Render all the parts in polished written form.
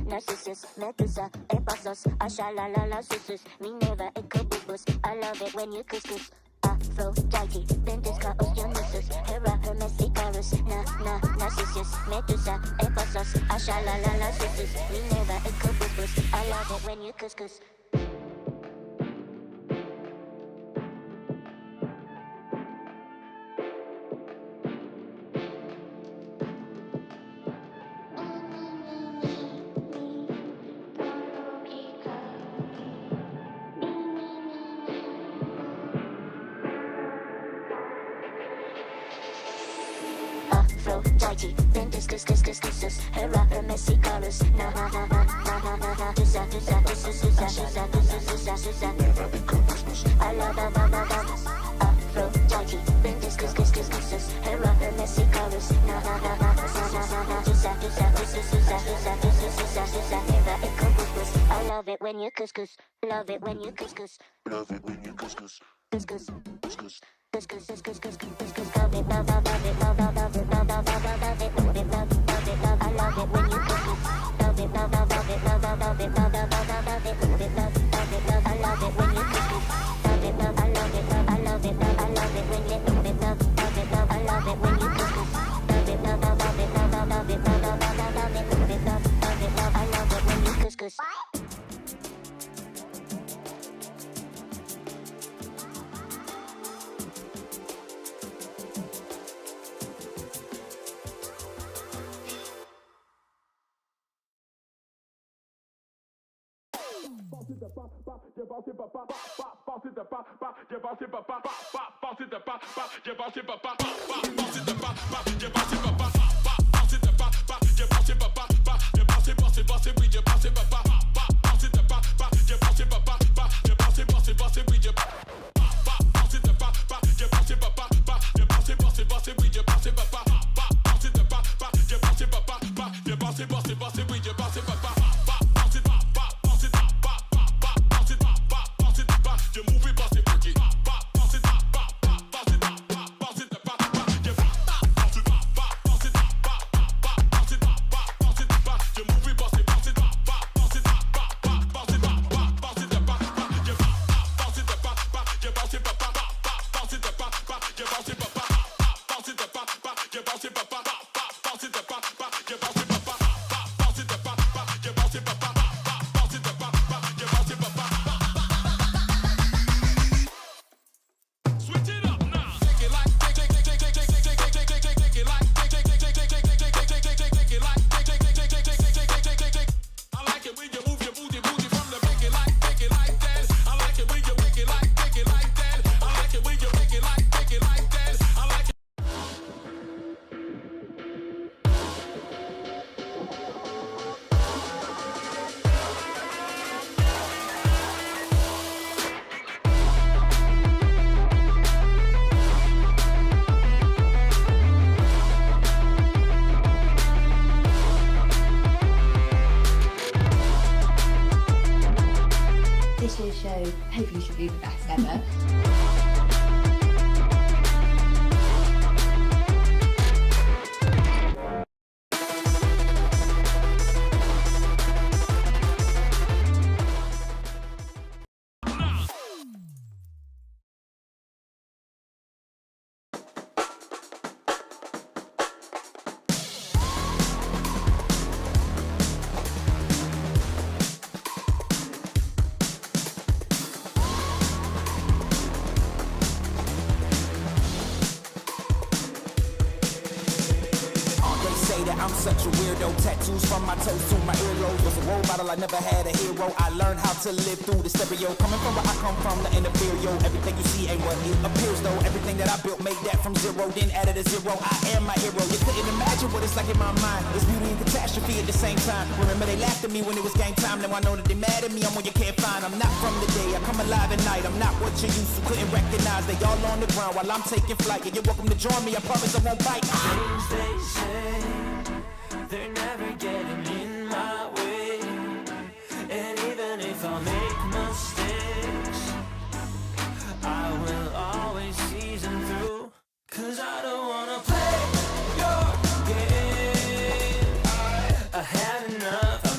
narcissus, Medusa, Ephasos, Ashalalala, sisters, Minerva, and Kabubus. I love it when you couscous. Aphrodite, Ventus, Chaos, Dionysus, Hera, Hermes, Icarus, Narcissus, Medusa, Ephasos, Ashalalala, sisters, Minerva, and Kabubus. I love it when you couscous. Aphrodite, Ventus, Cuscus, Hera, Hermes, Icarus, I love Aphrodite, Ventus, Cuscus, Hera, Hermes, Icarus, I love it when you couscous, love it when you couscous, love it when you couscous, couscous, couscous. This year's show hopefully should be the best ever. I'm such a weirdo, tattoos from my toes to my earlobes. Was a role model, I never had a hero. I learned how to live through the stereo. Coming from where I come from, the inferior. Everything you see ain't what it appears though. Everything that I built, made that from zero, then added a zero. I am my hero. You couldn't imagine what it's like in my mind. It's beauty and catastrophe at the same time. Remember they laughed at me when it was game time. Now I know that they mad at me, I'm what you can't find. I'm not from the day, I come alive at night. I'm not what you used to, couldn't recognize. They all on the ground while I'm taking flight. Yeah, you're welcome to join me, I promise I won't bite. Things they say, they're never getting in my way. And even if I make mistakes, I will always season through. Cause I don't wanna play your game. I had enough.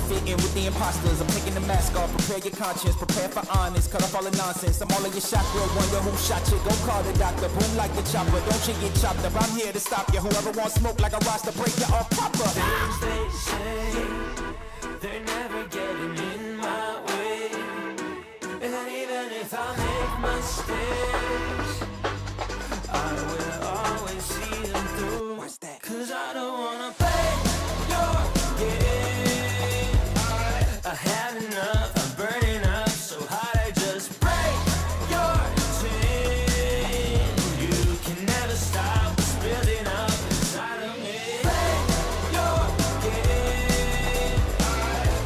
fit in with the imposters. I'm taking the mask off, prepare your conscience, prepare for honest, cut off all the nonsense. I'm all in your chakra, wonder who shot you. Go call the doctor, boom like the chopper. Don't you get chopped up, I'm here to stop you. Whoever wants smoke like a roster, break you off proper. Things they say, they're never getting in my way. And even if I make mistakes, I will always see them through. What's that? Cause I don't wanna play your game. I had enough, I'm burning up so hot I just break your chain. You can never stop what's building up inside of me. Play your game.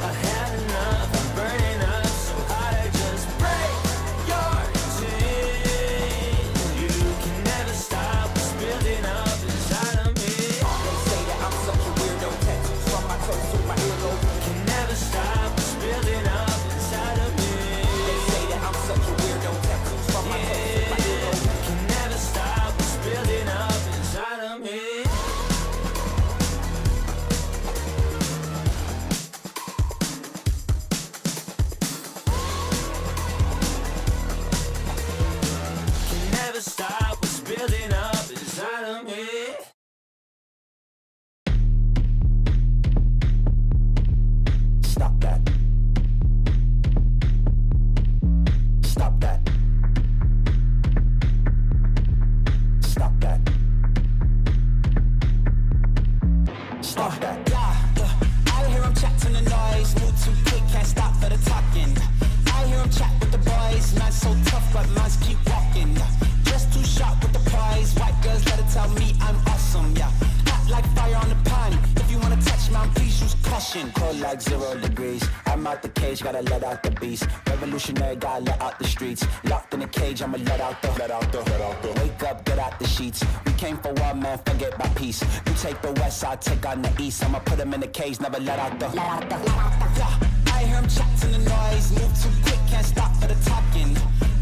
I had enough, I'm burning up so hot I just break your chain. You can never stop what's building up inside of me. They say that I'm such a weirdo, tattoos from my toes to my earlobe. Can never stop what's building up inside of me. They say that I'm such a weirdo, tattoos from my toes to my earlobe. Can never stop what's building up inside of me. Can never stop what's building up inside of me. Stop that. Stop that. Stop that. Stop that. I hear him chat to the noise. Move too quick, can't stop for the talking. I hear him chat with the boys. Man's so tough, but man's keep walking. Just too sharp with the prize. White girls let it tell me I'm awesome. Yeah, hot like fire on the pan. If you wanna touch man, please use caution. Cold like 0 degrees. I'm out the cage, gotta let out the beast. Revolutionary, gotta let out the streets. Locked in a cage, I'ma let out the. Wake up, get out the sheets. We came for war, man, forget my peace. You take the west, I'll take on the east. I'ma put him in the cage, never let out the. Yeah, I hear him chat to the noise. Move too quick, can't stop for the talking.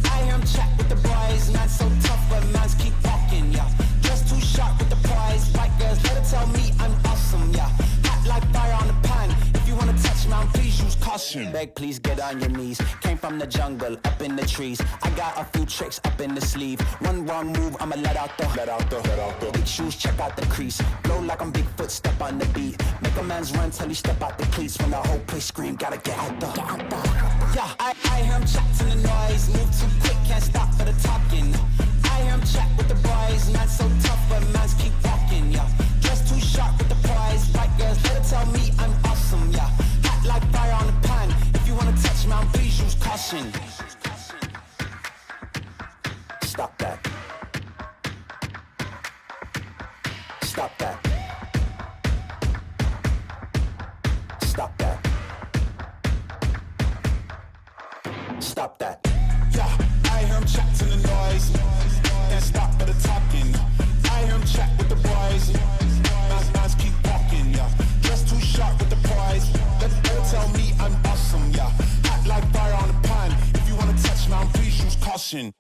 I hear him chat with the boys. Man's so tough, but man's keep walking. Yeah, just too sharp with the prize. White girls, let it tell me I'm awesome. Yeah, hot like fire on the pan. If you wanna touch man, please use caution. Beg, please get on your knees. Came from the jungle, up in the trees. I got a few tricks up in the sleeve. One wrong move, I'ma let out the. Big shoes, check out the crease. Blow like I'm Bigfoot, step on the beat. Make a man's run till he step out the cleats. When the whole place scream, gotta get out the. Yeah, I hear him chat to the noise. Move too quick, can't stop for the talking. I hear him chat with the boys. Man's so tough, but man's keep walking. Yeah, just too sharp with the prize. White girls, let it tell me I'm awesome. Yeah, hot like fire on the pan. If you wanna touch man, please use caution. Stop that. Stop that. Stop that. Stop that. Yeah, I hear him chat to the noise. Can't stop for the talking. I hear him chat with the boys. Man's keep walking, yeah. Just too sharp with the prize. Let it tell me I'm awesome, yeah. Hot like fire on the pan. If you wanna touch man, please use caution.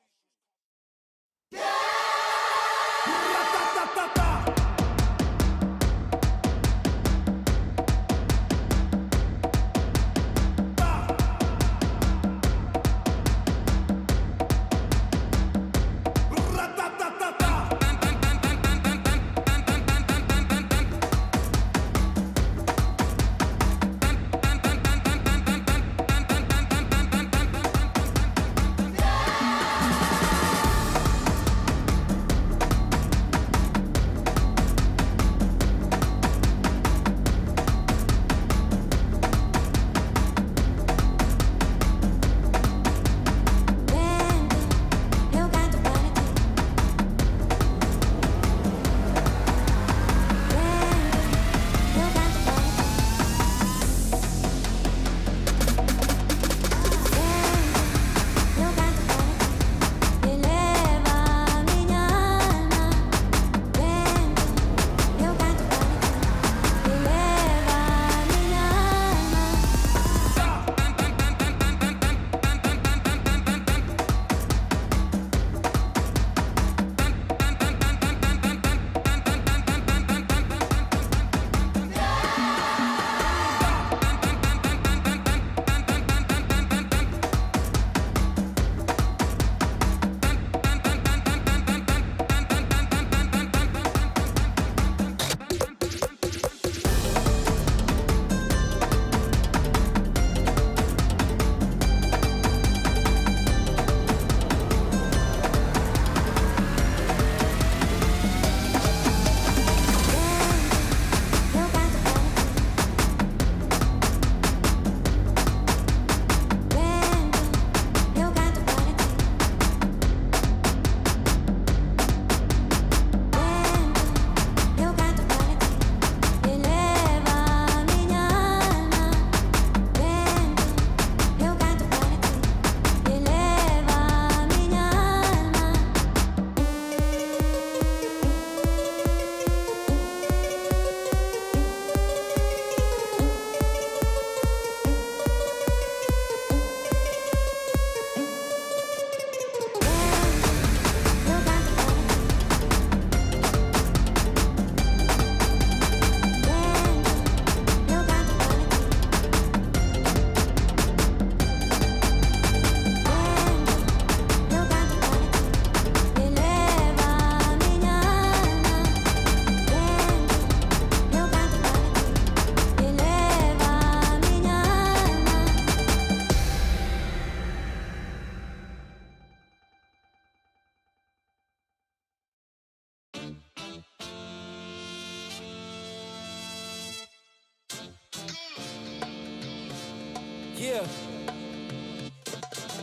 Yeah.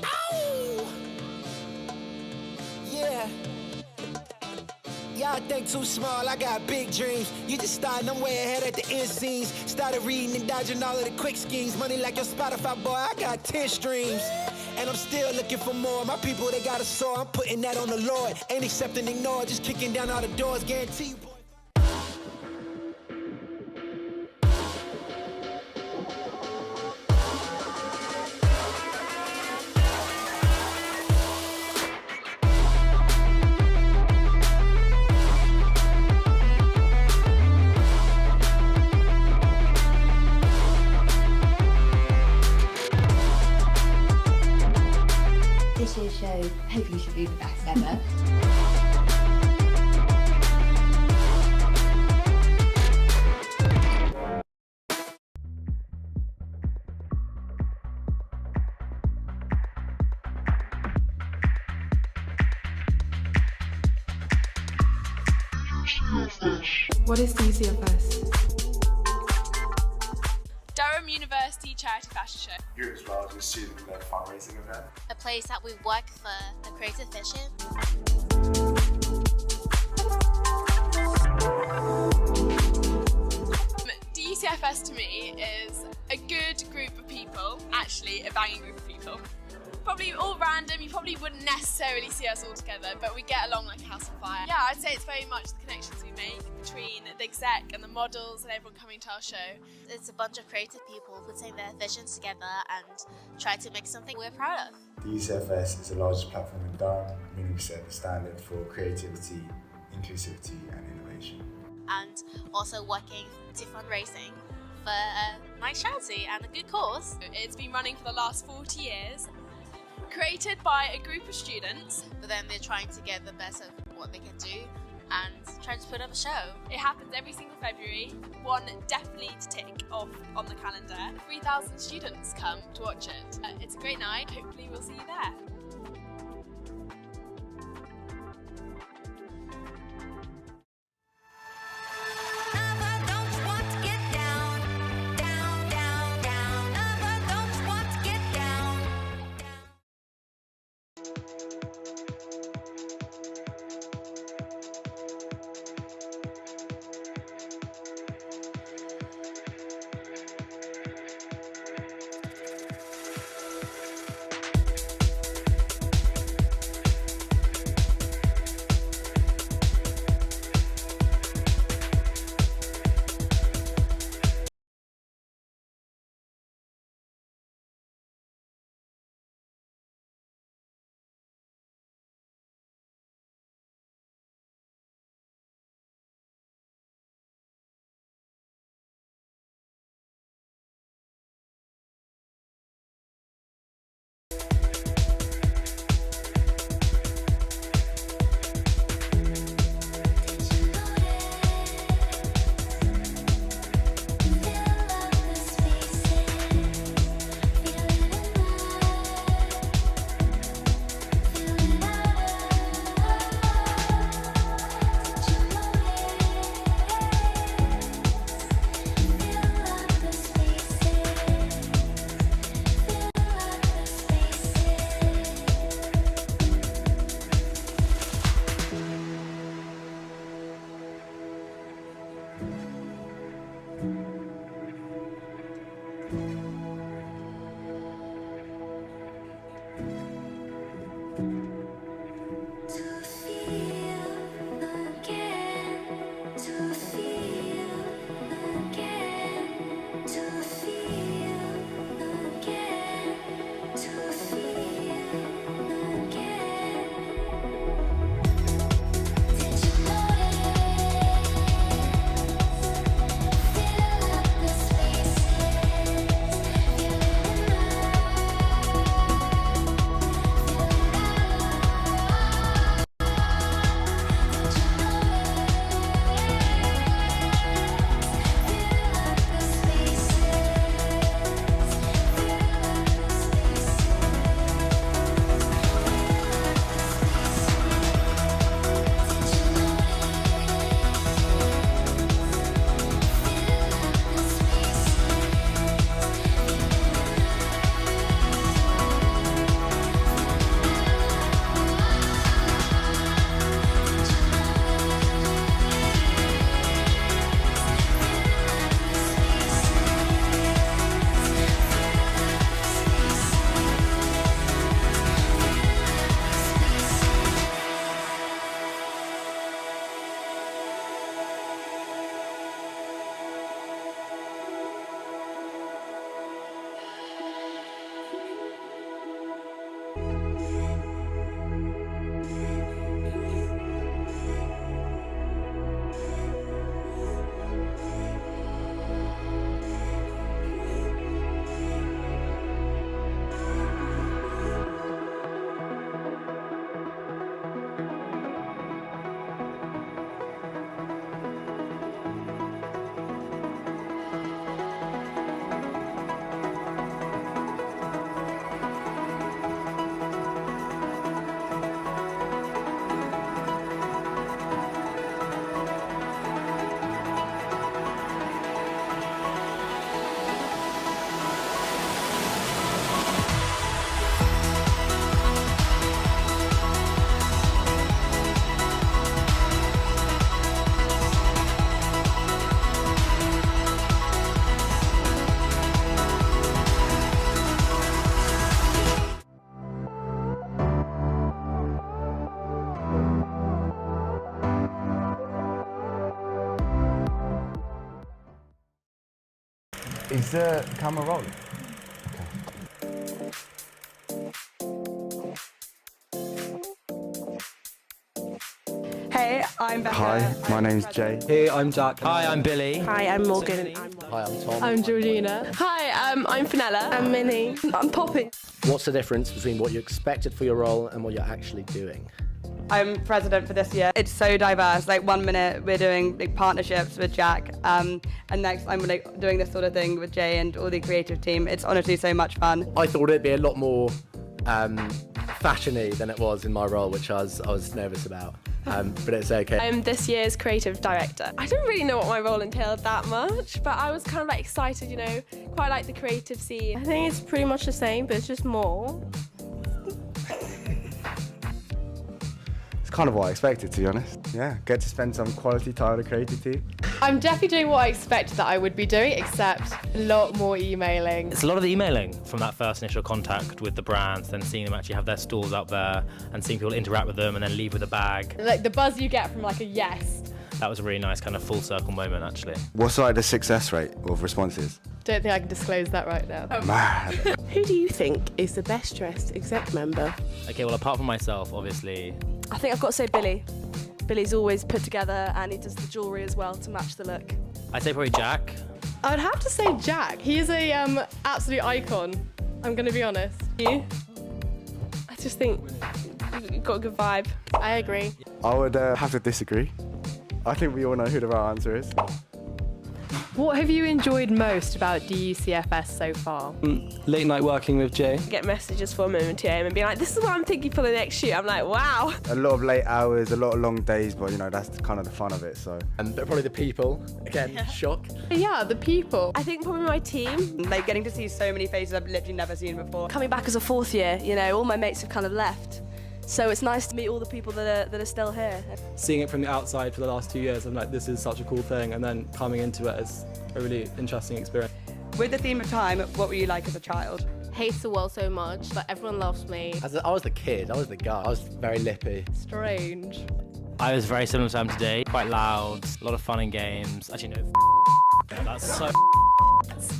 Ow! Yeah. Y'all think too small, I got big dreams. You just starting, I'm way ahead at the end scenes. Started reading and dodging all of the quick schemes. Money like your Spotify, boy, I got 10 streams. And I'm still looking for more. My people, they got a soar, I'm putting that on the Lord. Ain't accepting, ignore, just kicking down all the doors, guarantee you, boy. This year's show hopefully should be the best ever. What is DUCFS? Durham University Charity Fashion Show. Here as well as a student-led fundraising event. A place that we work for a creative vision. DUCFS to me is a good group of people, actually a banging group of people. Probably all random, you probably wouldn't necessarily see us all together, but we get along like a house on fire. Yeah, I'd say it's very much the connections we make between the exec and the models and everyone coming to our show. It's a bunch of creative people putting their visions together and try to make something we're proud of. The DUCFS is the largest platform in Durham, meaning we set the standard for creativity, inclusivity and innovation. And also working to fundraising for a nice charity and a good cause. It's been running for the last 40 years. Created by a group of students. But then they're trying to get the best of what they can do and trying to put up a show. It happens every single February. One definitely to tick off on the calendar. 3,000 students come to watch it. It's a great night. Hopefully we'll see you there. Is the camera rolling? Hey, I'm Becca. Hi, my name's Jay. Hey, I'm Jack. Hi, I'm Billy. Hi, I'm Morgan. Hi, I'm Tom. I'm Georgina. Hi, I'm Fenella. I'm Minnie. I'm Poppy. What's the difference between what you expected for your role and what you're actually doing? I'm president for this year. It's so diverse. Like 1 minute we're doing big partnerships with Jack, and next I'm like doing this sort of thing with Jay and all the creative team. It's honestly so much fun. I thought it'd be a lot more fashion-y than it was in my role, which I was nervous about. But it's okay. I'm this year's creative director. I don't really know what my role entailed that much, but I was kind of like excited, you know, quite like the creative scene. I think it's pretty much the same, but it's just more. It's kind of what I expected, to be honest. Yeah, get to spend some quality time with the creative team. I'm definitely doing what I expected that I would be doing, except a lot more emailing. It's a lot of emailing from that first initial contact with the brands, then seeing them actually have their stalls out there and seeing people interact with them and then leave with a bag. Like the buzz you get from like a yes. That was a really nice kind of full circle moment, actually. What's like the success rate of responses? Don't think I can disclose that right now. Mad. Who do you think is the best dressed exec member? Okay, well, apart from myself, obviously. I think I've got to say Billy. Billy's always put together and he does the jewellery as well to match the look. I'd say probably Jack. I'd have to say Jack. He is a absolute icon. I'm going to be honest. You? I just think you've got a good vibe. I agree. I would have to disagree. I think we all know who the right answer is. What have you enjoyed most about DUCFS so far? Late night working with Jay. Get messages from him and TM and be like, this is what I'm thinking for the next shoot. I'm like, wow. A lot of late hours, a lot of long days, but you know, that's kind of the fun of it, so. And probably the people. Again, shock. Yeah, the people. I think probably my team. Like getting to see so many faces I've literally never seen before. Coming back as a fourth year, you know, all my mates have kind of left. So it's nice to meet all the people that are still here. Seeing it from the outside for the last 2 years, I'm like, this is such a cool thing, and then coming into it is a really interesting experience. With the theme of time, what were you like as a child? Hates the world so much, but everyone loves me. I was the kid, I was the guy. I was very lippy. Strange. I was very similar to him today. Quite loud, a lot of fun and games. Actually, no. Yeah, that's so.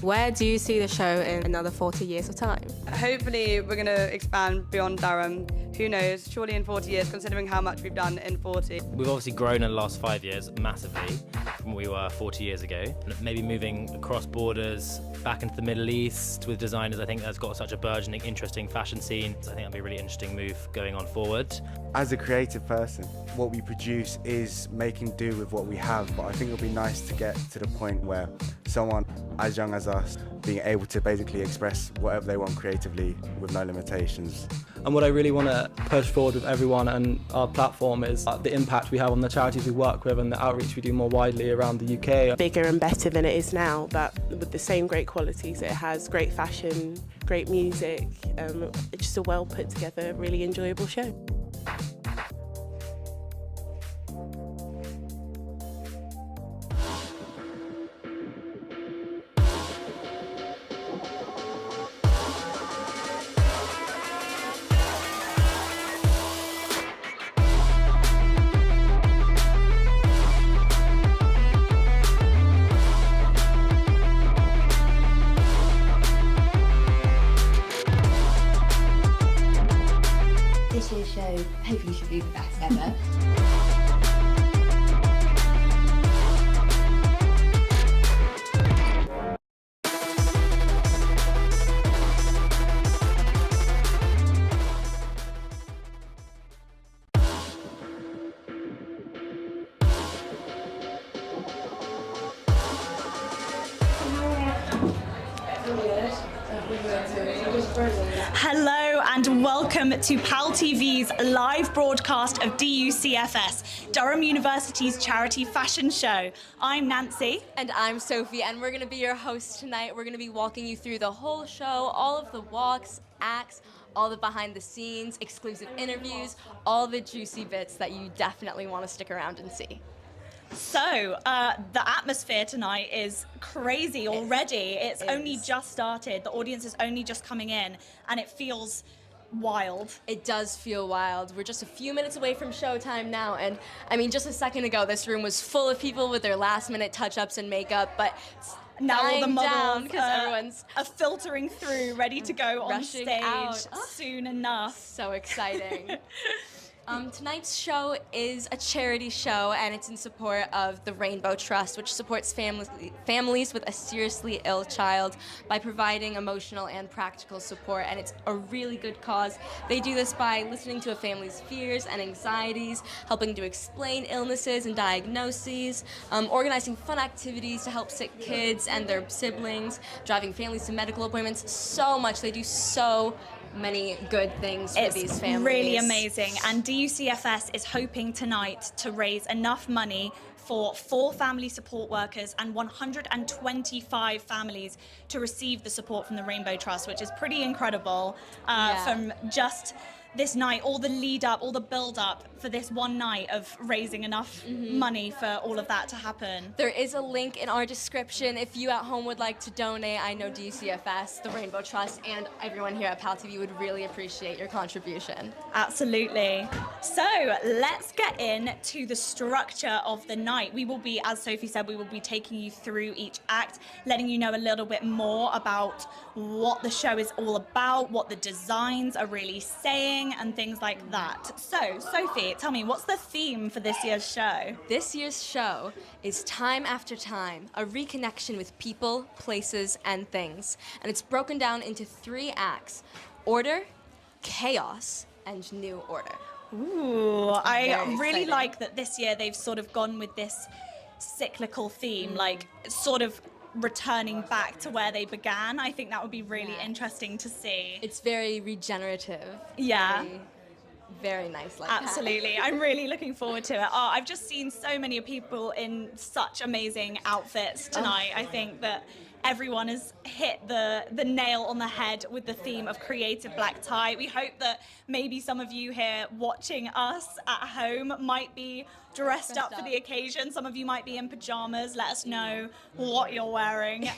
Where do you see the show in another 40 years of time? Hopefully we're going to expand beyond Durham. Who knows, surely in 40 years, considering how much we've done in 40. We've obviously grown in the last 5 years massively from where we were 40 years ago. Maybe moving across borders, back into the Middle East with designers. I think that's got such a burgeoning, interesting fashion scene. So I think that'd be a really interesting move going on forward. As a creative person, what we produce is making do with what we have, but I think it would be nice to get to the point where someone as young as us being able to basically express whatever they want creatively with no limitations. And what I really want to push forward with everyone and our platform is the impact we have on the charities we work with and the outreach we do more widely around the UK. Bigger and better than it is now, but with the same great qualities. It has great fashion, great music, it's just a well put together, really enjoyable show. This year's show hopefully should be the best ever. Hello and welcome to PalTV's live broadcast of DUCFS, Durham University's charity fashion show. I'm Nancy. And I'm Sophie, and we're going to be your hosts tonight. We're going to be walking you through the whole show, all of the walks, acts, all the behind the scenes, exclusive interviews, all the juicy bits that you definitely want to stick around and see. So, the atmosphere tonight is crazy already. It's only just started. The audience is only just coming in, and it feels wild. It does feel wild. We're just a few minutes away from showtime now, and I mean, just a second ago, this room was full of people with their last-minute touch-ups and makeup, but now all the dying down models because everyone's are filtering through, ready to go on rushing stage out. soon enough. So exciting. Tonight's show is a charity show, and it's in support of the Rainbow Trust, which supports families with a seriously ill child by providing emotional and practical support, and it's a really good cause. They do this by listening to a family's fears and anxieties, helping to explain illnesses and diagnoses, organizing fun activities to help sick kids and their siblings, driving families to medical appointments, so much. They do so many good things for these families. It's really amazing, and DUCFS is hoping tonight to raise enough money for 4 family support workers and 125 families to receive the support from the Rainbow Trust, which is pretty incredible. From just this night, all the lead up, all the build up for this one night of raising enough money for all of that to happen. There is a link in our description if you at home would like to donate. I know DUCFS, the Rainbow Trust, and everyone here at PalTV would really appreciate your contribution. Absolutely. So let's get into the structure of the night. We will be, as Sophie said, we will be taking you through each act, letting you know a little bit more about what the show is all about, what the designs are really saying, and things like that. So, Sophie, tell me, what's the theme for this year's show? This year's show is Time After Time, a reconnection with people, places, and things. And it's broken down into 3 acts: order, chaos, and new order. Ooh, I Very really exciting. like that this year they've sort of gone with this cyclical theme, like sort of returning back to where they began. I think that would be really interesting to see. It's very regenerative. Yeah. Very nice like Absolutely. that. I'm really looking forward to it. Oh, I've just seen so many people in such amazing outfits tonight. I think that everyone has hit the nail on the head with the theme of creative black tie. We hope that maybe some of you here watching us at home might be dressed up for the occasion. Some of you might be in pajamas. Let us know what you're wearing.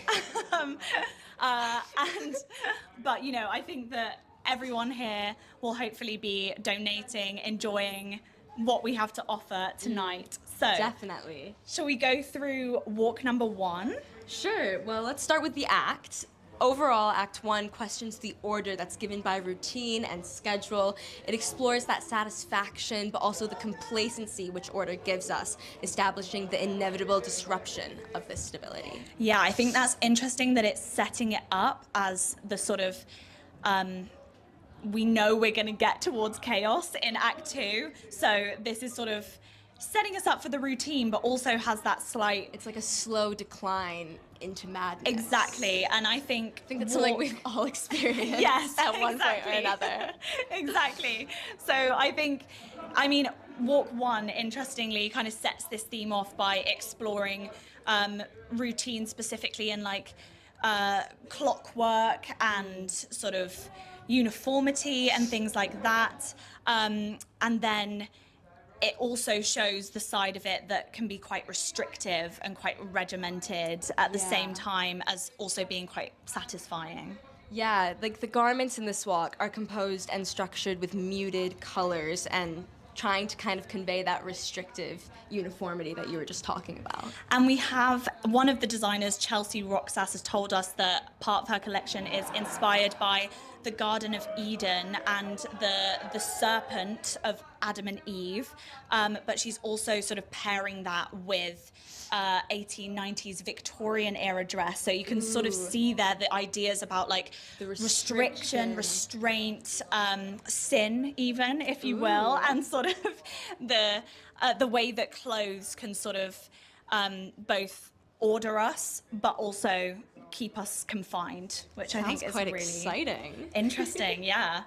But you know, I think that everyone here will hopefully be donating, enjoying what we have to offer tonight. So Definitely. shall we go through walk number 1? Sure. Well, let's start with the act. Overall, Act 1 questions the order that's given by routine and schedule. It explores that satisfaction, but also the complacency which order gives us, establishing the inevitable disruption of this stability. Yeah, I think that's interesting that it's setting it up as the sort of, we know we're going to get towards chaos in Act 2. So this is sort of setting us up for the routine, but also has that slight... It's like a slow decline into madness. Exactly, and I think that's something we've all experienced yes, at one point or another. Exactly. So I think, I mean, Walk 1, interestingly, kind of sets this theme off by exploring routine specifically in like clockwork and sort of uniformity and things like that. And then it also shows the side of it that can be quite restrictive and quite regimented at the same time as also being quite satisfying. Yeah, like the garments in this walk are composed and structured with muted colors and trying to kind of convey that restrictive uniformity that you were just talking about. And we have one of the designers, Chelsea Roxas, has told us that part of her collection is inspired by the Garden of Eden and the serpent of Adam and Eve, but she's also sort of pairing that with 1890s Victorian era dress. So you can sort of see there the ideas about like the restriction, restraint, sin even, if you will, and sort of the way that clothes can sort of both order us, but also keep us confined, which I think is quite really exciting. Interesting, yeah.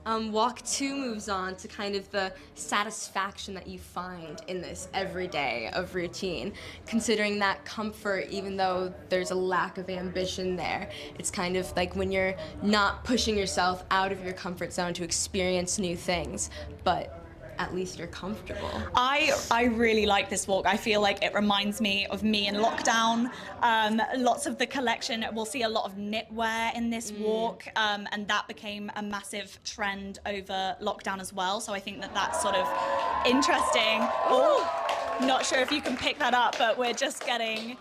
Walk 2 moves on to kind of the satisfaction that you find in this every day of routine. Considering that comfort, even though there's a lack of ambition there, it's kind of like when you're not pushing yourself out of your comfort zone to experience new things, but at least you're comfortable. I really like this walk. I feel like it reminds me of me in lockdown. Lots of the collection, we'll see a lot of knitwear in this walk, and that became a massive trend over lockdown as well. So I think that that's sort of interesting. Oh, not sure if you can pick that up, but we're just getting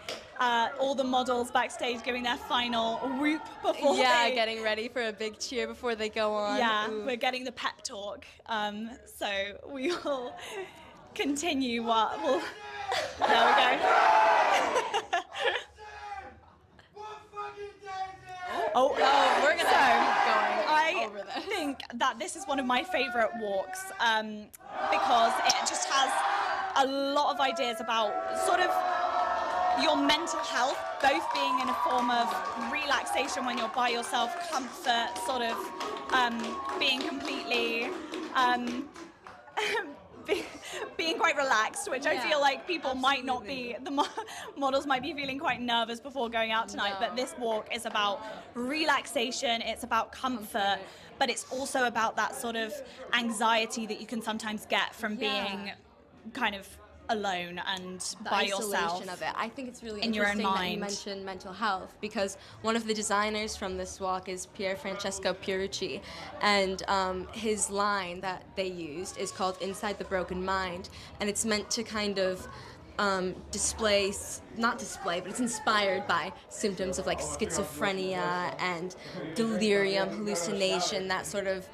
all the models backstage giving their final whoop before getting ready for a big cheer before they go on. Yeah, we're getting the pep talk. So we will continue what we'll... There we go. We're gonna keep going. I think that this is one of my favourite walks because it just has a lot of ideas about sort of your mental health, both being in a form of relaxation when you're by yourself, comfort, sort of being completely being quite relaxed, which I feel like people might not be, the models might be feeling quite nervous before going out tonight, but this walk is about relaxation, it's about comfort, but it's also about that sort of anxiety that you can sometimes get from being kind of alone and by yourself. Isolation of it. I think it's really in your own interesting that mind. you mentioned mental health, because one of the designers from this walk is Pier Francesco Pierucci, and his line that they used is called "Inside the Broken Mind," and it's meant to kind of not display, but it's inspired by symptoms of like schizophrenia and delirium, hallucination, that sort of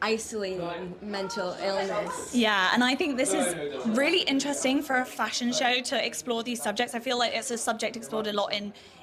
isolating mental illness. Yeah, and I think this is really interesting for a fashion show to explore these subjects. I feel like it's a subject explored a lot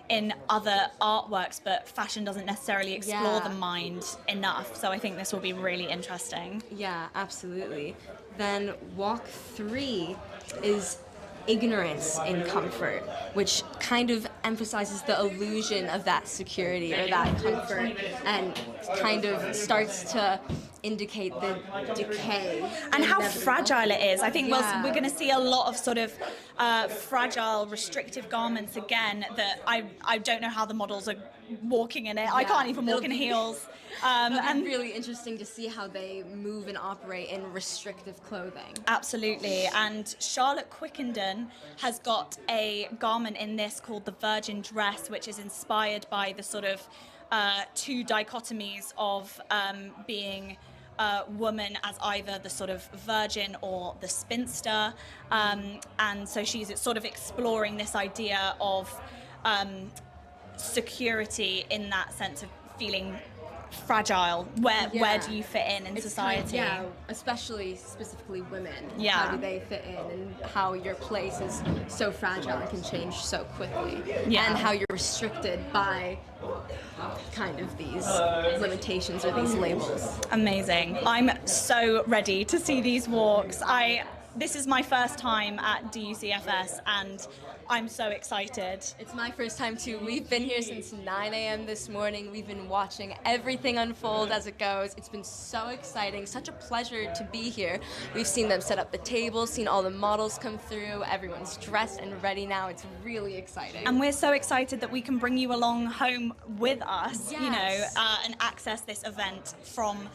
in other artworks, but fashion doesn't necessarily explore the mind enough. So I think this will be really interesting. Yeah, absolutely. Then walk 3 is ignorance in comfort, which kind of emphasizes the illusion of that security or that comfort and kind of starts to indicate the decay. And how fragile it is. I think we're going to see a lot of sort of fragile, restrictive garments again that I don't know how the models are walking in it. I can't even walk in heels. And really interesting to see how they move and operate in restrictive clothing. Absolutely. And Charlotte Quickenden has got a garment in this called the Virgin Dress, which is inspired by the sort of two dichotomies of being woman as either the sort of virgin or the spinster, and so she's sort of exploring this idea of security in that sense of feeling fragile. Where do you fit in society? Especially specifically women. Yeah. How do they fit in, and how your place is so fragile and can change so quickly. Yeah. And how you're restricted by kind of these limitations or these labels. Amazing. I'm so ready to see these walks. This is my first time at DUCFS and I'm so excited. It's my first time too. We've been here since 9 a.m. this morning. We've been watching everything unfold as it goes. It's been so exciting, such a pleasure to be here. We've seen them set up the tables, seen all the models come through. Everyone's dressed and ready now. It's really exciting. And we're so excited that we can bring you along home with us, Yes. you know, and access this event from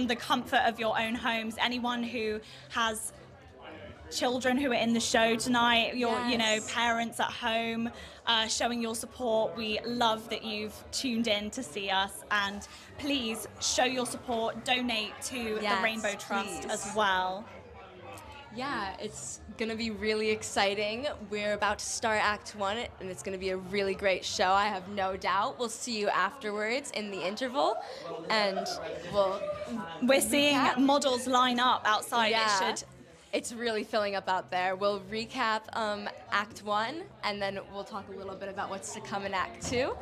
the comfort of your own homes. Anyone who has children who are in the show tonight, you know, parents at home, showing your support. We love that you've tuned in to see us, and please show your support, donate to the Rainbow Trust as well. Yeah, it's gonna be really exciting. We're about to start Act 1, and it's gonna be a really great show, I have no doubt. We'll see you afterwards in the interval, and we're seeing models line up outside. Yeah. It's really filling up out there. We'll recap Act 1, and then we'll talk a little bit about what's to come in Act 2.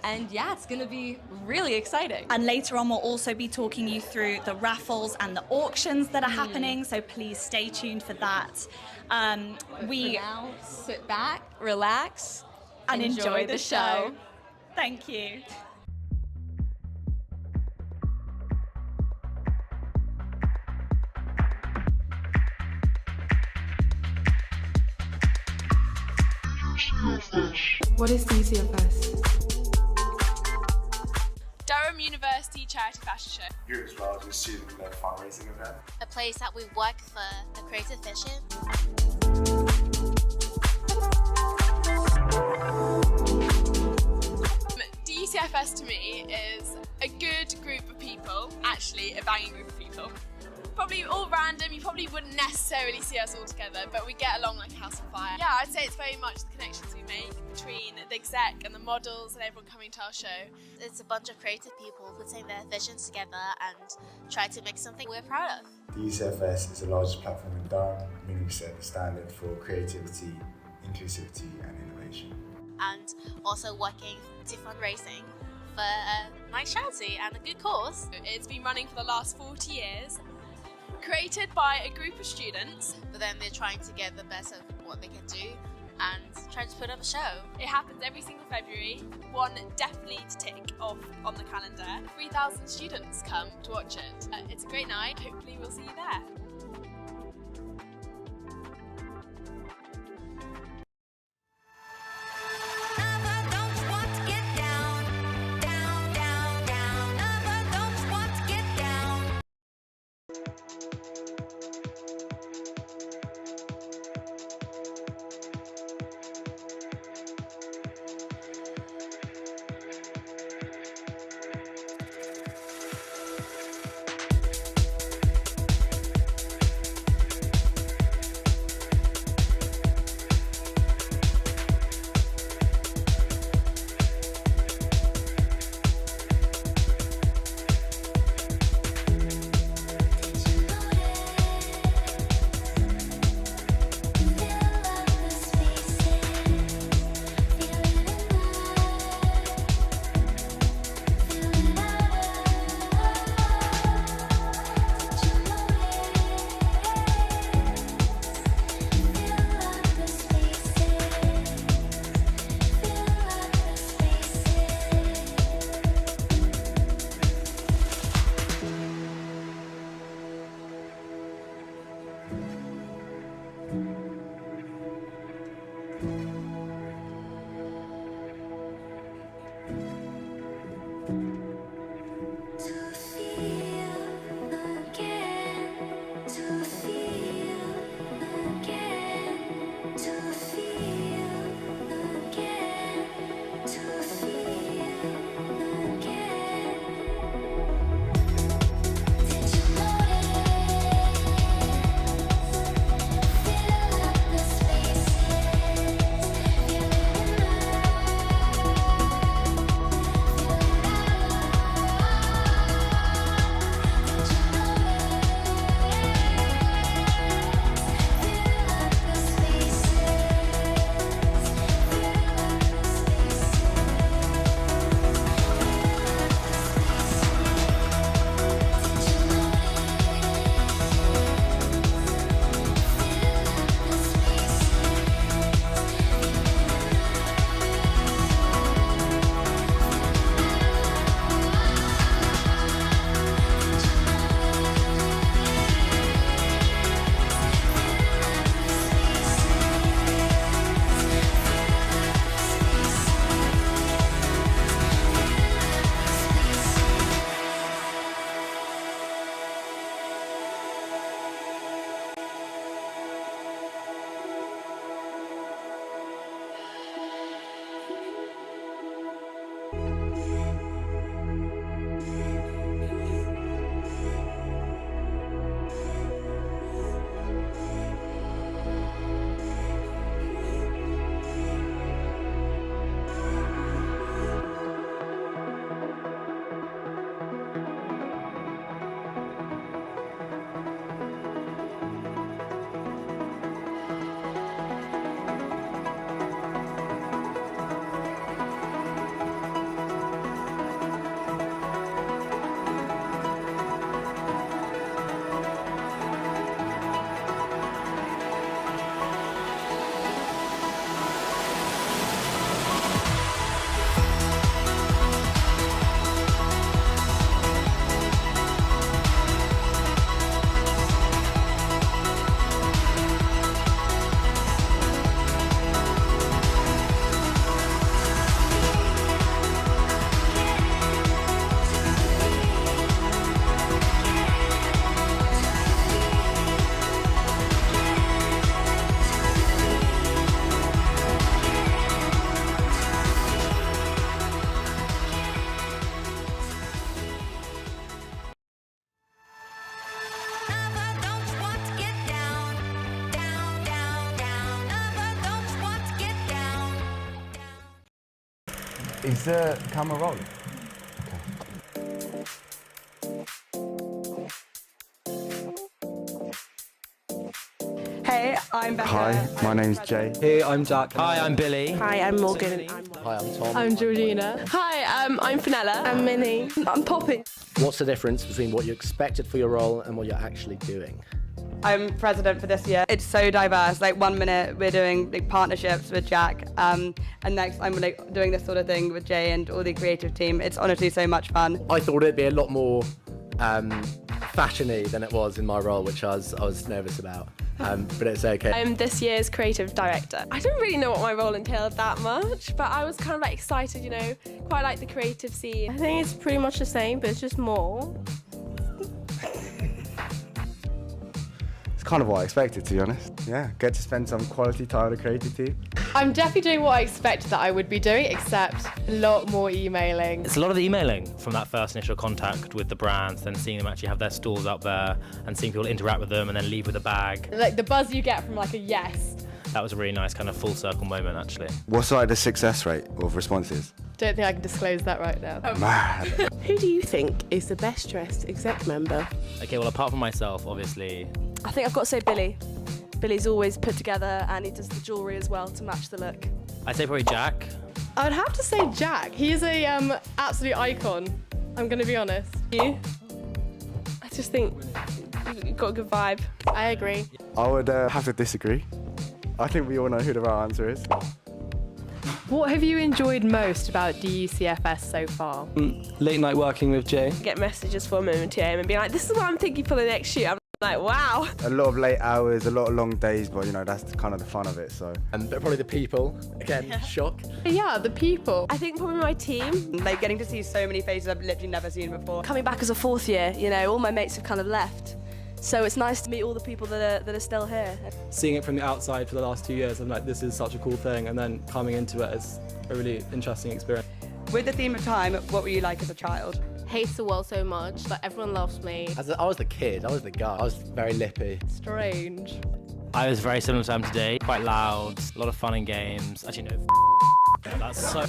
And yeah, it's gonna be really exciting. And later on, we'll also be talking you through the raffles and the auctions that are happening, so please stay tuned for that. For now, sit back, relax, and enjoy the show. Thank you. What is DUCFS? Durham University Charity Fashion Show. You're as well as a student-led fundraising event. A place that we work for the creative vision. DUCFS to me is a good group of people, actually a banging group of people. Probably all random. random, you probably wouldn't necessarily see us all together, but we get along like a house on fire. Yeah, I'd say it's very much the connections we make between the exec and the models and everyone coming to our show. It's a bunch of creative people putting their visions together and try to make something we're proud of. The DUCFS is the largest platform in Durham, meaning we set the standard for creativity, inclusivity and innovation. And also working to fundraising for a nice charity and a good cause. It's been running for the last 40 years, created by a group of students. But then they're trying to get the best of what they can do and trying to put up a show. It happens every single February, one definitely to tick off on the calendar. 3,000 students come to watch it. It's a great night, hopefully we'll see you there. Is the camera rolling? Hey, I'm Becca. Hi, my name's Jay. Hey, I'm Jack. Hi, I'm Billy. Hi, I'm Morgan. Hi, I'm Tom. I'm Georgina. Hi, I'm Fenella. I'm Minnie. I'm Poppy. What's the difference between what you expected for your role and what you're actually doing? I'm president for this year. It's so diverse. Like 1 minute we're doing like partnerships with Jack, and next I'm like doing this sort of thing with Jay and all the creative team. It's honestly so much fun. I thought it'd be a lot more fashion-y than it was in my role, which I was nervous about. But it's okay. I'm this year's creative director. I don't really know what my role entailed that much, but I was kind of like excited, you know, quite like the creative scene. I think it's pretty much the same, but it's just more. It's kind of what I expected, to be honest. Yeah, get to spend some quality time with the creative team. I'm definitely doing what I expected that I would be doing, except a lot more emailing. It's a lot of the emailing from that first initial contact with the brands, then seeing them actually have their stalls up there and seeing people interact with them and then leave with a bag. Like the buzz you get from like a yes. That was a really nice kind of full circle moment, actually. What's like the success rate of responses? Don't think I can disclose that right now. Mad. Who do you think is the best dressed exec member? Okay, well, apart from myself, obviously. I think I've got to say Billy. Billy's always put together and he does the jewellery as well to match the look. I'd say probably Jack. I'd have to say Jack. He is a absolute icon. I'm going to be honest. You? I just think you've got a good vibe. I agree. I would have to disagree. I think we all know who the right answer is. What have you enjoyed most about DUCFS so far? Late night working with Jay. Get messages from him and TM and be like, this is what I'm thinking for the next shoot. I'm like, wow. A lot of late hours, a lot of long days, but you know, that's kind of the fun of it, so. And probably the people, again, shock. Yeah, the people. I think probably my team. Like getting to see so many faces I've literally never seen before. Coming back as a fourth year, you know, all my mates have kind of left. So it's nice to meet all the people that are still here. Seeing it from the outside for the last 2 years, I'm like, this is such a cool thing, and then coming into it is a really interesting experience. With the theme of time, what were you like as a child? Hates the world so much, but everyone loves me. I was the kid, I was the guy, I was very lippy. Strange. I was very similar to him today. Quite loud, a lot of fun and games. Actually, no, that's so.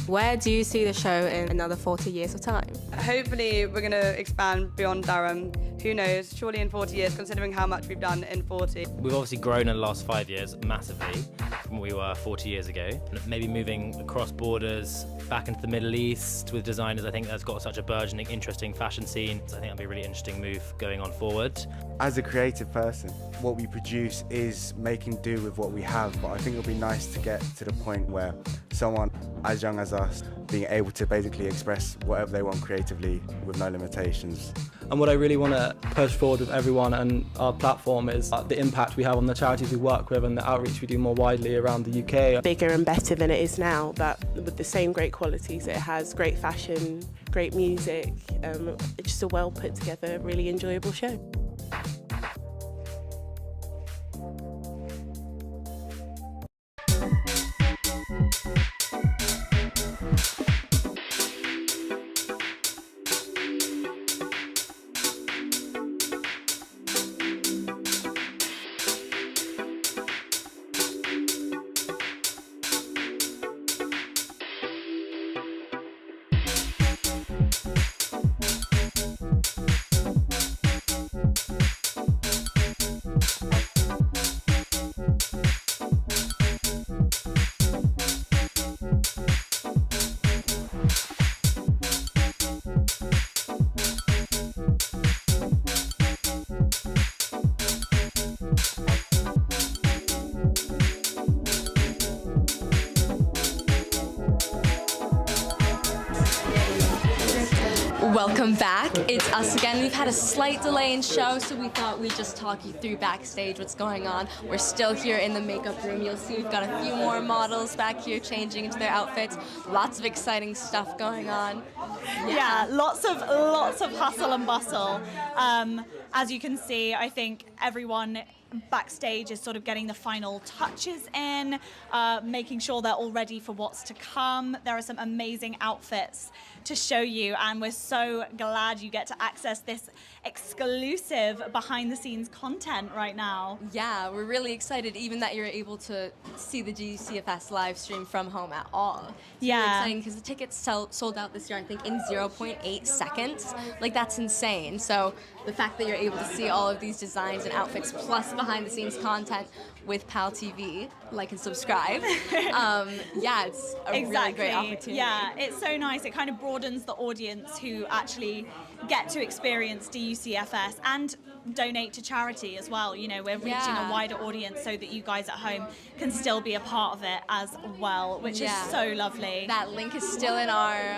Where do you see the show in another 40 years of time? Hopefully we're going to expand beyond Durham. Who knows, surely in 40 years, considering how much we've done in 40. We've obviously grown in the last 5 years massively from what we were 40 years ago. Maybe moving across borders, back into the Middle East with designers. I think that's got such a burgeoning, interesting fashion scene. So I think that'll be a really interesting move going on forward. As a creative person, what we produce is making do with what we have, but I think it'll be nice to get to the point where someone as young as us being able to basically express whatever they want creatively with no limitations. And what I really want to push forward with everyone and our platform is the impact we have on the charities we work with and the outreach we do more widely around the UK. Bigger and better than it is now, but with the same great qualities. It has great fashion, great music, it's just a well put together, really enjoyable show. Welcome back. It's us again. We've had a slight delay in show, so we thought we'd just talk you through backstage what's going on. We're still here in the makeup room. You'll see we've got a few more models back here changing into their outfits. Lots of exciting stuff going on. Yeah, lots of hustle and bustle. As you can see, I think everyone Backstage is sort of getting the final touches in, making sure they're all ready for what's to come. There are some amazing outfits to show you, and we're so glad you get to access this exclusive behind the scenes content right now. Yeah, we're really excited even that you're able to see the DUCFS live stream from home at all. It's really exciting because the tickets sold out this year, I think, in 0.8 seconds. Like, that's insane. So the fact that you're able to see all of these designs and outfits plus behind the scenes content with PalTV, like and subscribe. Yeah, it's a really great opportunity. Yeah, it's so nice. It kind of broadens the audience who actually get to experience DUCFS and donate to charity as well. You know, we're reaching a wider audience so that you guys at home can still be a part of it as well, which is so lovely. That link is still in our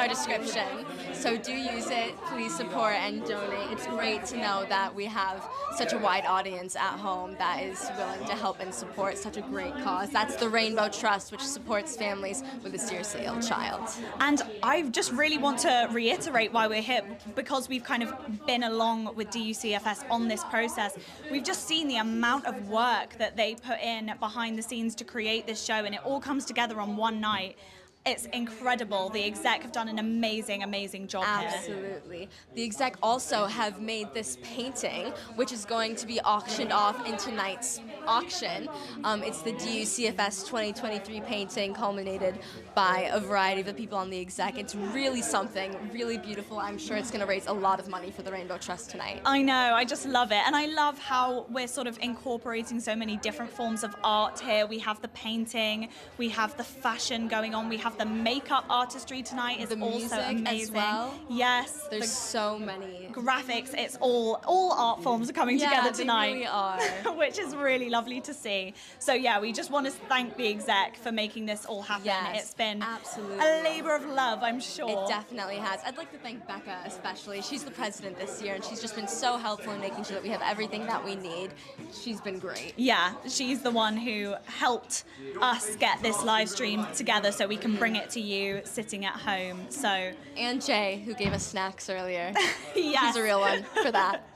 description, so do use it. Please support and donate. It's great to know that we have such a wide audience at home that is willing to help and support such a great cause. That's the Rainbow Trust, which supports families with a seriously ill child. And I just really want to reiterate why we're here, because we've kind of been along with DUCFS on this process. We've just seen the amount of work that they put in behind the scenes to create this show, and it all comes together on one night. It's incredible. The exec have done an amazing, amazing job here. Absolutely. The exec also have made this painting, which is going to be auctioned off in tonight's auction. It's the DUCFS 2023 painting, culminated by a variety of the people on the exec. It's really something, really beautiful. I'm sure it's going to raise a lot of money for the Rainbow Trust tonight. I know, I just love it. And I love how we're sort of incorporating so many different forms of art here. We have the painting, we have the fashion going on, we have the makeup artistry tonight is also amazing. As well. Yes, there's so many graphics. It's all art forms are coming together tonight. They really are. Which is really lovely to see. So yeah, we just want to thank the exec for making this all happen. Yes, it's been absolutely a labor of love, I'm sure. It definitely has. I'd like to thank Becca especially. She's the president this year, and she's just been so helpful in making sure that we have everything that we need. She's been great. Yeah, she's the one who helped us get this live stream together so we can bring it to you sitting at home. So and Jay, who gave us snacks earlier. Yes. He's a real one for that.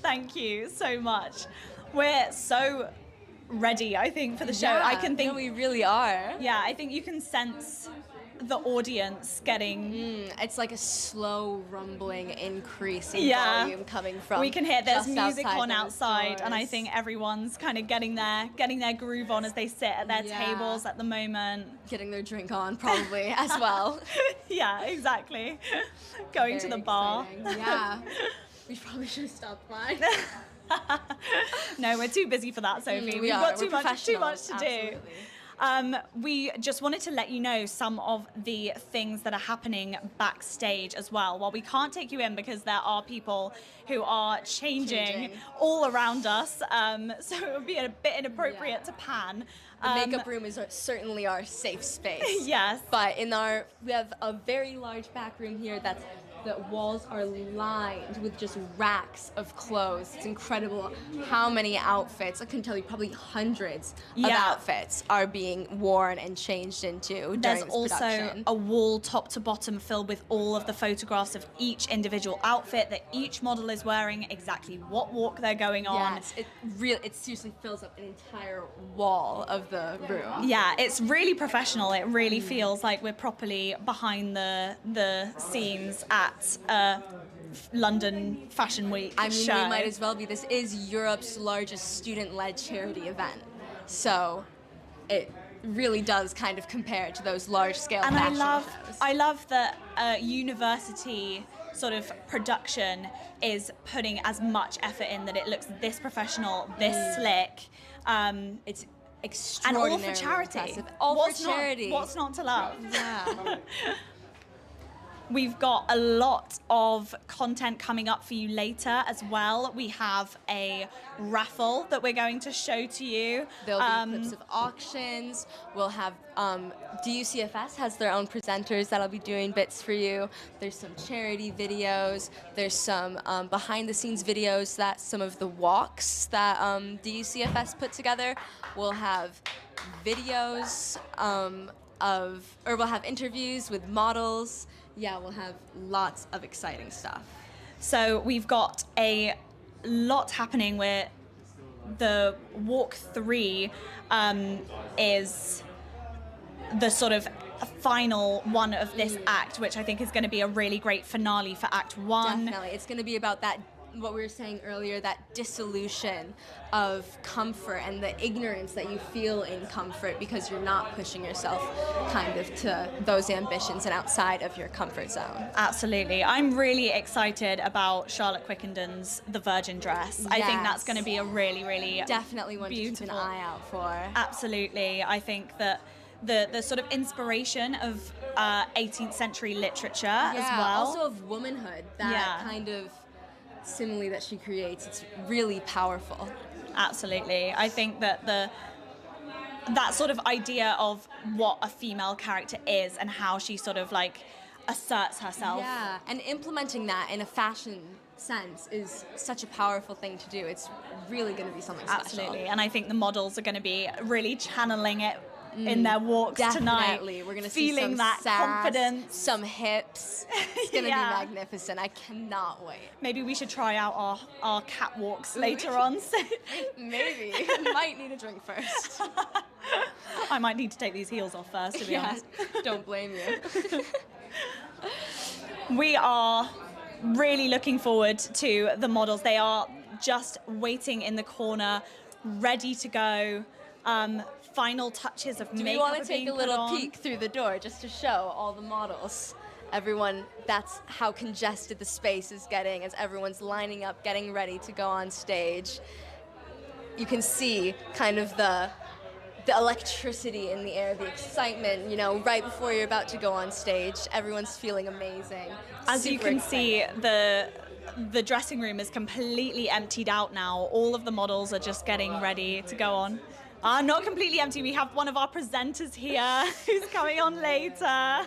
Thank you so much. We're so ready, I think, for the show. Yeah, I can think we really are. Yeah, I think you can sense the audience getting it's like a slow rumbling increase in volume coming from we can hear there's just music on those outside doors. And I think everyone's kind of getting their groove on as they sit at their tables at the moment, getting their drink on probably as well. Yeah, exactly. Going to the bar. Yeah. We probably should have stopped by. No, we're too busy for that, Sophie. We've got too much to do. We just wanted to let you know some of the things that are happening backstage as well. While we can't take you in because there are people who are changing all around us, so it would be a bit inappropriate to pan. The makeup room is certainly our safe space. Yes. But we have a very large back room here that's the walls are lined with just racks of clothes. It's incredible how many outfits, I can tell you probably hundreds of outfits are being worn and changed into during There's this also production. a wall top to bottom filled with all of the photographs of each individual outfit that each model is wearing, exactly what walk they're going on. Yes, it seriously fills up an entire wall of the room. Yeah, it's really professional. It really feels like we're properly behind the scenes at London Fashion Week I mean, show. we might as well be. This is Europe's largest student-led charity event, so it really does kind of compare to those large-scale fashion shows. I love that university sort of production is putting as much effort in that it looks this professional, this slick. It's extraordinary. And all for charity. Impressive. All for charity. What's not to love? Yeah. We've got a lot of content coming up for you later as well. We have a raffle that we're going to show to you. There'll be clips of auctions. We'll have DUCFS has their own presenters that'll be doing bits for you. There's some charity videos. There's some behind-the-scenes videos that some of the walks that DUCFS put together. We'll have videos we'll have interviews with models. Yeah, we'll have lots of exciting stuff. So we've got a lot happening where the walk 3 is the sort of final one of this act, which I think is going to be a really great finale for Act 1. Definitely. It's going to be about that, what we were saying earlier, that dissolution of comfort and the ignorance that you feel in comfort because you're not pushing yourself kind of to those ambitions and outside of your comfort zone. Absolutely. I'm really excited about Charlotte Quickenden's The Virgin Dress. I think that's going to be a really, really definitely one beautiful. to keep an eye out for. Absolutely. I think that the sort of inspiration of 18th century literature as well. Also of womanhood, that kind of simile that she creates, it's really powerful. Absolutely. I think that that sort of idea of what a female character is and how she sort of like asserts herself. Yeah, and implementing that in a fashion sense is such a powerful thing to do. It's really going to be something special. Absolutely. And I think the models are going to be really channeling it in their walks tonight. Definitely. We're going to see feeling some that sass, confidence, some hips. It's going to be magnificent. I cannot wait. Maybe we should try out our catwalks later on. Maybe. Might need a drink first. I might need to take these heels off first, to be honest. Don't blame you. We are really looking forward to the models. They are just waiting in the corner, ready to go. Final touches of makeup. Do we want to take a little peek through the door just to show all the models? Everyone, that's how congested the space is getting as everyone's lining up, getting ready to go on stage. You can see kind of the electricity in the air, the excitement, you know, right before you're about to go on stage. Everyone's feeling amazing. As you can see, the dressing room is completely emptied out now. All of the models are just getting ready to go on. Not completely empty. We have one of our presenters here who's coming on later.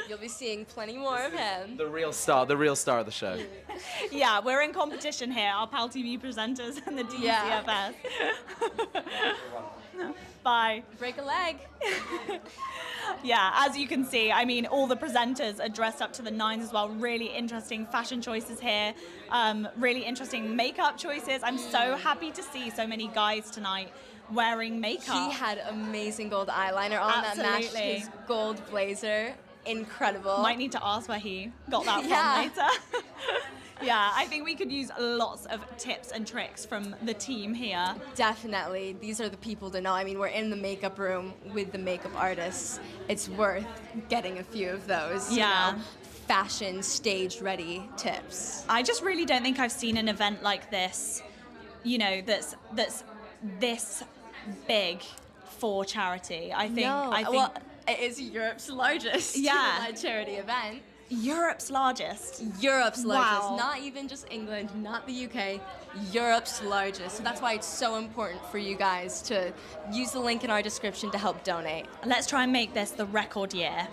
You'll be seeing plenty more of him. The real star of the show. Yeah, we're in competition here, our PalTV presenters and the DUCFS. Bye. Break a leg. Yeah, as you can see, I mean, all the presenters are dressed up to the nines as well. Really interesting fashion choices here. Really interesting makeup choices. I'm so happy to see so many guys tonight wearing makeup. He had amazing gold eyeliner on that matched his gold blazer. Incredible. Might need to ask where he got that from later. Yeah, I think we could use lots of tips and tricks from the team here. Definitely. These are the people to know. I mean, we're in the makeup room with the makeup artists. It's worth getting a few of those, you know, fashion stage-ready tips. I just really don't think I've seen an event like this, you know, that's this big for charity. I think. Well, it is Europe's largest charity event. Europe's largest. Europe's largest. Wow. Not even just England, not the UK. Europe's largest. So that's why it's so important for you guys to use the link in our description to help donate. Let's try and make this the record year.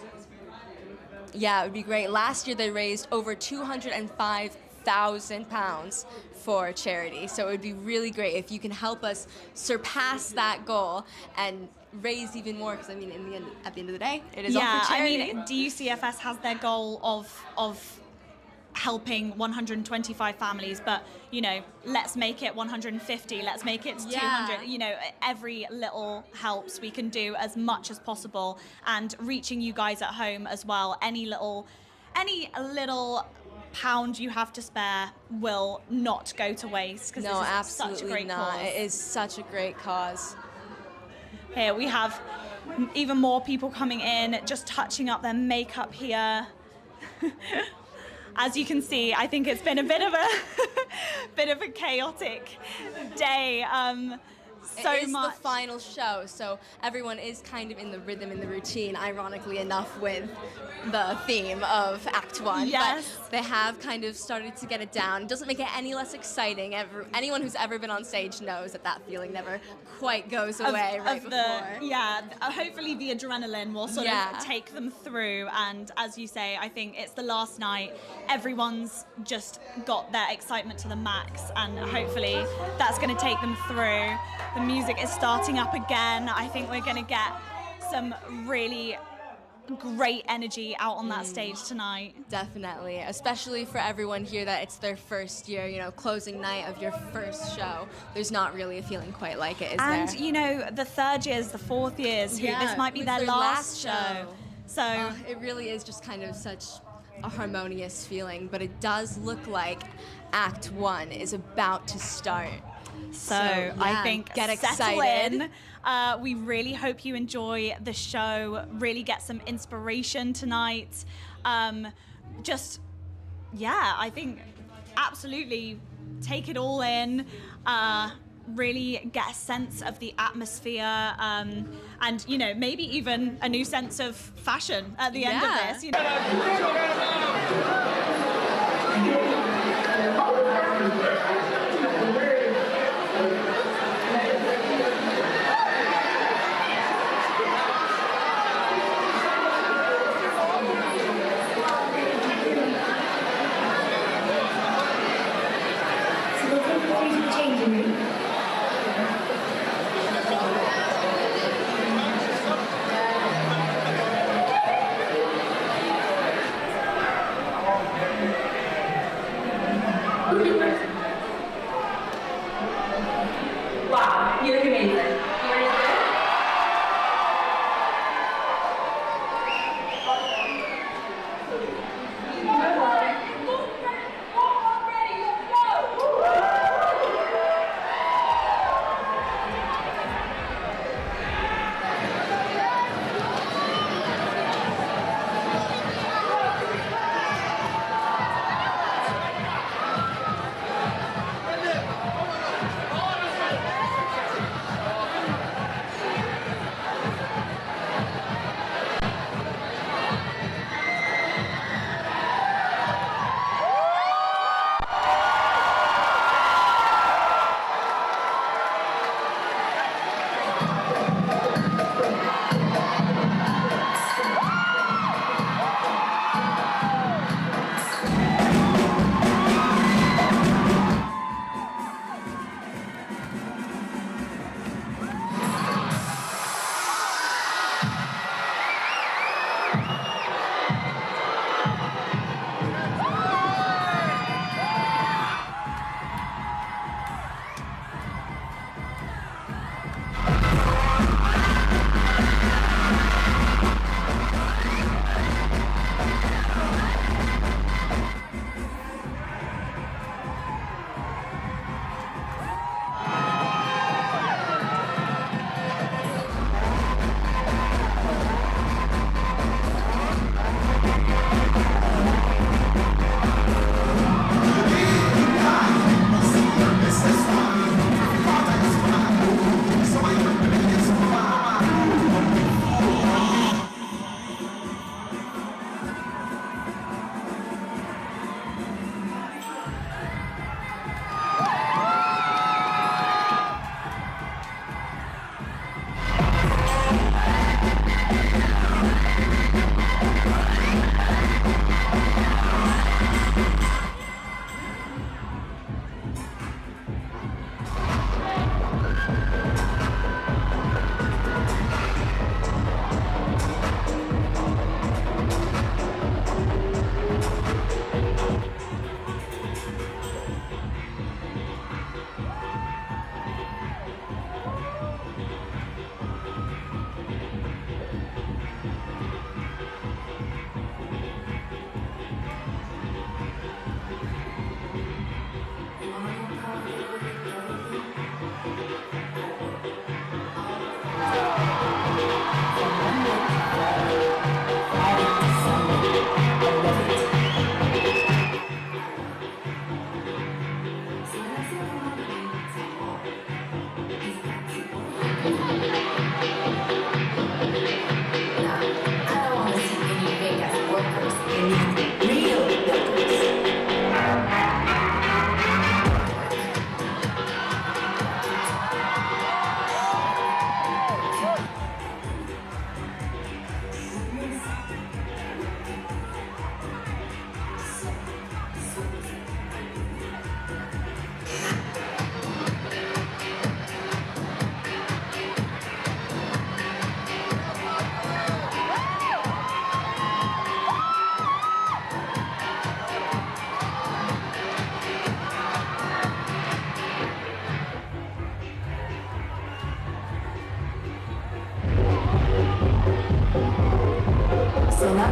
Yeah, it would be great. Last year they raised over £205,000 for charity. So it would be really great if you can help us surpass that goal and raise even more, because I mean, at the end of the day, it is all for charity. I mean, DUCFS has their goal of helping 125 families, but you know, let's make it 150. Let's make it 200. You know, every little helps. We can do as much as possible, and reaching you guys at home as well. Any little pound you have to spare will not go to waste, because this is such a great cause. It is such a great cause. Here we have even more people coming in, just touching up their makeup here. As you can see, I think it's been a bit of a chaotic day. It is the final show, so everyone is kind of in the rhythm, in the routine, ironically enough, with the theme of Act 1. Yes. But they have kind of started to get it down. It doesn't make it any less exciting. Anyone who's ever been on stage knows that feeling never quite goes away before. Hopefully the adrenaline will sort of take them through, and as you say, I think it's the last night. Everyone's just got their excitement to the max, and hopefully that's going to take them through. The music is starting up again. I think we're going to get some really great energy out on that stage tonight. Definitely, especially for everyone here that it's their first year, you know, closing night of your first show. There's not really a feeling quite like it, is there? And, you know, the third years, the fourth years, this might be their last show. So it really is just kind of such a harmonious feeling, but it does look like Act 1 is about to start. So I think get settle excited. in. We really hope you enjoy the show, really get some inspiration tonight. I think absolutely take it all in, really get a sense of the atmosphere, and, you know, maybe even a new sense of fashion at the end of this. You Wow, you look amazing.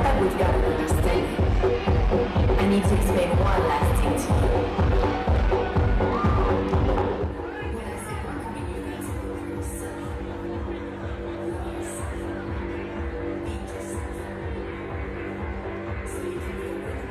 We've got an understanding. I need to explain one last thing to you. When I say welcoming you guys over yourself, love yourself, be yourself, so you can feel good.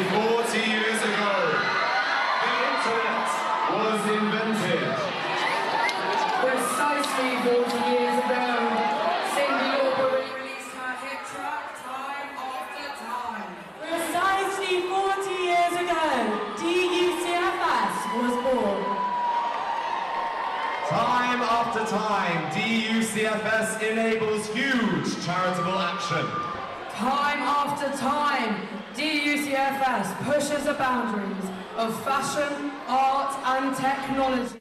40 years ago, the internet was invented. Precisely 40 years ago, Cyndi Lauper released her hit track Time After Time. Precisely 40 years ago, DUCFS was born. Time after time, DUCFS enables huge charitable action. Time after time, DUCFS pushes the boundaries of fashion, art and technology.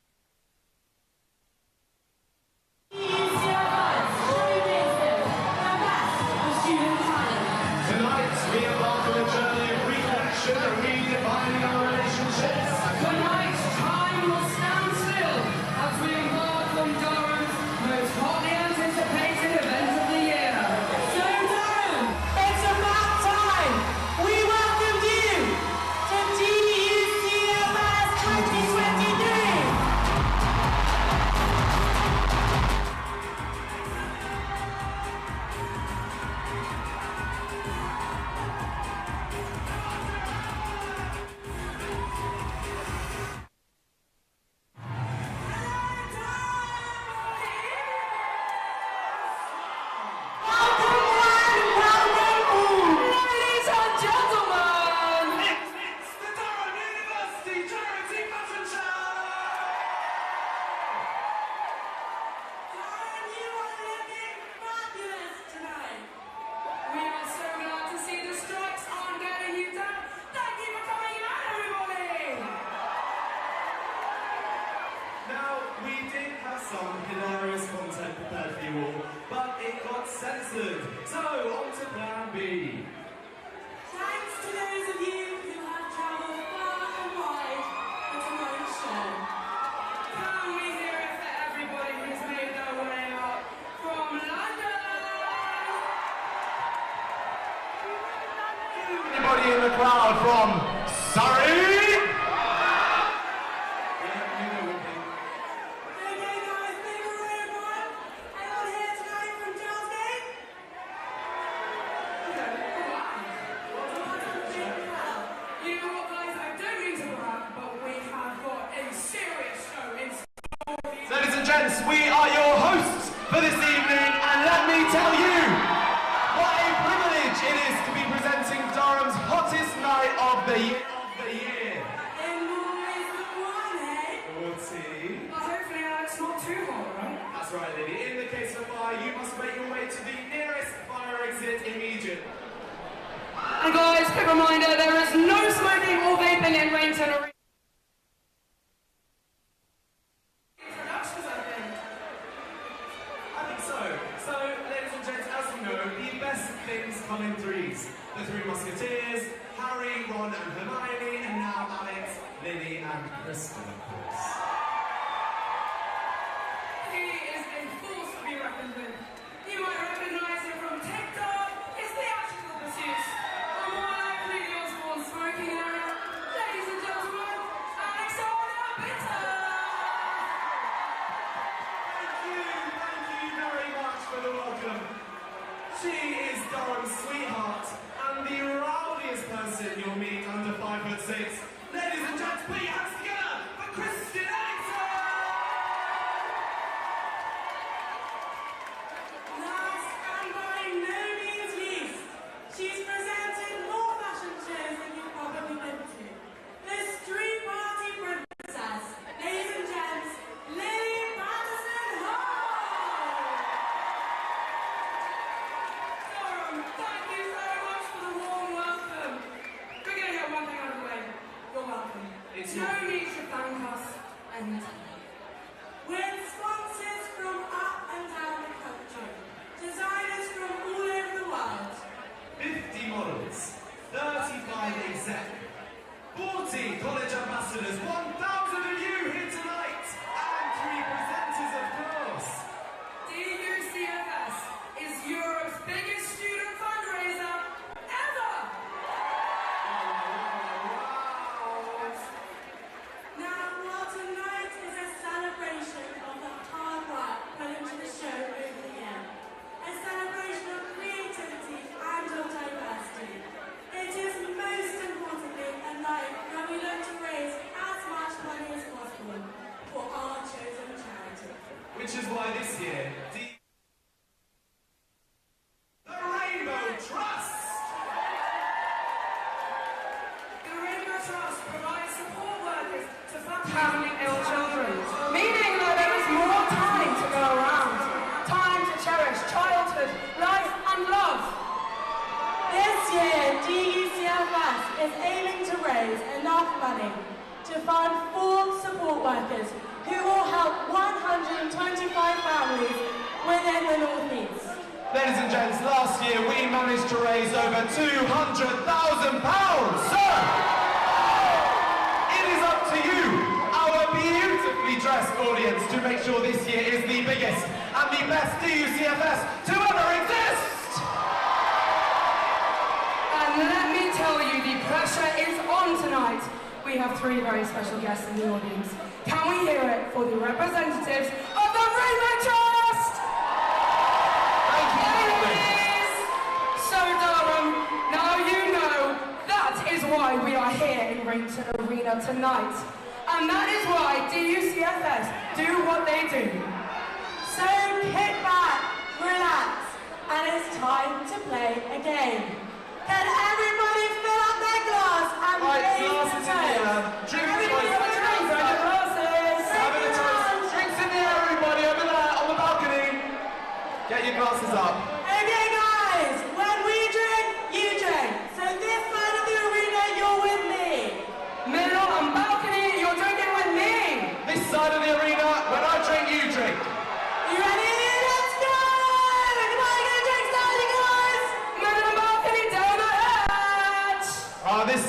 Tonight, we embark on a journey of reconnection and redefining our relationships. Tonight, time will stand still as we embark on Durham's most hotly anticipated event of the year. So Durham, it's about time we welcomed you to DUCFS 2023. Ladies and gentlemen, It's the Durham University Charity Fashion Show! Durham, you are looking fabulous tonight. We are so glad to see the stripes aren't getting you down. Thank you for coming out, everybody. Now, we did have some hilarious content prepared for you all, but it got censored. So, on to plan B. Thanks to those of you who have travelled far and wide for tonight's show. Can we hear it for everybody who's made their way out from London? Anybody in the crowd from Surrey? Okay guys, big hooray everyone. Anyone here tonight from Charlesgate? Okay, alright. You know what guys, I don't mean to brag, but we have got a serious show in store for you. Ladies and gents, we are your hosts for this evening, and let me tell you, what a privilege it is to be presenting Durham's hottest night of the year. And always the one, eh? Naughty. But hopefully Alex not too hot, right? That's right, lady. In the case of fire, you must make your way to the nearest fire exit immediately. And guys, quick reminder, there is no smoking or vaping in Rainton Arena. Introductions, I think. I think so. So, ladies and gents, as you know, the best things come in threes. The Three Musketeers, Harry, Ron and Hermione, and now Alex, Lily and Kristen, of course. He is a force to be reckoned with. You might recognise him from TikTok, his theatrical pursuits, or more likely the Osborne smoking area. Ladies and gentlemen, Alexander Bitter! Thank you very much for the welcome. She is Durham's sweetheart and the rowdiest person you'll meet under 5'6". Ladies and gents, put your hands together for Kristen Ellington! Last and by no means least, she's presented more fashion shows than you've probably been to. The Street Party Princess, ladies and gents, Lily Patterson Hall! Durham, thank you so much for the warm welcome. We're going to get one thing out of the way. You're welcome. No need to thank us anytime. With sponsors from up and down the country, designers from all over the world, 50 models, 35 exec, 40 college ambassadors, 1,000 of you here tonight, and 3 presenters, of course. DUCFS is Europe's biggest student fundraiser ever! Now, while tonight is a having ill children, meaning that there is more time to go around, time to cherish childhood, life and love. This year, DUCFS is aiming to raise enough money to fund 4 support workers who will help 125 families within the North East. Ladies and gents, last year we managed to raise over £200,000, sir! It is up to you, our beautifully dressed audience, to make sure this year is the biggest and the best DUCFS to ever exist! And let me tell you, the pressure is on tonight. We have 3 very special guests in the audience. Can we hear it for the representatives of the Rainbow Trust? Thank you. Ladies, so Durham, now you know that is why we are here in Rainton Arena tonight. And that is why DUCFS do what they do. So kick back, relax, and it's time to play a game. Can everybody fill up their glass and raise the toast? Everybody have a drink, grab your glasses. Having a toast. Drinks in the air, everybody, over there on the balcony. Get your glasses up. Okay guys, when we drink, you drink. So this side of the arena, you're with me. Middle and balcony, you're drinking with me. This side of the arena, when I drink, you drink. You ready? Let's go! Come on, get a drink started, guys! Middle and balcony, down the hatch. This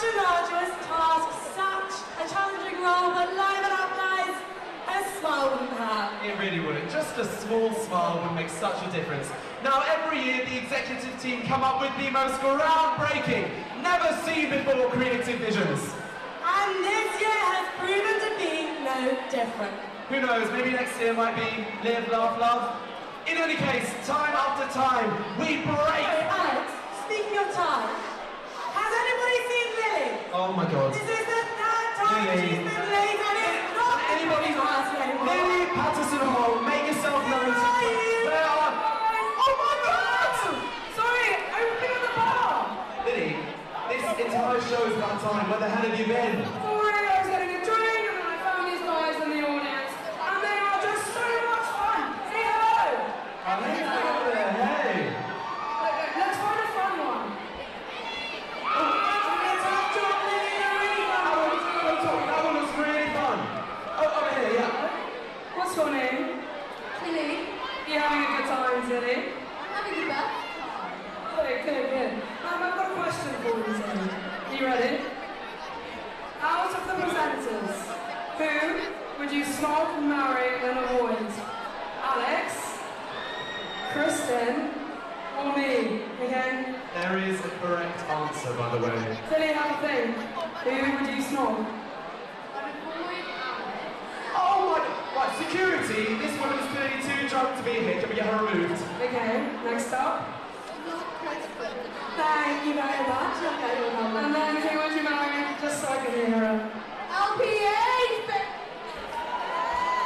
such an arduous task, such a challenging role, but live it up, guys. A smile wouldn't hurt. It really wouldn't. Just a small smile would make such a difference. Now, every year, the executive team come up with the most groundbreaking, never seen before creative visions. And this year has proven to be no different. Who knows, maybe next year might be live, laugh, love. In any case, time after time, we break. Hey, Alex, speaking of time, has anybody seen Lily? Oh my God. This is the third time Lily. she's been late and it's not Anybody ask anymore. Lily Patterson Hall, make yourself known to where are... Oh my God! Sorry, open the bar. Lily, this entire show is about time. Where the hell have you been? Sorry, I was getting a drink and then I found these guys in the audience and they are just so much fun. Say hello. Hey! Let's find a fun one. That one looks really fun. Oh, over here, yeah. What's your name? Lily. You having a good time, Tilly? Having a bath. Good. I've got a question for you, Tilly. Are you ready? Out of the presenters, who would you snog, marry, and avoid? Alex, Kristen, or me? Okay? There is a correct answer, by the way. Tilly, have a think. Who would you snog? Oh my... Right, security. This woman is clearly too drunk to be here. Can we get her removed? Okay, next up. Thank you very much. Okay, your number. And then who would you marry? Just so I can hear her. LPA!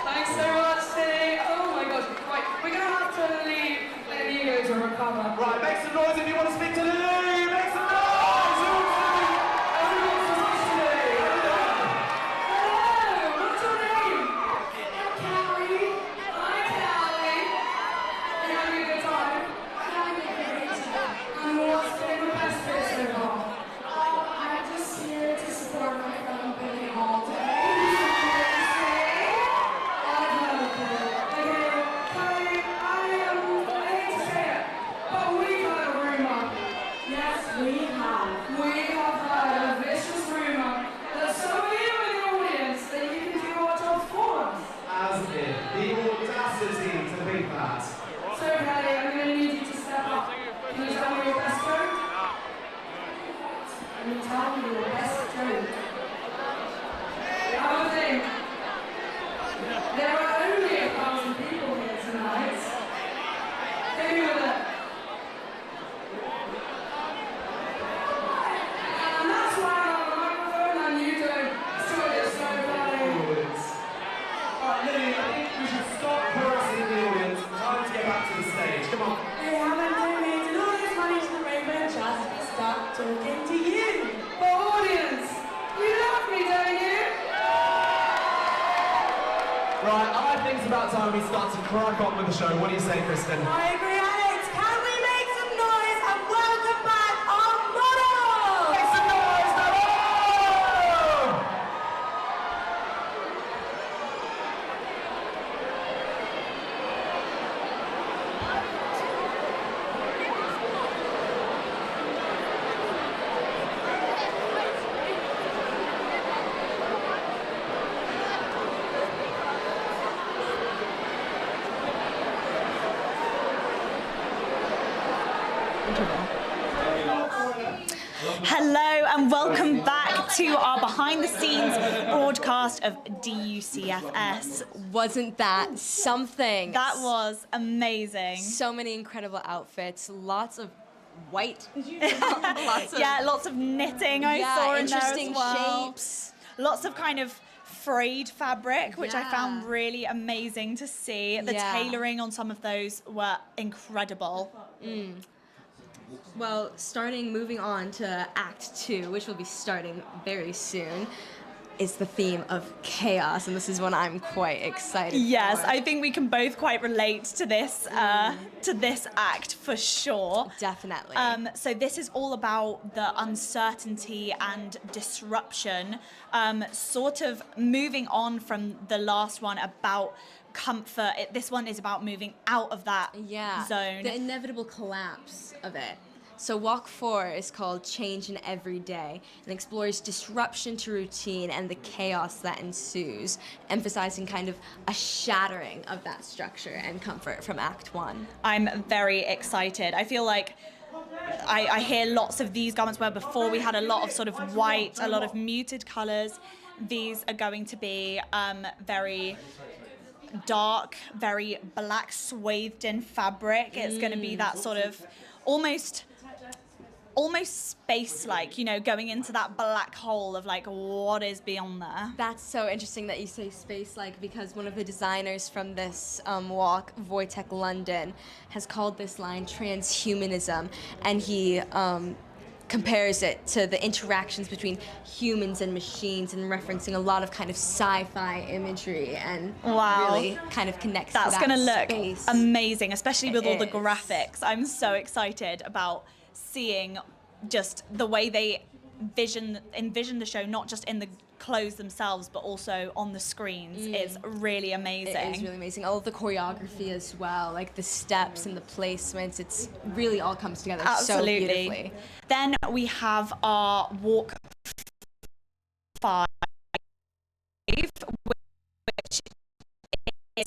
Thanks so much, Tilly. Oh my gosh. Right, we're going to have to leave Lily to recover. Right, make some noise if you want to speak to Lily! Make some noise! Everyone to speak to Lily! Hello, what's your name? I'm Callie. Hi, Callie. Are you having a good time? And what's been the best bit so far? I'm just here to support my friend Billy all day. Talking to you. But audience, you love me, don't you? Right, I think it's about time we start to crack on with the show. What do you say, Kristen? I agree, Alex. Can we make some noise and welcome back our model? Make some noise, model! Hello and welcome back to our behind the scenes broadcast of DUCFS. Wasn't that something? That was amazing. So many incredible outfits, lots of white. Lots of knitting I saw in there as interesting well. shapes. Lots of kind of frayed fabric, which I found really amazing to see. The tailoring on some of those were incredible. Well, moving on to Act 2, which will be starting very soon, is the theme of chaos, and this is one I'm quite excited Yes, for. I think we can both quite relate to this act for sure. Definitely. So this is all about the uncertainty and disruption, sort of moving on from the last one about comfort. This one is about moving out of that zone. The inevitable collapse of it. So Walk 4 is called Change in Every Day and explores disruption to routine and the chaos that ensues, emphasizing kind of a shattering of that structure and comfort from Act 1. I'm very excited. I feel like I hear lots of these garments where before we had a lot of sort of white, a lot of muted colours. These are going to be very dark, very black, swathed in fabric. It's going to be that sort of almost space-like, you know, going into that black hole of like what is beyond there. That's so interesting that you say space-like, because one of the designers from this walk, Wojtek London, has called this line transhumanism, and he compares it to the interactions between humans and machines and referencing a lot of kind of sci-fi imagery, and really kind of connects to that That's going to look space. amazing, especially with all the is. graphics. I'm so excited about seeing just the way they envision the show, not just in the clothes themselves, but also on the screens. It's really amazing. It is really amazing. All of the choreography as well, like the steps and the placements, it's really all comes together so beautifully. Then we have our Walk 5, which is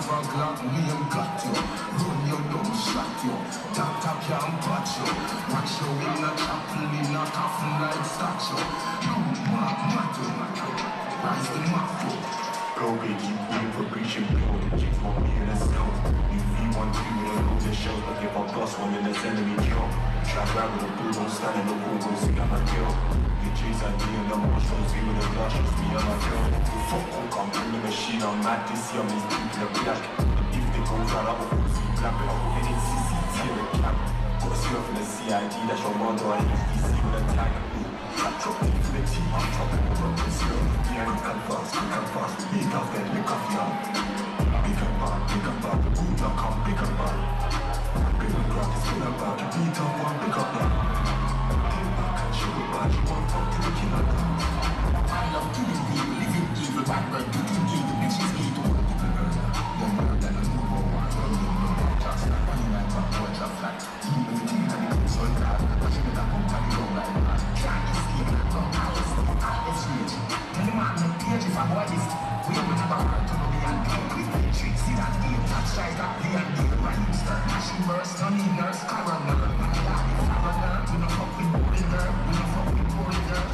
have a Glock, we ain't got you. Run your dumb shot you. Doctor can't patch you. Watch you in a chapel, in a coffin like statue. You mark matter, rise the mafia. Go big, keep waiting for preaching, people. Chicks want me in a snow. You V1, 2 in a load of shells, but if I bust one, then there's enemy kill. Trap rap with a bull, don't stand in the wall, go see I'm a kill. The chase ID and the marshals, see with the marshals, me and my girl. Fuck, I'm in the machine, I'm mad this year, I'm people are black. If they go round, I will see black, but I'm in CCT in the cap. Got a see off in the CID, that's your mother, I HDC with a tag. I'm dropping for the team, I'm dropping over this girl. Yeah, quick and fast, big off then, lick off young. Big and bad, the boot now come big and bad. Big and grab, it's full of bad, the beat up one, big up now. Take back and show it bad, you want talk to the killer now. I love killing people, living evil, bad bird, getting evil, bitches eat all the people murder. Then murder and move over, don't need no more, just like money like my boy, just like. Team with the team that it comes on that, watching it that company don't like that. Can't escape that from Alice, tell the man make page if I boy this. We don't have a heart to know me and deal quick. Trick, see that deal, touch tries that play and deal. Rhyme start, machine burst, honey nurse, coroner. My dad is coroner, we don't fuck with boring girl, we don't fuck with boring girl.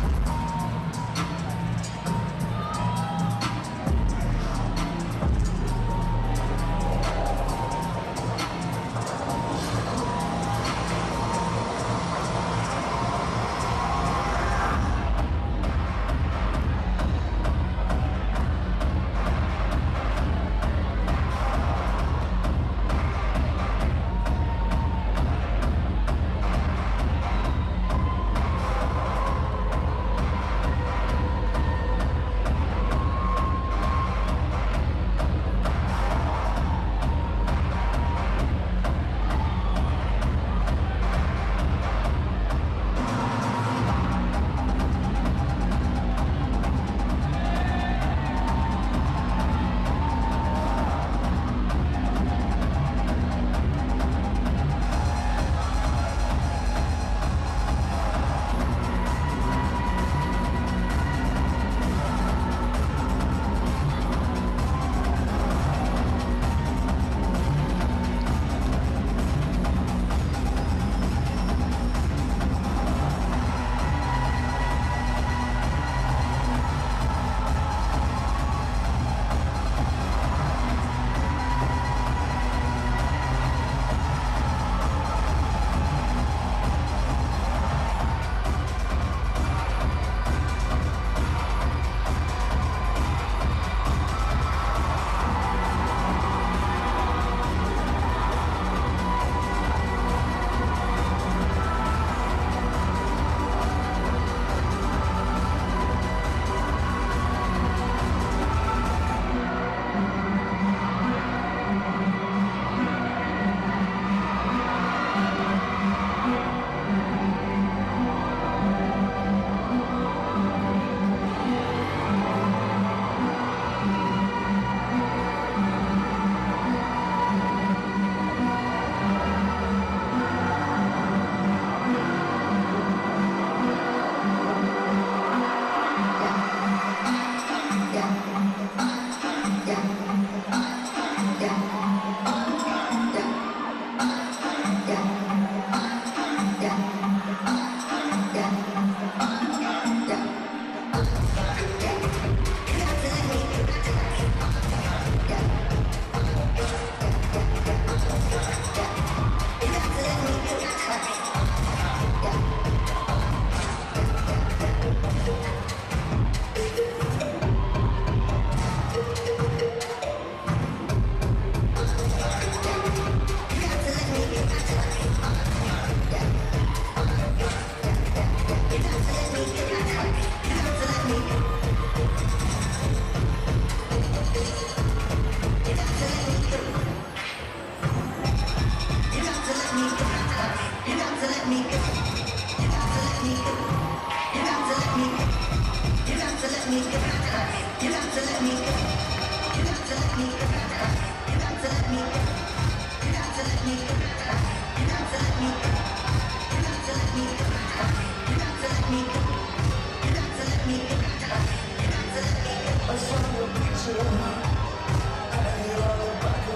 I saw your picture, and you're on the back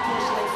Push like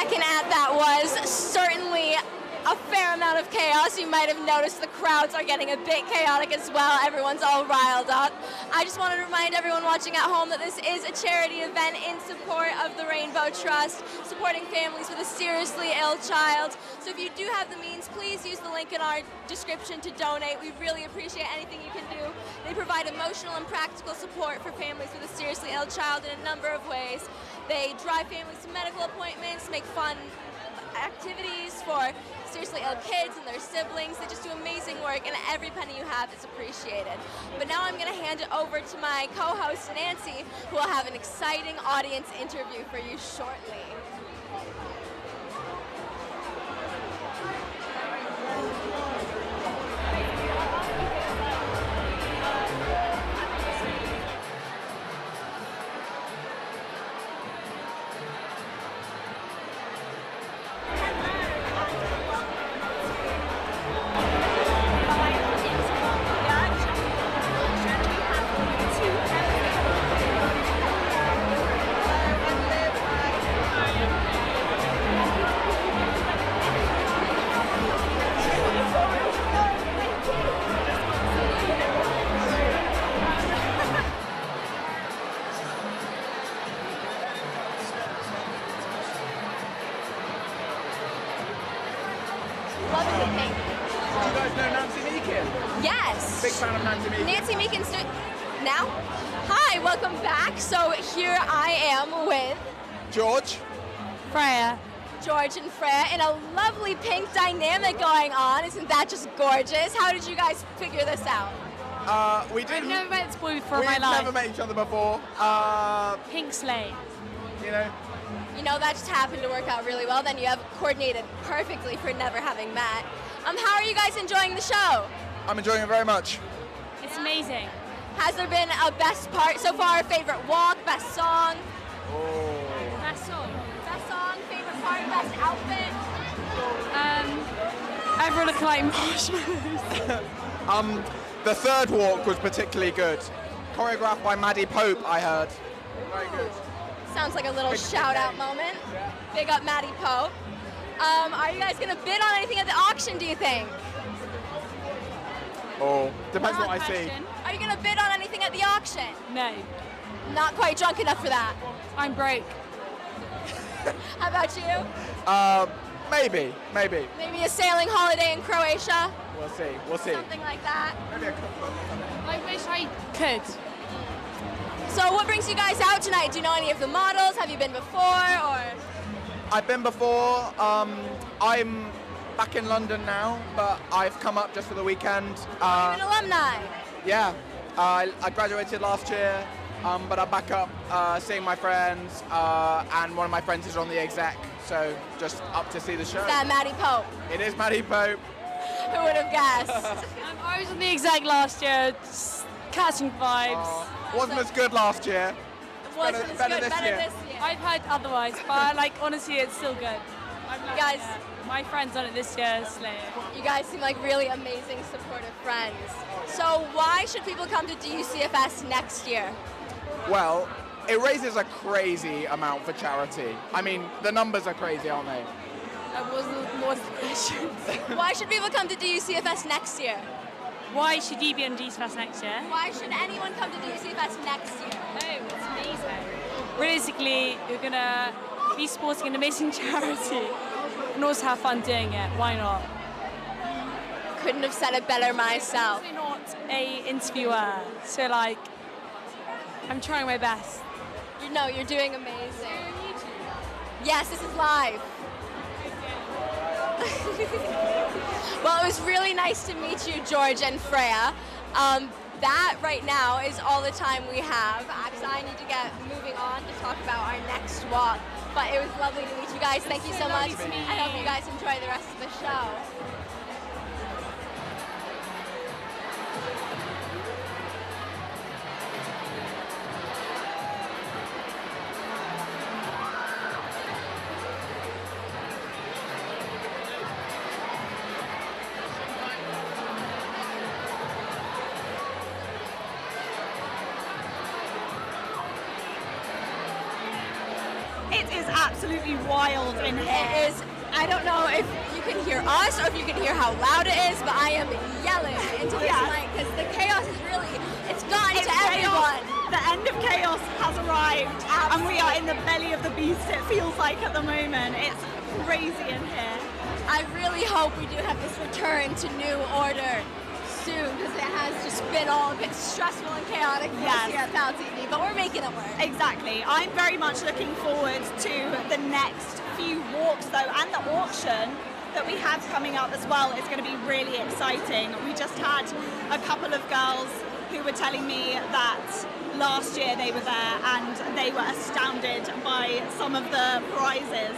second act that was. Certainly a fair amount of chaos. You might have noticed the crowds are getting a bit chaotic as well. Everyone's all riled up. I just wanted to remind everyone watching at home that this is a charity event in support of the Rainbow Trust, supporting families with a seriously ill child. So if you do have the means, please use the link in our description to donate. We really appreciate anything you can do. They provide emotional and practical support for families with a seriously ill child in a number of ways. They drive families to medical appointments, make fun activities for seriously ill kids and their siblings. They just do amazing work, and every penny you have is appreciated. But now I'm going to hand it over to my co-host Nancy, who will have an exciting audience interview for you shortly. Yes. Big fan of Nancy Meakin. Nancy Meakin now? Hi, welcome back. So here I am with George. Freya. George and Freya in a lovely pink dynamic going on. Isn't that just gorgeous? How did you guys figure this out? We didn't. I've never met this boy before in my We've life. never met each other before. Pink slate. You know. You know, that just happened to work out really well. Then you have coordinated perfectly for never having met. How are you guys enjoying the show? I'm enjoying it very much. It's amazing. Has there been a best part so far? Favorite walk, best song? Best song. Best song, favorite part, best outfit? Everyone looking like marshmallows. The third walk was particularly good. Choreographed by Maddie Pope, I heard. Very good. Sounds like a little shout-out moment. Big up Maddie Pope. Are you guys going to bid on anything at the auction, do you think? Oh, depends what I see. Are you going to bid on anything at the auction? No. Not quite drunk enough for that? I'm broke. How about you? Maybe. Maybe a sailing holiday in Croatia? We'll see. Something like that. Maybe a couple of I wish I could. So what brings you guys out tonight? Do you know any of the models? Have you been before, or? I've been before. I'm back in London now, but I've come up just for the weekend. You're an alumni? Yeah. I graduated last year, but I'm back up seeing my friends, and one of my friends is on the exec, so just up to see the show. Is that Maddie Pope? It is Maddie Pope. Who would have guessed? I was on the exec last year, just catching vibes. Wasn't as good last year. Wasn't as good, this better year. this year. I've heard otherwise, but honestly, it's still good. You guys, my friends on it this year, slay it. you guys seem like really amazing, supportive friends. So why should people come to DUCFS next year? Well, it raises a crazy amount for charity. I mean, the numbers are crazy, aren't they? What's the question? Why should people come to DUCFS next year? Why should you be on DUCFS next year? Why should anyone come to DUCFS next year? Oh, it's amazing. Realistically, you're going to be supporting an amazing charity and also have fun doing it. Why not? Couldn't have said it better myself. I'm not a interviewer, so I'm trying my best. You're doing amazing. Yes, this is live. Well, it was really nice to meet you, George and Freya. That right now is all the time we have. Actually, I need to get moving on to talk about our next walk. But it was lovely to meet you guys. Thank you so much. I hope you guys enjoy the rest of the show. It is absolutely wild in here. It is. I don't know if you can hear us or if you can hear how loud it is, but I am yelling into this mic because the chaos is really, it's gotten to everyone. The end of chaos has arrived, and we are in the belly of the beast, it feels like at the moment. It's crazy in here. I really hope we do have this return to new order soon, because it has just been all a bit stressful and chaotic for us here at PalTV, but we're making it work. Exactly. I'm very much looking forward to the next few walks though, and the auction that we have coming up as well is going to be really exciting. We just had a couple of girls who were telling me that last year they were there and they were astounded by some of the prizes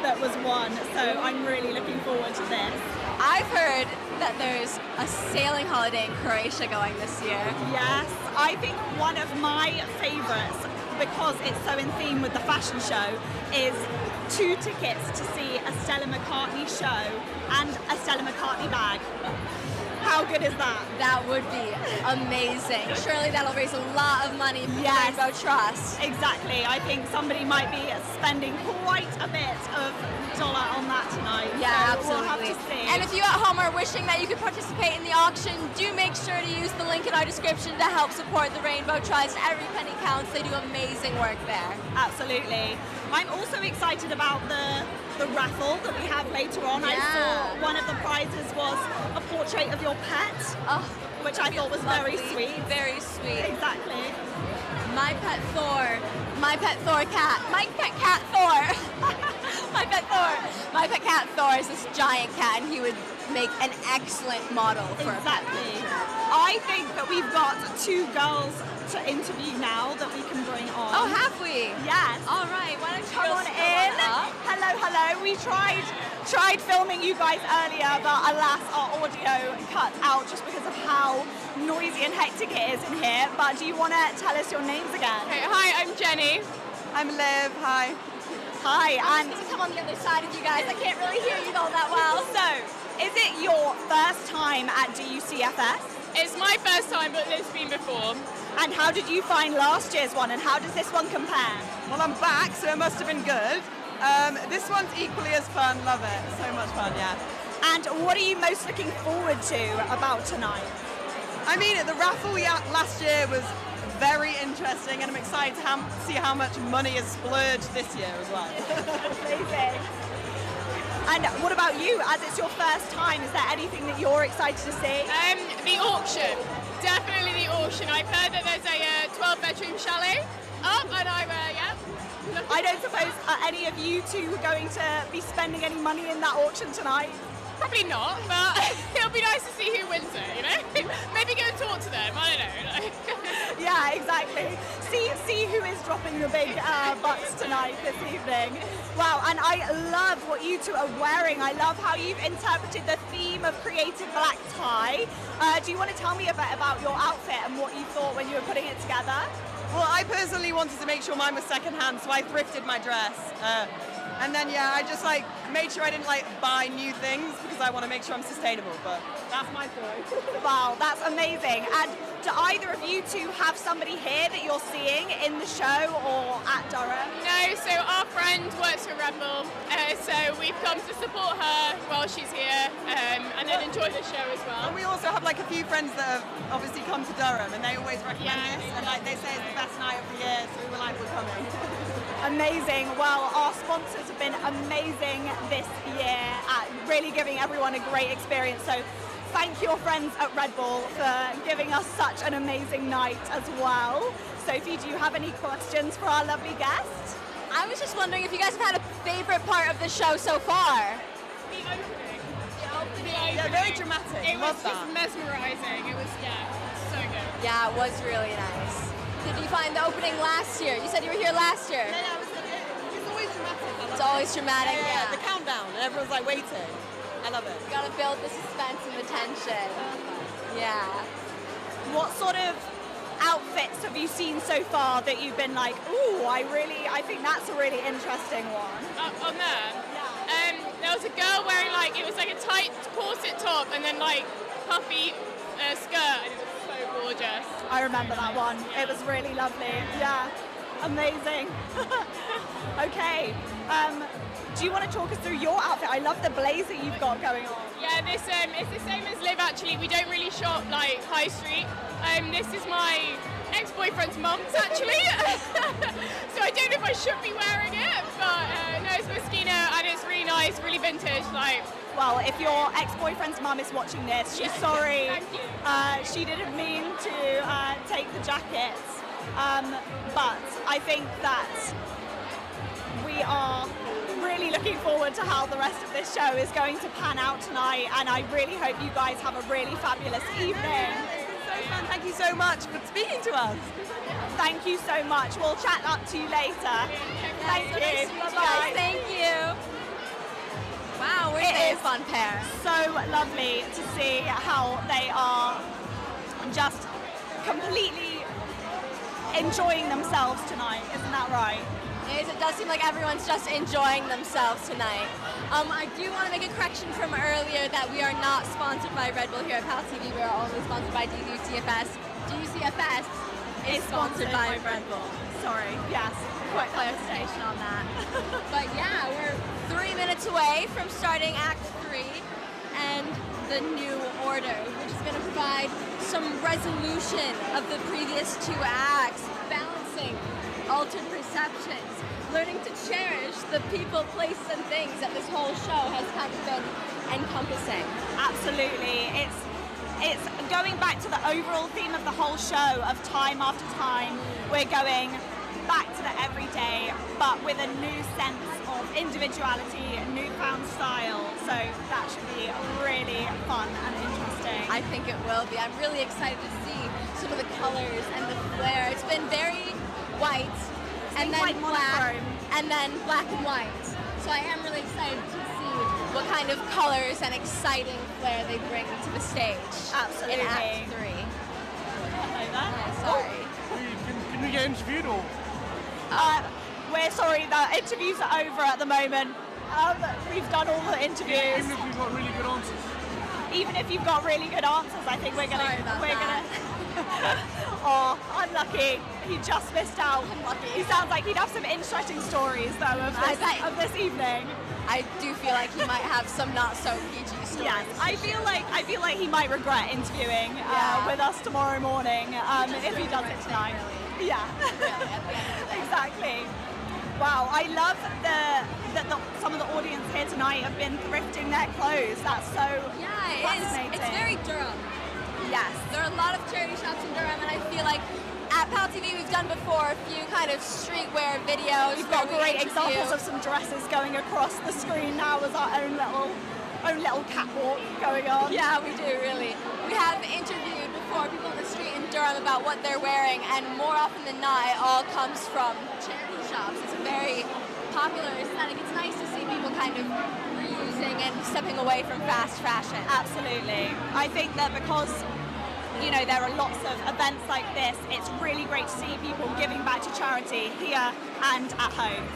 that was won, so I'm really looking forward to this. I've heard that there's a sailing holiday in Croatia going this year. Yes, I think one of my favourites, because it's so in theme with the fashion show, is 2 tickets to see a Stella McCartney show and a Stella McCartney bag. How good is that? That would be amazing. Surely that'll raise a lot of money for the Rainbow Trust. Exactly. I think somebody might be spending quite a bit of dollar on that tonight. Yeah, so absolutely. We'll have to see. And if you at home are wishing that you could participate in the auction, do make sure to use the link in our description to help support the Rainbow Trust. Every penny counts. They do amazing work there. Absolutely. I'm also excited about the raffle that we have later on. I saw one of the prizes was a portrait of your pet, which I thought was very sweet. Very sweet. Exactly. My pet Thor. My pet Thor cat. My pet cat Thor. My pet Thor. My pet cat Thor is this giant cat, and he would make an excellent model for a pet. I think that we've got 2 girls to interview now that we can bring on. Oh, have we? Yes. All right. Why don't you come on in? Hello, hello. We tried filming you guys earlier, but alas, our audio cut out just because of how noisy and hectic it is in here. But do you want to tell us your names again? Okay, hi, I'm Jenny. I'm Liv. Hi. Hi. And to come on the other side of you guys. I can't really hear you all that well. So, is it your first time at DUCFS? It's my first time, but Liv's been before. And how did you find last year's one, and how does this one compare? Well, I'm back, so it must have been good. This one's equally as fun, love it. So much fun, yeah. And what are you most looking forward to about tonight? I mean, the raffle we had last year was very interesting, and I'm excited to see how much money is splurged this year as well. Amazing. And what about you? As it's your first time, is there anything that you're excited to see? The auction. Definitely the auction. I've heard that there's a 12-bedroom chalet up, and I'm, I don't suppose any of you two are going to be spending any money in that auction tonight? Probably not, but it'll be nice to see who wins it, you know? Maybe go and talk to them, I don't know. Yeah, exactly. See who is dropping the big bucks tonight this evening. Wow, and I love what you two are wearing. I love how you've interpreted the theme of creative black tie. Do you want to tell me a bit about your outfit and what you thought when you were putting it together? Well, I personally wanted to make sure mine was secondhand, so I thrifted my dress. And then, I just made sure I didn't buy new things because I want to make sure I'm sustainable, but that's my story. Wow, that's amazing. And do either of you two have somebody here that you're seeing in the show or at Durham? No, so our friend works for Red Bull, so we've come to support her while she's here and then enjoy the show as well. And we also have a few friends that have obviously come to Durham and they always recommend this, and they say it's the best night of the year, so we were we're coming. Amazing. Well, our sponsors have been amazing this year at really giving everyone a great experience. So thank your friends at Red Bull for giving us such an amazing night as well. Sophie, do you have any questions for our lovely guest? I was just wondering if you guys have had a favorite part of the show so far. The opening. Yeah, very dramatic. It was just mesmerising. It was, so good. Yeah, it was really nice. Did you find the opening last year? You said you were here last year. Yeah, it's always dramatic. It's always dramatic, yeah. The countdown, and everyone's waiting. I love it. You gotta build the suspense and the tension. Yeah. What sort of outfits have you seen so far that you've been like, ooh, I think that's a really interesting one? On there? Yeah. There was a girl wearing it was a tight corset top and then puffy skirt, and it was so gorgeous. I remember that one. It was really lovely. Yeah. Amazing. Okay. Do you want to talk us through your outfit? I love the blazer you've got going on. Yeah, this it's the same as Liv actually. We don't really shop like high street. This is my ex-boyfriend's mum's actually. So I don't know if I should be wearing it, but no, it's Moschino and it's really nice, really vintage. Like, well, if your ex-boyfriend's mum is watching this, she's sorry. Thank you. She didn't mean to take the jackets, but I think that we are really looking forward to how the rest of this show is going to pan out tonight, and I really hope you guys have a really fabulous evening. So fun. Thank you so much for speaking to us. Thank you so much. We'll chat up to you later. Thank you. Bye-bye. Thank you. Wow, we're a fun pair. So lovely to see how they are just completely enjoying themselves tonight. Isn't that right? It does seem like everyone's just enjoying themselves tonight. I do want to make a correction from earlier that we are not sponsored by Red Bull here at PalTV. We are only sponsored by DUCFS. DUCFS is sponsored by Red Bull. Sorry, yes. Quick clarification on that. But yeah, we're 3 minutes away from starting Act 3 and the new order, which is going to provide some resolution of the previous 2 acts, balancing altered perceptions, learning to cherish the people, places, and things that this whole show has kind of been encompassing. Absolutely. It's going back to the overall theme of the whole show of time after time. We're going back to the everyday, but with a new sense of individuality, newfound style. So that should be really fun and interesting. I think it will be. I'm really excited to see some of the colors and the flair. It's been very white and then black and then black and white. So I am really excited to see what kind of colors and exciting flair they bring to the stage. Absolutely. In Act 3. Sorry. Can we get interviewed or? We're sorry, the interviews are over at the moment. We've done all the interviews. Even if we've got really good answers. Even if you've got really good answers, I think we're gonna. Oh, unlucky. He just missed out. Unlucky. He sounds like he'd have some interesting stories though of this evening. I do feel like he might have some not so PG stories. Yes, I feel like he might regret interviewing with us tomorrow morning if he does it tonight. Really. Yeah. Exactly. Wow, I love that some of the audience here tonight have been thrifting their clothes. That's so fascinating. It's very Durham. Yes. There are a lot of charity shops in Durham, and I feel like at PalTV we've done before a few kind of streetwear videos. We've got great examples of some dresses going across the screen now as our own little catwalk going on. Yeah, we do, really. We have interviewed before people in the street in Durham about what they're wearing, and more often than not, it all comes from charity shops. It's a very popular aesthetic. It's nice to see people kind of reusing and stepping away from fast fashion. Absolutely. I think that because there are lots of events like this, it's really great to see people giving back to charity here and at home.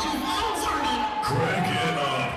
Crank it up.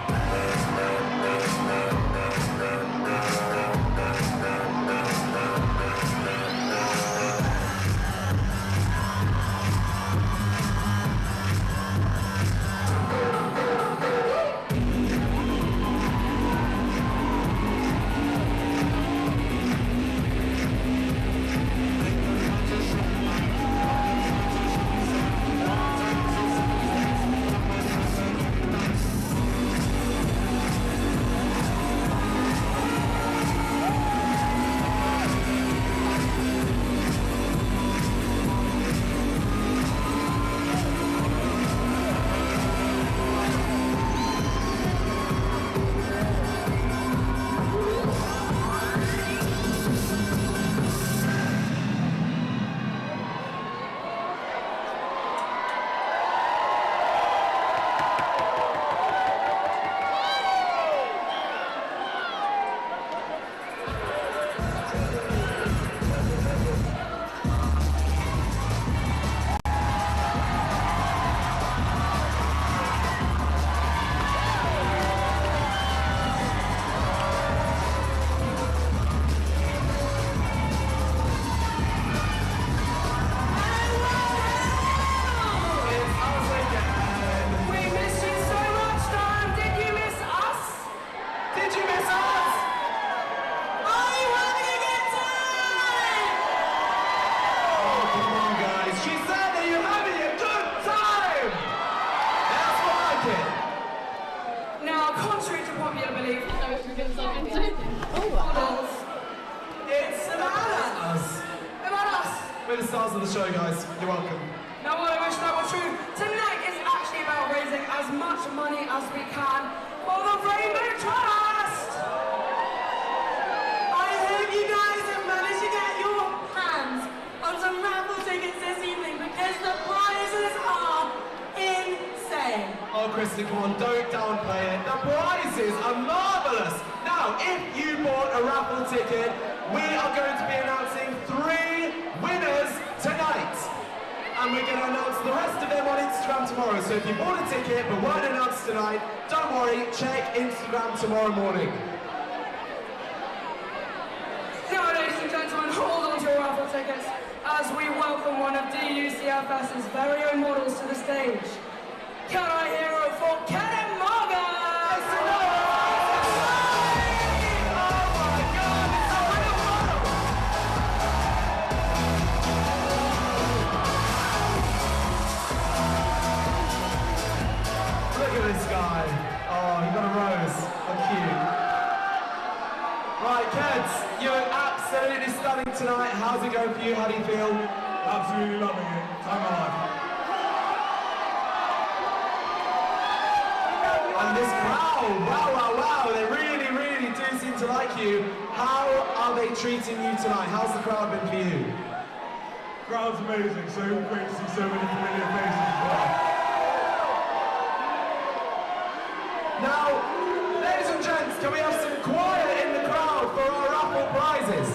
We're the stars of the show, guys. You're welcome. Now, I wish that were true. Tonight is actually about raising as much money as we can for the Rainbow Trust. I hope you guys have managed to get your hands on some raffle tickets this evening because the prizes are insane. Oh, Kristen, come on, don't downplay it. The prizes are marvellous. Now, if you bought a raffle ticket, we are going to be announcing 3 winners tonight. And we're going to announce the rest of them on Instagram tomorrow. So if you bought a ticket but weren't announced tonight, don't worry, check Instagram tomorrow morning. Now, ladies and gentlemen, hold on to your raffle tickets as we welcome one of DUCFS's very own models to the stage. Can I hear it for Karen Morgan? Look at this guy. Oh, he got a rose. How cute. Right, kids, you're absolutely stunning tonight. How's it going for you? How do you feel? Absolutely loving it. Time of life. And this crowd, wow, they really, really do seem to like you. How are they treating you tonight? How's the crowd been for you? Crowd's amazing. So great to see so many familiar faces as well. Now, ladies and gents, can we have some quiet in the crowd for our raffle prizes?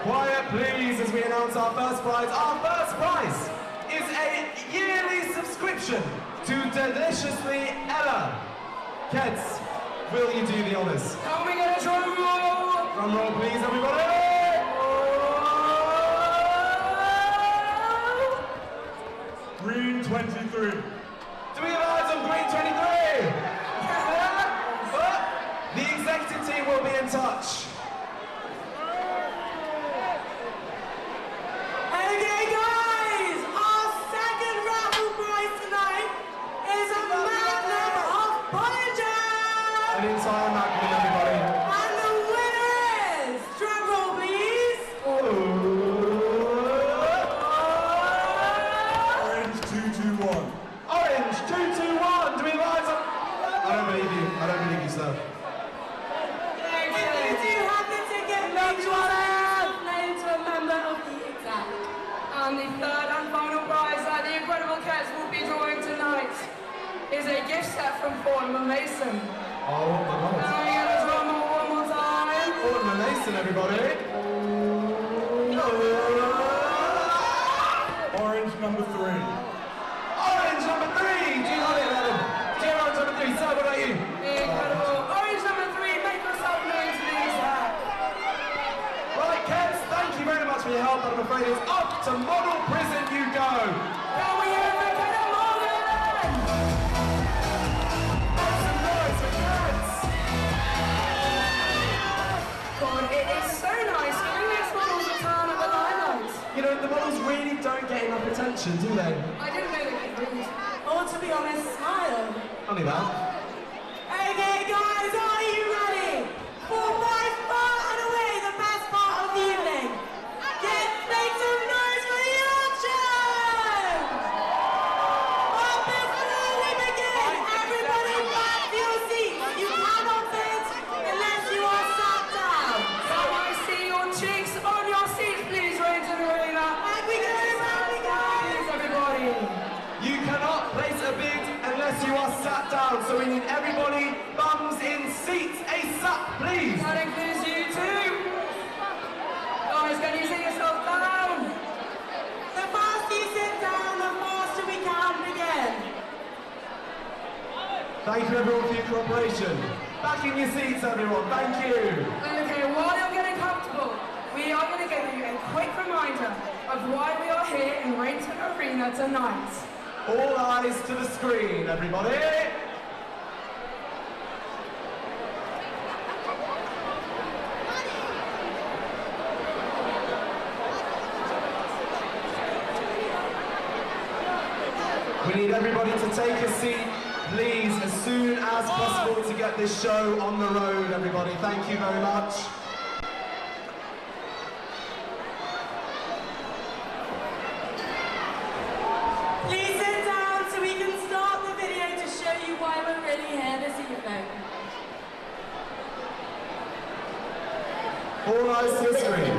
Quiet, please, as we announce our first prize. Our first prize is a yearly subscription to Deliciously Ella. Kids, will you do the honours? Can we get a drum roll? Drum roll, please, everybody! Green 23. Do we have eyes on Green 23? The executive team will be in touch. Okay, guys, our second raffle prize tonight is a magnum of PalTV. An entire magnum, everybody. And the winner is, drum roll, please. Orange 221. Orange 221. Do we have eyes on? I don't believe you. I don't believe you, sir. If you do have the ticket, make sure it's named to a member of the exec. And the third and final prize that the Incredible Cats will be drawing tonight is a gift set from Fortnum & Mason. Oh my God. Can we get a drum roll one more time? Fortnum & Mason, everybody. Orange number 3. Orange number 3. Only that. Okay, guys, are you ready for by far and away the best part of the evening? Make some noise for the auction! But before we begin, everybody back to your seats. You cannot fit unless you are sat down. So I see your cheeks on your seats, please, Rangers Arena. Back we go, back we go! Please, everybody. You cannot place a bid unless you are sat down, so we need everybody bums in seats ASAP, please. That includes you too. Guys, can you sit yourself down? The faster you sit down, the faster we can begin. Thank you everyone for your cooperation. Back in your seats everyone, thank you. Okay, while you're getting comfortable, we are going to give you a quick reminder of why we are here in Rainton Arena tonight. All eyes to the screen, everybody. We need everybody to take a seat, please, as soon as possible to get this show on the road, everybody. Thank you very much. Please sit down so we can start the video to show you why we're really here this evening. All eyes to the screen.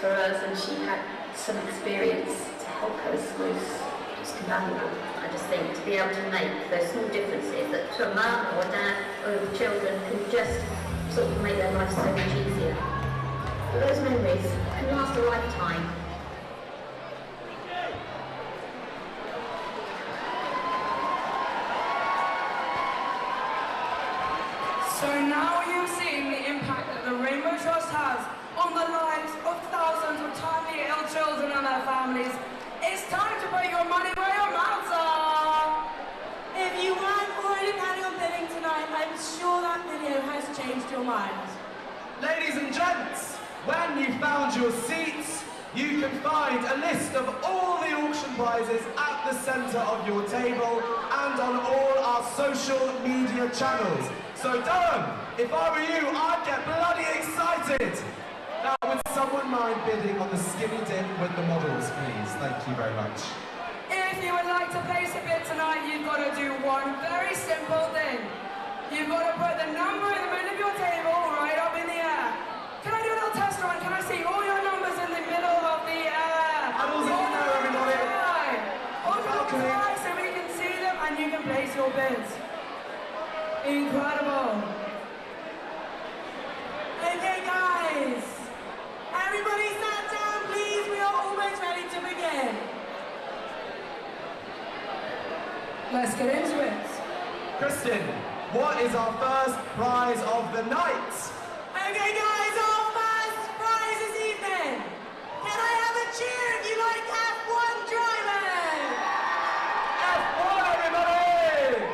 For us, and she had some experience to help us was just invaluable. I just think to be able to make those small differences that to a mum or a dad or children can just sort of make their life so much easier. But those memories can last a lifetime. So now you've seen the impact that the Rainbow Trust has on the lives of thousands of tiny ill children and their families. It's time to put your money where your mouths are. If you weren't already planning on bidding tonight, I'm sure that video has changed your mind. Ladies and gents, when you found your seats, you can find a list of all the auction prizes at the centre of your table and on all our social media channels. So Durham, if I were you, I'd get bloody excited. Now, would someone mind bidding on the skinny dip with the models, please? Thank you very much. If you would like to place a bid tonight, you've got to do one very simple thing. You've got to put the number in the middle of your table right up in the air. Can I do a little test run? Can I see all your numbers in the middle of the air? Hold in the air, everybody. Hold them high so we can see them and you can place your bids. Incredible. Okay, guys. Everybody sat down, please. We are almost ready to begin. Let's get into it. Kristen, what is our first prize of the night? Okay, guys, our first prize this evening. Can I have a cheer if you like F1 driving? F1, everybody!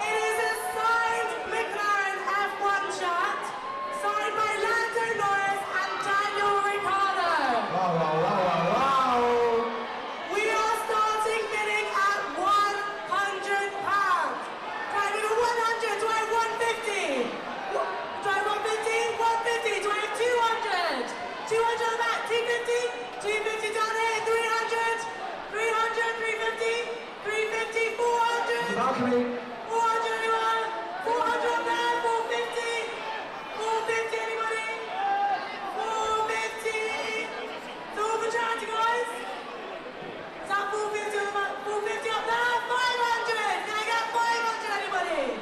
It is a signed McLaren F1 shirt, signed by Lando Norris and Daniel Ricciardo. Wow, wow, wow, wow, wow! We are starting bidding at £100. Do I need a 100? Do I have 150? Do I have 150? 150. Do I have 200? 200 on the back. 250. 250 down here. 300. 300. 350. 350. 400. Balcony. 400 anyone? 400 up there. 450. 450 anybody? 450. It's all for charity, guys. Is that 450 on the back? 450 up there. 500. Can I get 500 anybody?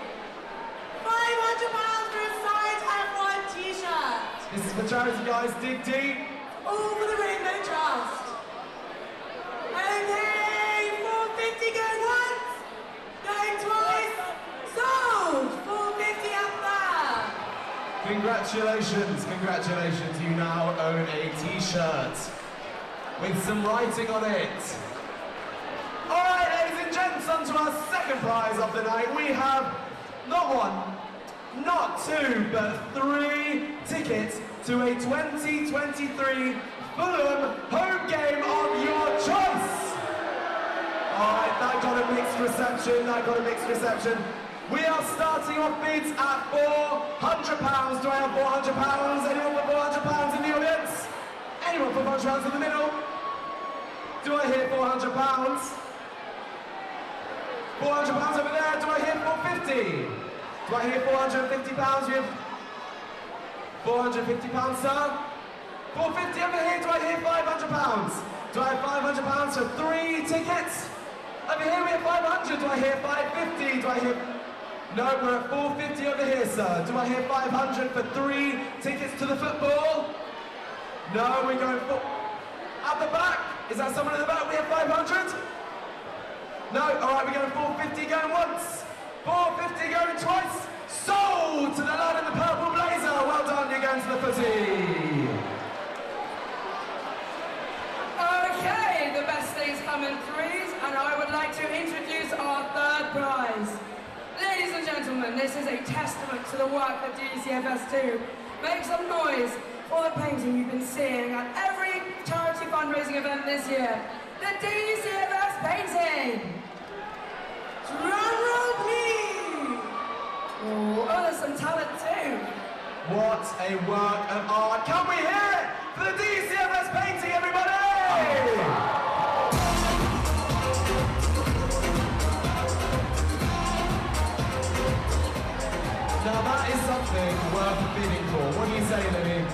£500 for a signed F1 t-shirt. This is for charity, guys. Dig deep. All for the Rainbow Trust. Okay. Congratulations, congratulations. You now own a t-shirt with some writing on it. All right, ladies and gents, on to our second prize of the night. We have not one, not two, but 3 tickets to a 2023 Fulham home game of your choice. All right, that got a mixed reception, We are starting off bids at £400. Do I have £400? Anyone with £400 in the audience? Anyone for £400 in the middle? Do I hear £400? £400 over there. Do I hear £450? Do I hear £450? We have £450, sir? £450 over here. Do I hear £500? Do I have £500 for 3 tickets? Over here we have 500. Do I hear 550? Do I hear... No, we're at 450 over here, sir. Do I hear 500 for 3 tickets to the football? No, we're going for... At the back? Is that someone at the back? We have 500? No, all right, we're going 450 going once. 450 going twice. Sold to the lad in the purple blazer. Well done, you're going to the footy. Okay, the best things come in threes, and I would like to introduce our third prize. Ladies and gentlemen, this is a testament to the work that DUCFS do. Make some noise for the painting you've been seeing at every charity fundraising event this year. The DUCFS painting! Drum roll, please! Oh, there's some talent too. What a work of art. Can we hear it for the DUCFS painting, everybody? Now that is something worth bidding for. What do you say, Libby?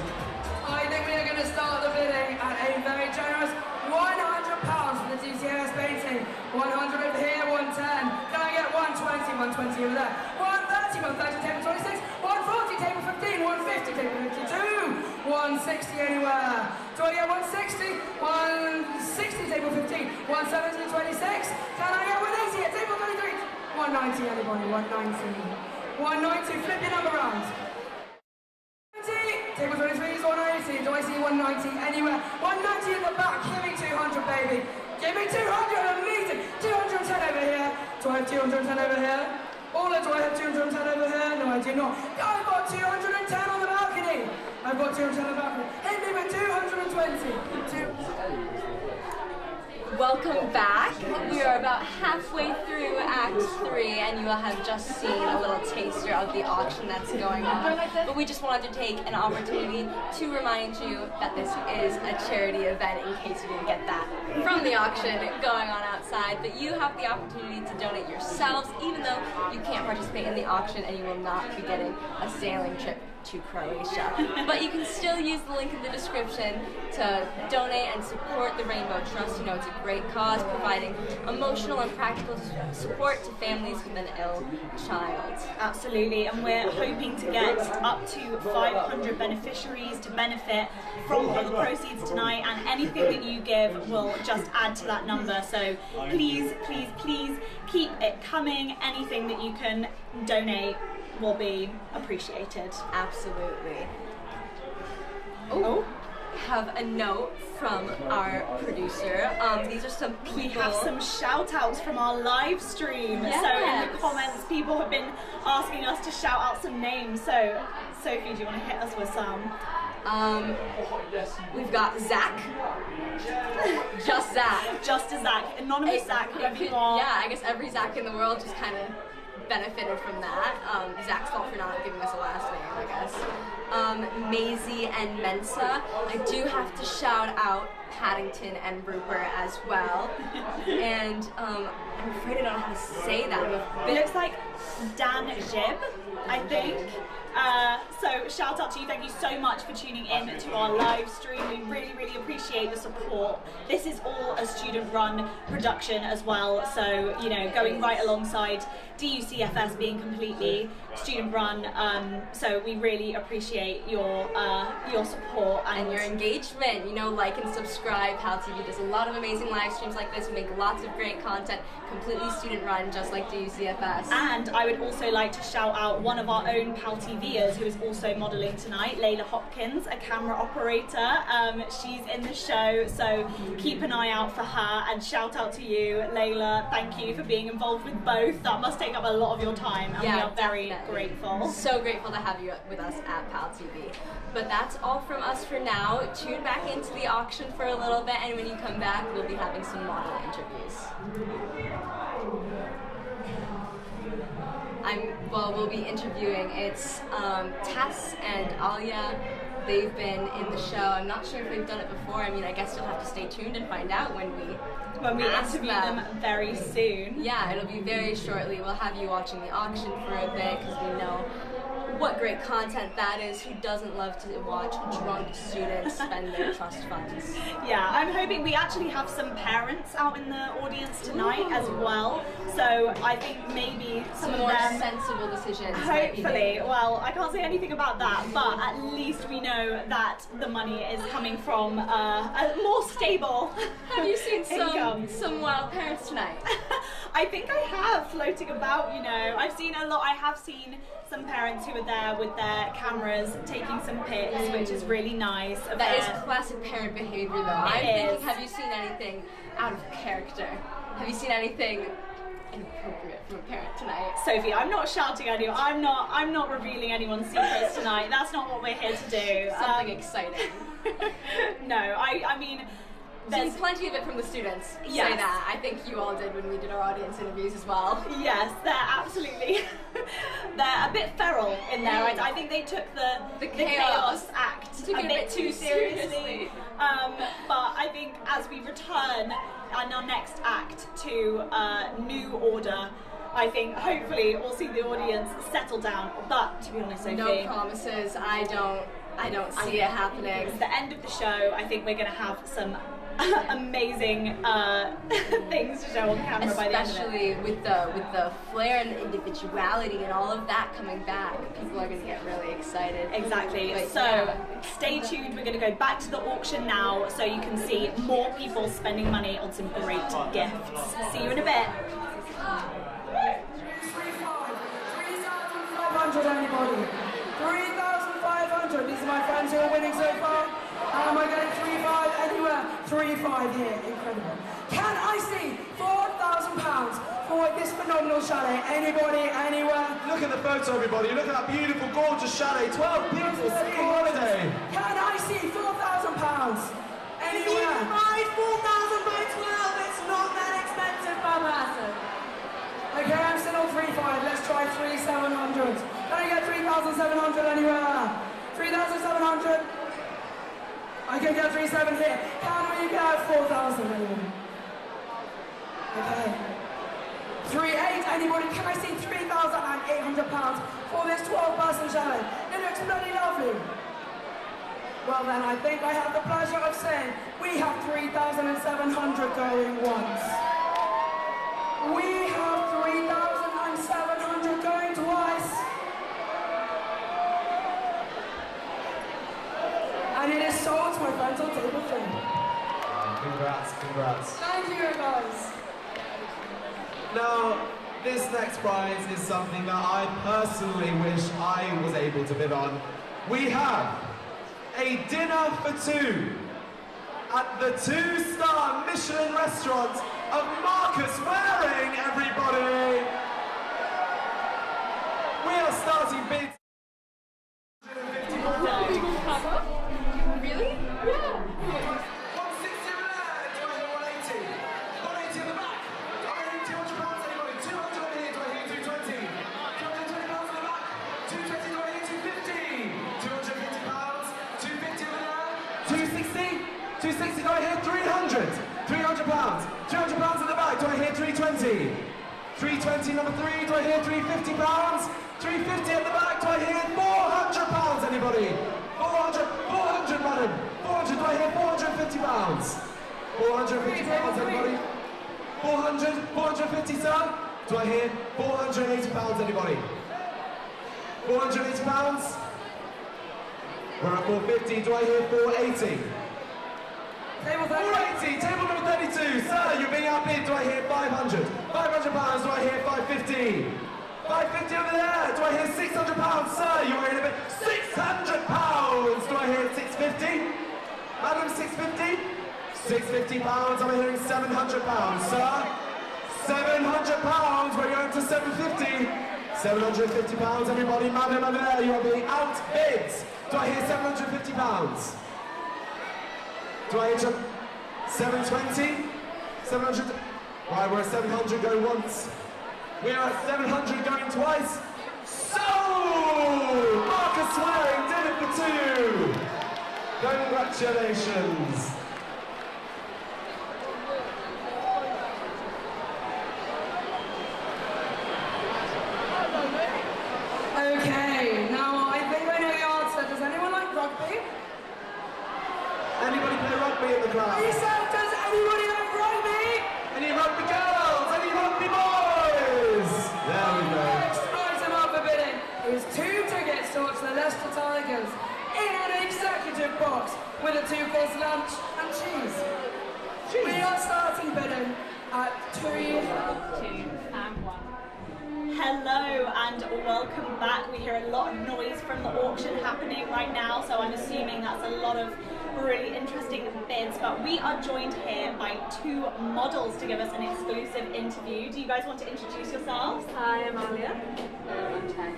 I think we are going to start the bidding at a very generous £100 for the DUCFS painting. 100 over here, 110. Can I get 120, 120 over there? 130, 130, table 26, 140, table 15, 150, table 52, 160 anywhere. Do I get 160? 160, table 15, 170, 26. Can I get 180 at table 33? 190, anybody, 190. 190, flip your number round. 190, table 23 is 180. Do I see 190 anywhere? 190 in the back, give me 200, baby. Give me 200, amazing. 210 over here. Do I have 210 over here? Ola, do I have 210 over here? No, I do not. I've got 210 on the balcony. I've got 210 on the balcony. Hit me with 220. Welcome back. We are about halfway through Act 3 and you will have just seen a little taster of the auction that's going on. But we just wanted to take an opportunity to remind you that this is a charity event in case you didn't get that from the auction going on outside. But you have the opportunity to donate yourselves even though you can't participate in the auction and you will not be getting a sailing trip to Croatia. But you can still use the link in the description to donate and support the Rainbow Trust. You know, it's a great cause providing emotional and practical support to families with an ill child. Absolutely, and we're hoping to get up to 500 beneficiaries to benefit from all the proceeds tonight, and anything that you give will just add to that number. So please, please, please keep it coming. Anything that you can donate will be appreciated. Absolutely. Oh, have a note from our producer. These are some people. We have some shout outs from our live stream. Yes. So in the comments, people have been asking us to shout out some names. So Sophie, do you want to hit us with some? We've got Zach. Just Zach. Just a Zach. Anonymous Zach. Yeah, I guess every Zach in the world just kind of benefited from that. Zach's fault for not giving us a last name, I guess. Maisie and Mensa. I do have to shout out Paddington and Rupert as well. And I'm afraid I don't know how to say that. It looks like Dan Jib, I think. So shout out to you. Thank you so much for tuning in to our live stream. We really, really appreciate the support. This is all a student-run production as well. So, you know, going right alongside DUCFS being completely student-run. So we really appreciate your support and your engagement. You know, like and subscribe. PalTV does a lot of amazing live streams like this. We make lots of great content, completely student-run, just like DUCFS. And I would also like to shout out one of our own PalTV Vias, who is also modelling tonight, Layla Hopkins, a camera operator. She's in the show, so keep an eye out for her, and shout out to you, Layla. Thank you for being involved with both. That must take up a lot of your time, and we are very grateful. So grateful to have you with us at PalTV. But that's all from us for now. Tune back into the auction for a little bit, and when you come back, we'll be having some model interviews. We'll be interviewing, it's Tess and Alia. They've been in the show. I'm not sure if they've done it before. I mean, I guess you'll have to stay tuned and find out when we interview them very soon. Yeah, it'll be very shortly. We'll have you watching the auction for a bit, because we know what great content that is. Who doesn't love to watch drunk students spend their trust funds? Yeah, I'm hoping we actually have some parents out in the audience tonight as well. So I think maybe some more of them, sensible decisions. Hopefully. Well, I can't say anything about that, but at least we know that the money is coming from a more stable Have you seen income. some wild parents tonight? I think I have, floating about, you know. I've seen a lot. I have seen some parents who are there with their cameras taking some pics, which is really nice. That is classic parent behavior, though. I'm thinking, have you seen anything out of character? Have you seen anything inappropriate from a parent tonight? Sophie, I'm not shouting at you. I'm not revealing anyone's secrets tonight. That's not what we're here to do. Something exciting. No, I mean, there's plenty of it from the students. Yes. Say that. I think you all did when we did our audience interviews as well. Yes, they're absolutely, they're a bit feral in there. I think they took the chaos act a bit too seriously. But I think as we return in our next act to New Order, I think hopefully we'll see the audience settle down. But to be honest, Sophie, no promises. I don't see it happening. It's the end of the show. I think we're going to have some amazing things to show on camera by the end of it. Especially with the flair and the individuality and all of that coming back, people are going to get really excited. Exactly. But so stay tuned. We're going to go back to the auction now, so you can see more people spending money on some great gifts. See you in a bit. 3,500 anybody? 3,500. These are my friends who are winning so far. Am I getting 3-5 anywhere? 3-5 here. Incredible. Can I see £4,000 for this phenomenal chalet? Anybody, anywhere? Look at the photo, everybody. Look at that beautiful, gorgeous chalet. 12 people skiing holiday. Can I see £4,000 anywhere? You divide 4,000 by 12. It's not that expensive per person. Okay, I'm still on 3-5. Let's try 3,700. Can I get 3,700 anywhere? 3,700. I can get 3,700 here. Can we get 4,000 anywhere? Okay. 3,800. Anybody? Can I see £3,800 for this 12-person chalet? It looks bloody lovely. Well then, I think I have the pleasure of saying we have 3,700 going once. We have 3,700 going twice. And it is sold to my friends on table 3. Congrats, congrats. Thank you, guys. Now, this next prize is something that I personally wish I was able to bid on. We have a dinner for 2 at the 2-star Michelin restaurant of Marcus Waring, everybody! We are starting bids. Really? Yeah. 160 in there. Do I hear 180? 180 in the back. Do I hear £200 anybody? 200 over here. Do I hear 220? £220 in the back. 220. Do I hear 250? £250. 250 over there. 260. 260. Do I hear 300? £300. £300 in the back. Do I hear 320? 320 number 3. Do I hear £350? 350 at the back. Do I hear £400? Anybody? 400, madam. 400, do I hear £450? 450 pounds, everybody. 450, sir. Do I hear £480, anybody? 480 pounds. We're at 450. Do I hear 480? Table 480. Table number 32. Sir, you're being outbid. Do I hear 500? 500 pounds. Do I hear 550? 550 over there. Do I hear 600 pounds, sir? You are in a bit. 600 pounds. Do I hear 650? Madam, 650? 650 pounds. I'm hearing 700 pounds, sir. 700 pounds. We're going to 750. 750 pounds, everybody. Madam, over there, you are being outbid. Do I hear 750 pounds? Do I hear 720? 700? Right, we're at 700 going once. We are at 700 going twice. So, Marcus Swearing did it for 2. Congratulations. Okay, now I think I know the answer. Does anyone like rugby? Anybody play rugby in the crowd? He said, does anybody like rugby? Any rugby girls? Any rugby boys? There we go. Next item up for bidding is 2 tickets to watch the Leicester Tigers in an executive box with a 2-course lunch and cheese. We are starting bidding at 3, 2, and 1. Hello and welcome back. We hear a lot of noise from the auction happening right now, so I'm assuming that's a lot of really interesting bids, but we are joined here by 2 models to give us an exclusive interview. Do you guys want to introduce yourselves? Hi, I'm Alia. I'm Tess.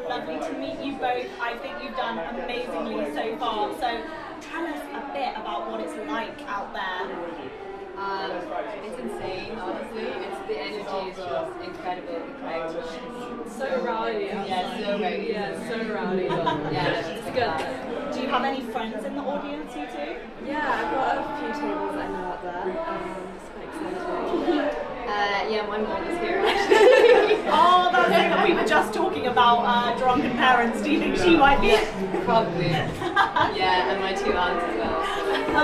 Lovely to meet you both. I think you've done amazingly so far, so tell us a bit about what it's like out there. It's insane, honestly. The energy is just incredible. The crowd is so rowdy. Yeah, so rowdy. Yeah, so rowdy. Yeah, it's good. Do you have any friends in the audience, you two? Yeah, I've got a few tables I know out there. It's quite exciting. Yeah, my mom is here actually. Oh, that's the thing that we were just talking about, drunken parents. Do you think she might be? Probably. Yeah, and my 2 aunts as well.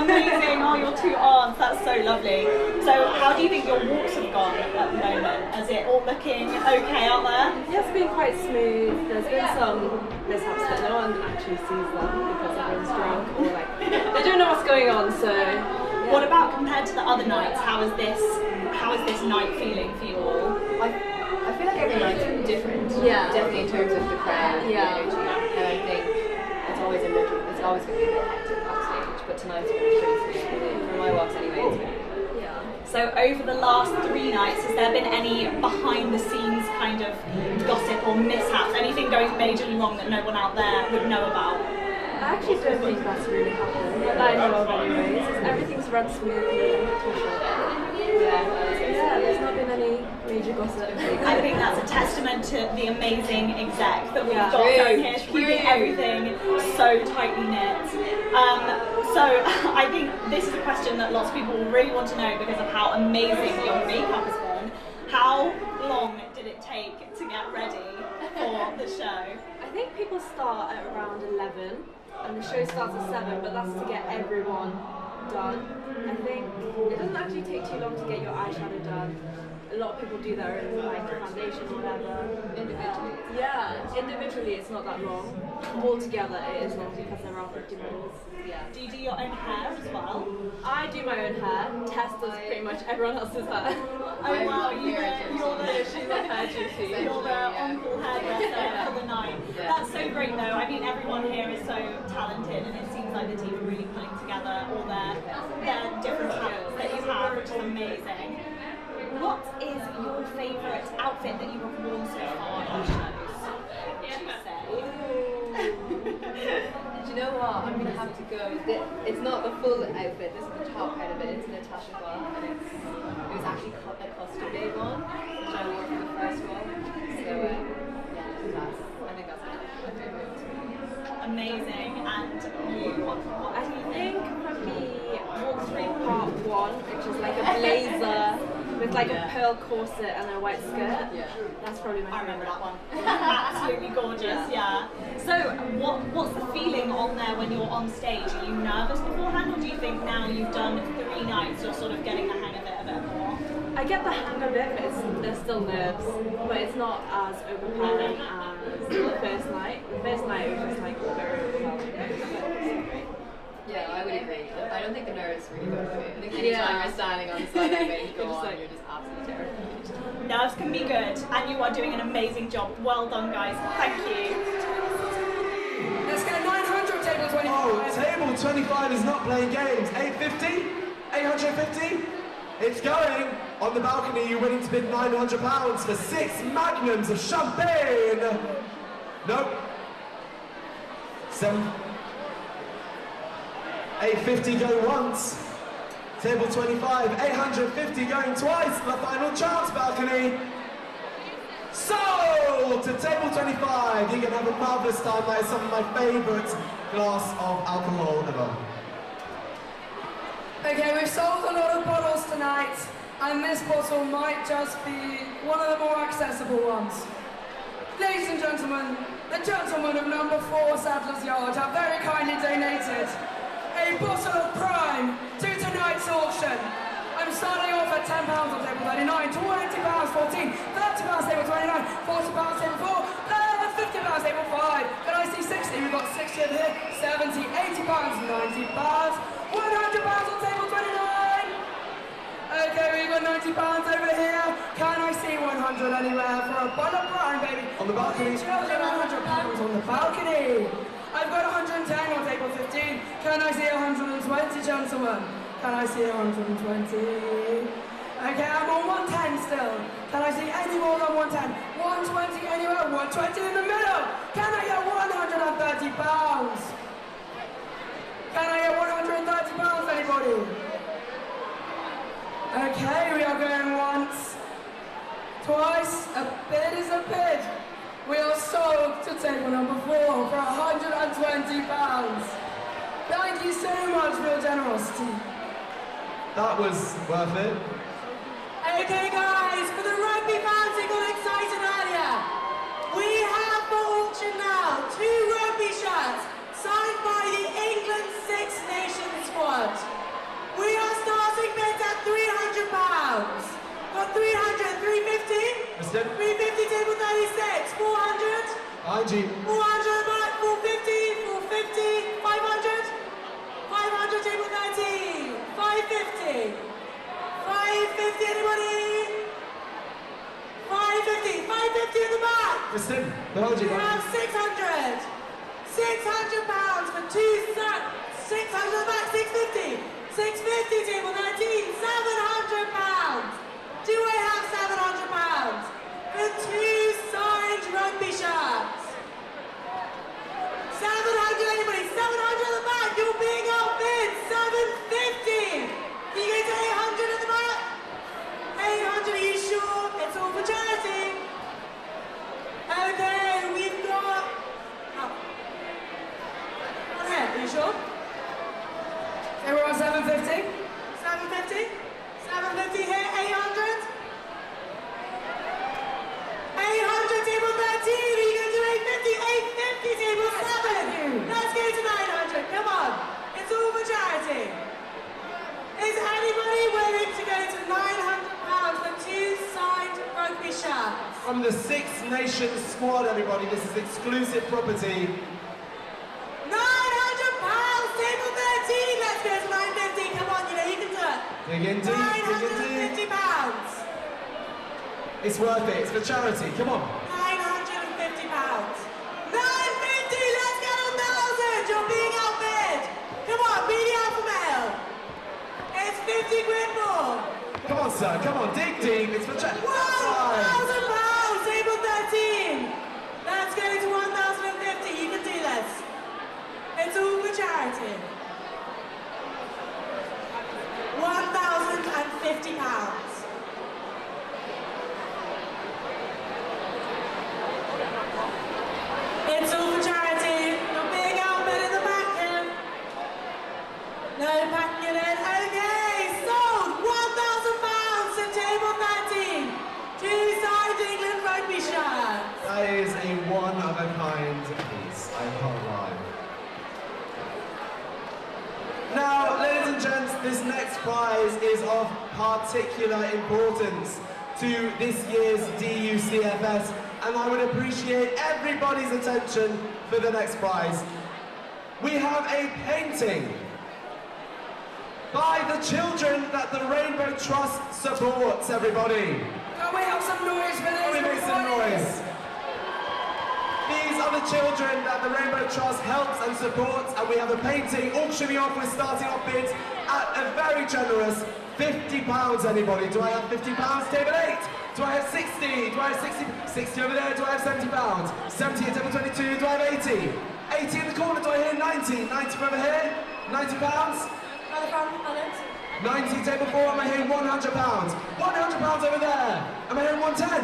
Amazing. Oh, your 2 aunts. That's so lovely. So how do you think your walks have gone at the moment? Is it all looking okay out there? Yeah, it's been quite smooth. There's been some mishaps that no one actually sees them because everyone's drunk or like they don't know what's going on. So yeah. What about compared to the other nights? How is this night feeling for you all? I feel like every night's different. Yeah. Definitely in terms of the crowd, the energy. And I think it's always going to be a bit hectic backstage, but tonight's been pretty smooth. For my walks anyway, it's been good. Yeah. So over the last 3 nights, has there been any behind the scenes kind of gossip or mishaps? Anything going majorly wrong that no one out there would know about? I actually don't think that's really happened. Not that I know of anyways. Everything's run smoothly. Yeah, there's not been any major gossip. I think that's a testament to the amazing exec that we've got going here, keeping everything so tightly knit. So I think this is a question that lots of people will really want to know because of how amazing your makeup has been. How long did it take to get ready for the show? I think people start at around 11 and the show starts at 7, but that's to get everyone done. I think it doesn't actually take too long to get your eyeshadow done. A lot of people do their own like foundation or whatever. Individually. Yeah, individually it's not that long. All together it is long because there are 50 models. Yeah. Do you do your own hair as well? I do my own hair. Tess does pretty much everyone else's hair. Oh wow, you're the on-call hairdresser for the night. Yeah. That's so great though. I mean everyone here is so talented and it seems like the team are really pulling together all their different talents that you have, which is amazing. What is your favourite outfit that you have worn so far on shows? Would you say? Do you know what? I'm going to have to go. It's not the full outfit, this is the top part of it. It's Natasha Ball and it was actually a custom made one, which I wore for the first one. So yeah, I think that's my favourite. Amazing. And you? I think for me, Walk 3 Part 1, which is like a blazer with like a pearl corset and a white skirt. Yeah. That's probably my favourite. I remember that one. Absolutely gorgeous, yeah. So what's the feeling on there when you're on stage? Are you nervous beforehand or do you think now you've done 3 nights you're sort of getting the hang of it a bit more? I get the hang of it, but there's still nerves. But it's not as overpowering as the first night. The first night it was just like very overwhelming. Yeah, I would agree. I don't think the nerves really go away. I think anytime you're standing on the side and waiting to go on, you're just absolutely terrified. nerves can be good, and you are doing an amazing job. Well done, guys. Thank you. Let's get 900 table 25. Oh, table 25 is not playing games. 850? 850? It's going. On the balcony, you're willing to bid £900 for 6 magnums of champagne. Nope. 7. 850 going once. Table 25, 850 going twice. The final chance, balcony. Sold to table 25. You're going to have a marvellous time. That is some of my favourite glass of alcohol ever. Okay, we've sold a lot of bottles tonight, and this bottle might just be one of the more accessible ones. Ladies and gentlemen, the gentlemen of number 4 Sadler's Yard have very kindly donated a bottle of Prime to tonight's auction. I'm starting off at £10 on table 39, £20, 14, £30 table 29, £40 table 4, £50 table 5. Can I see 60? We've got 60 over here, 70, £80, £90, £100 on table 29. Okay, we've got £90 over here. Can I see 100 anywhere for a bottle of Prime, baby? On the balcony. Children, £100 on the balcony. I've got 110 on table 15. Can I see 120, gentlemen? Can I see 120? Okay, I'm on 110 still. Can I see any more than 110? 120 anywhere? 120 in the middle. Can I get £130? Can I get £130, anybody? Okay, we are going once, twice. A bid is a bid. We are sold to table number 4 for £120. Thank you so much for your generosity. That was worth it. Okay guys, for the rugby fans who got excited earlier, we have for auction now 2 rugby shirts signed by the England Six Nations squad. We are starting bids at £300. Got 300, 350? 350 table 36, 400? IG. 400 back, 450, 450, 500? 500 table 13, 550. 550, anybody? 550, 550 in the back. Kristen, behind you. We have 600. £600 for 2 sets. 600 back, 650. 650 table 19, £700. Do I have £700 for 2 signed rugby shirts? 700, anybody? 700 at the back. You're being outbid. 750. Can you go to 800 at the back? 800, are you sure? It's all for charity. Okay, we've got... Okay, are you sure? Everyone 750? 750? 750 here, 800? 800 table 13, are you going to do 850? 850 table 7. Let's go to 900, come on. It's all for charity. Is anybody willing to go to £900 for 2 signed rugby shirts? From the Six Nations squad, everybody, this is exclusive property. £900, table 13, let's go to 950, come on, you know you can do it. Dig in deep, dig in deep. £950. It's worth it, it's for charity, come on. £950. 950, let's get 1,000, you're being outbid. Come on, be the alpha male. It's 50 quid more. Come on, sir, come on, dig deep, it's for charity. £1,000, table 13. Let's go to 1,050, you can do this. It's all for charity. £1,050. It's all for charity. You're being outbid in the back here. No packing it in. Okay, sold. £1,000 to table 13. 2 signed England rugby shirts. That is a one-of-a-kind piece, I can't lie. Now, ladies and gents, this next prize is of particular importance to this year's DUCFS, and I would appreciate everybody's attention for the next prize. We have a painting by the children that the Rainbow Trust supports, everybody. Come Can we have some noise for this? Can we make some noise? These are the children that the Rainbow Trust helps and supports, and we have a painting auctioning off with starting off bids at a very generous £50. Anybody? Do I have £50? Table 8. Do I have 60? Do I have 60? 60 over there. Do I have £70? 70 at table 22. Do I have 80? 80 in the corner. Do I hear 90? 90 from over here. £90. Another pound, Alex. 90 table 4. Am I hearing £100? £100 over there. Am I hearing 110?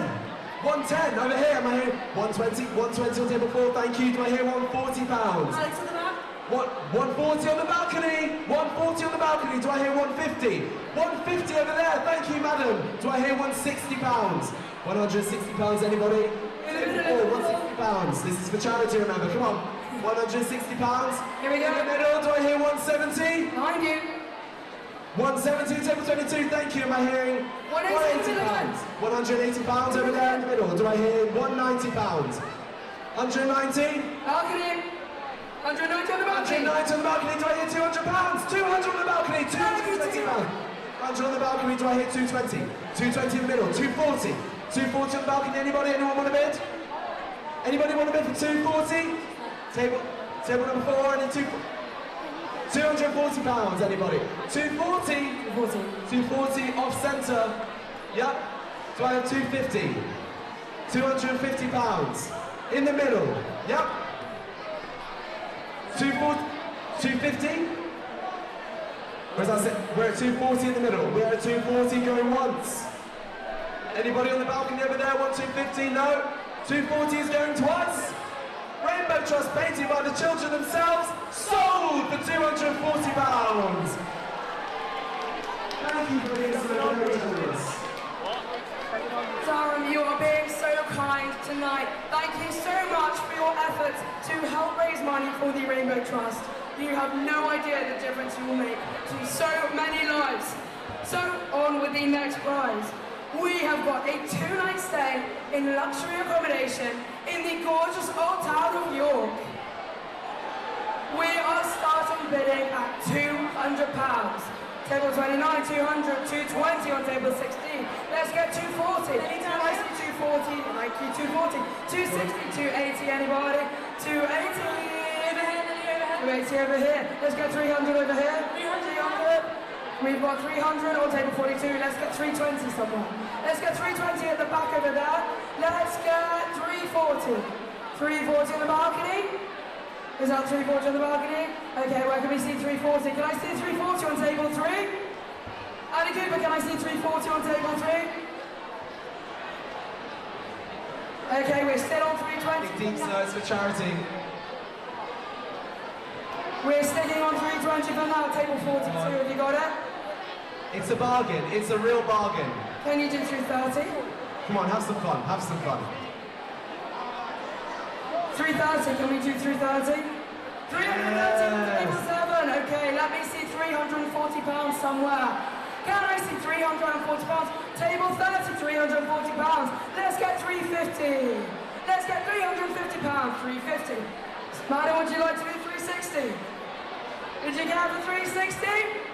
110 over here. Am I hearing 120? 120 on table 4. Thank you. Do I hear £140? Alex at the back. What? 140 on the balcony! 140 on the balcony! Do I hear 150? 150 over there! Thank you, madam! Do I hear £160? £160, anybody? £160. This is for charity, remember. Come on. £160. Here we go. In the middle, do I hear 170? Behind you. 170, table 22, thank you. Am I hearing £180? £180 over there in the middle. Do I hear £190? 190? Balcony. 190 on the balcony. 190 on the balcony. Do I hear £200? 200 on the balcony. £220. 100 on the balcony. Do I hear 220? 220 in the middle. 240. 240 on the balcony. Anybody? Anyone want a bid? Anybody want a bid for 240? Table number 4. Any £240. Anybody? 240. 240 off centre. Yep. Do I have 250? £250. In the middle. Yep. 250? Where's that? We're at 240 in the middle. We're at 240 going once. Anybody on the balcony over there want 250? No? 240 is going twice. Rainbow Trust painted by the children themselves, sold for £240. Thank you for being so generous. Durham, you are being so kind tonight. Thank you so much for your efforts to help raise money for the Rainbow Trust. You have no idea the difference you will make to so many lives. So, on with the next prize. We have got a 2-night stay in luxury accommodation in the gorgeous old town of York. We are starting bidding at £200. Table 29, 200, 220 on table 16. Let's get 240. I see 240, thank you, 240. 260, 280, anybody? 280. Over here, 280 over here. Let's get 300 over here. 300. We've got 300 on table 42. Let's get 320 somewhere. Let's get 320 at the back over there. Let's get 340. 340 on the balcony. Is that 340 on the balcony? Okay, where can we see 340? Can I see 340 on table 3? Ali Cooper, can I see 340 on table 3? Okay, we're still on 320. Deep sides for charity. We're sticking on 320 for now, table 42. Have you got it? It's a bargain. It's a real bargain. Can you do 330? Come on, have some fun. Have some fun. 330, can we do 330? 330 table 7. Okay, let me see £340 somewhere. Can I see £340? Table 30, £340. Let's get 350. Let's get £350. 350. Madam, would you like to do 360? Would you get for 360?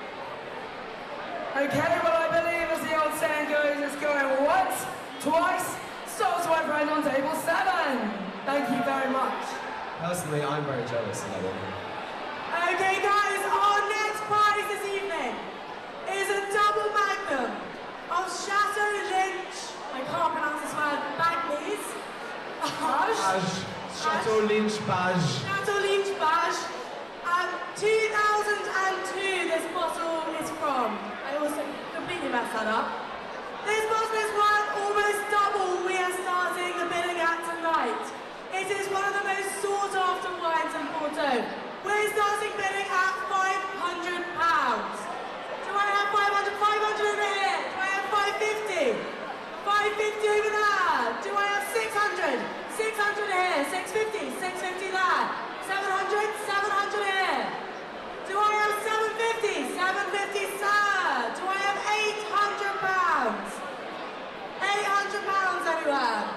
Okay, well I believe as the old saying goes, it's going once, twice, so to my friend on table 7. Thank you very much. Personally, I'm very jealous of that one. Okay guys, our next prize this evening is a double magnum of Chateau Lynch. I can't pronounce this word. Bagley's. Chateau Lynch Bage. Chateau Lynch Bage. 2002 this bottle is from. I also completely messed that up. This bottle is worth almost double we are starting the bidding at tonight. It is one of the most sought after wines in Porto. We're starting bidding at £500. Do I have 500? 500 over here. Do I have 550? 550 over there. Do I have 600? 600 here. 650? 650 there. 700? 700 here. Do I have 750? 750 sir. Do I have £800? £800 anywhere.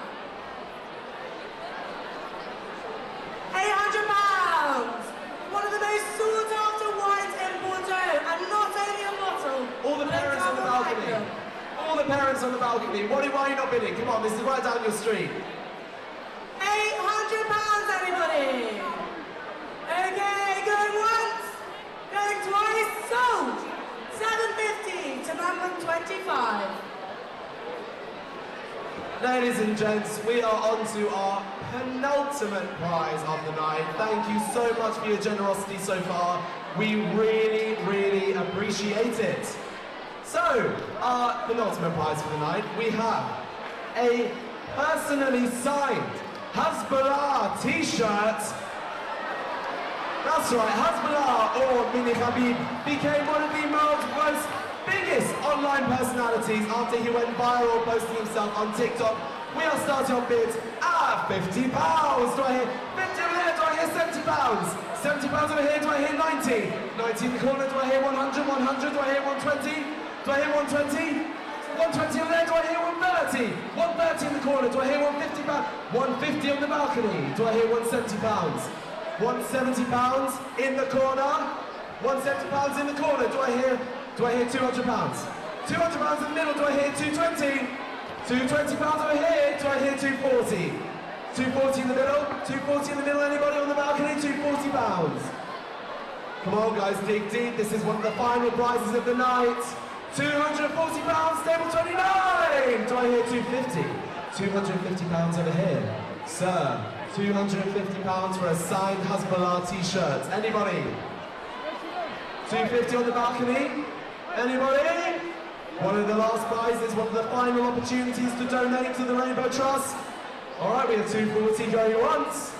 £800! One of the most sought after friends on the balcony? Why are you not bidding? Come on, this is right down your street. £800, anybody? Okay, going once, going twice, sold. 750 to number 25. Ladies and gents, we are on to our penultimate prize of the night. Thank you so much for your generosity so far. We really, really appreciate it. So, our penultimate prize for the night, we have a personally signed Hezbollah t-shirt. That's right, Hezbollah, or Mini Khabib, became one of the world's most biggest online personalities after he went viral posting himself on TikTok. We are starting on bids at £50. Do I hear 50 over there? Do I hear £70? £70 over here? Do I hear 90? 90 in the corner? Do I hear 100? 100? Do I hear 120? Do I hear 120? 120 over there? Do I hear 130? 130 in the corner? Do I hear £150? 150 on the balcony? Do I hear £170? £170 in the corner? £170 in the corner? Do I hear £200? £200 in the middle? Do I hear 220? £220 over here? Do I hear 240? 240 in the middle? 240 in the middle? Anybody on the balcony? £240. Come on, guys, dig deep. This is one of the final prizes of the night. £240, table 29. Do I hear 250? £250 over here. Sir, £250 for a signed Hezbollah t-shirt. Anybody? 250 on the balcony? Anybody? One of the last prizes, one of the final opportunities to donate to the Rainbow Trust. Alright, we have 240 going once.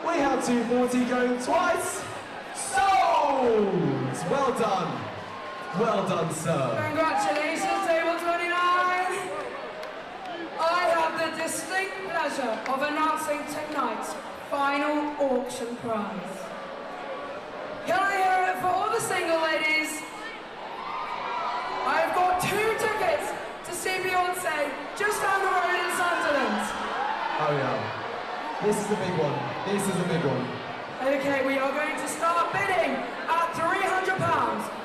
We have 240 going twice. Sold! Well done. Well done, sir. Congratulations, table 29. I have the distinct pleasure of announcing tonight's final auction prize. Can I hear it for all the single ladies? I've got 2 tickets to see Beyonce just down the road in Sunderland. Oh yeah. This is a big one. This is a big one. Okay, we are going to start bidding at £300.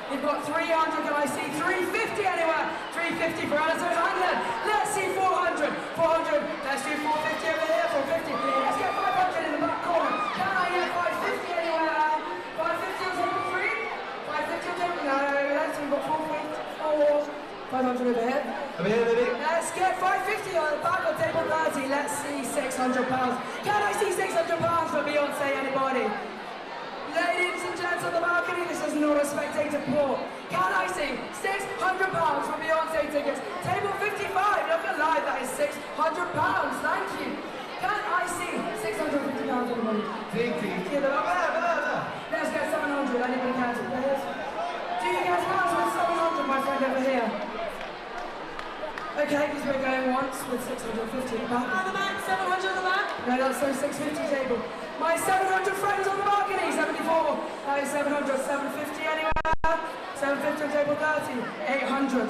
We've got 300, can I see 350 anywhere? 350 for Alison Handler. Let's see 400. 400, let's do 450 over here, 450. Let's get 500 in the back corner. Can I get 550 anywhere? 550 on table 3? 550 on table, no, we've got 500 over here. Over here, baby. Let's get 550 on the back of table 30. Let's see £600. Can I see £600 for Beyonce, anybody? Ladies and gents on the balcony, this is not a spectator pool. Can I see £600 for Beyonce tickets? Table 55, look alive, that is £600, thank you. Can I see £650, anybody? Let's get 700, anybody can? Do you guys pass with 700, my friend over here? Okay, because we're going once with 650 back. On the back, 700 on the back? No, that's so 650 table. My 700 friends on the balcony, 74. That is 700, 750 anywhere? 750 on table 30. 800.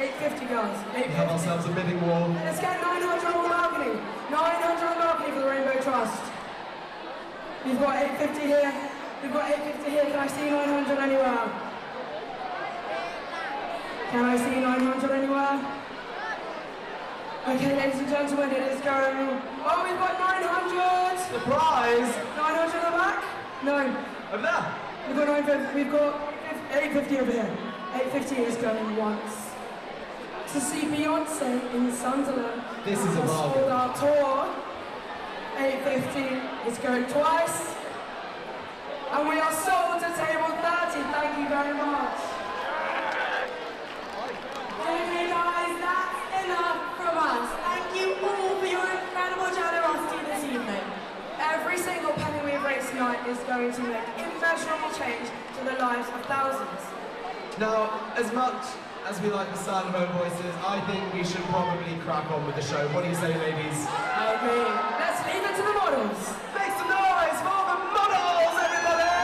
850, guys. 850. We have ourselves a bidding war. Let's get 900 on the balcony. 900 on the balcony for the Rainbow Trust. We've got 850 here. We've got 850 here. Can I see 900 anywhere? Can I see 900 anywhere? Okay, ladies and gentlemen, it is going... Oh, we've got 900! Surprise! 900 on the back? No. Over there? We've got 950, we've got 850 over here. 850 is going once. To see Beyonce in Sunderland. This is a bargain. Sold our tour. 850 is going twice. And we are sold to table 30. Thank you very much. Okay, guys, that's enough from us. Thank you all for your incredible generosity this evening. Every single penny we've raised tonight is going to make immeasurable change to the lives of thousands. Now, as much as we like the sound of our voices, I think we should probably crack on with the show. What do you say, ladies? I agree. Let's leave it to the models. Make some noise for the models, everybody!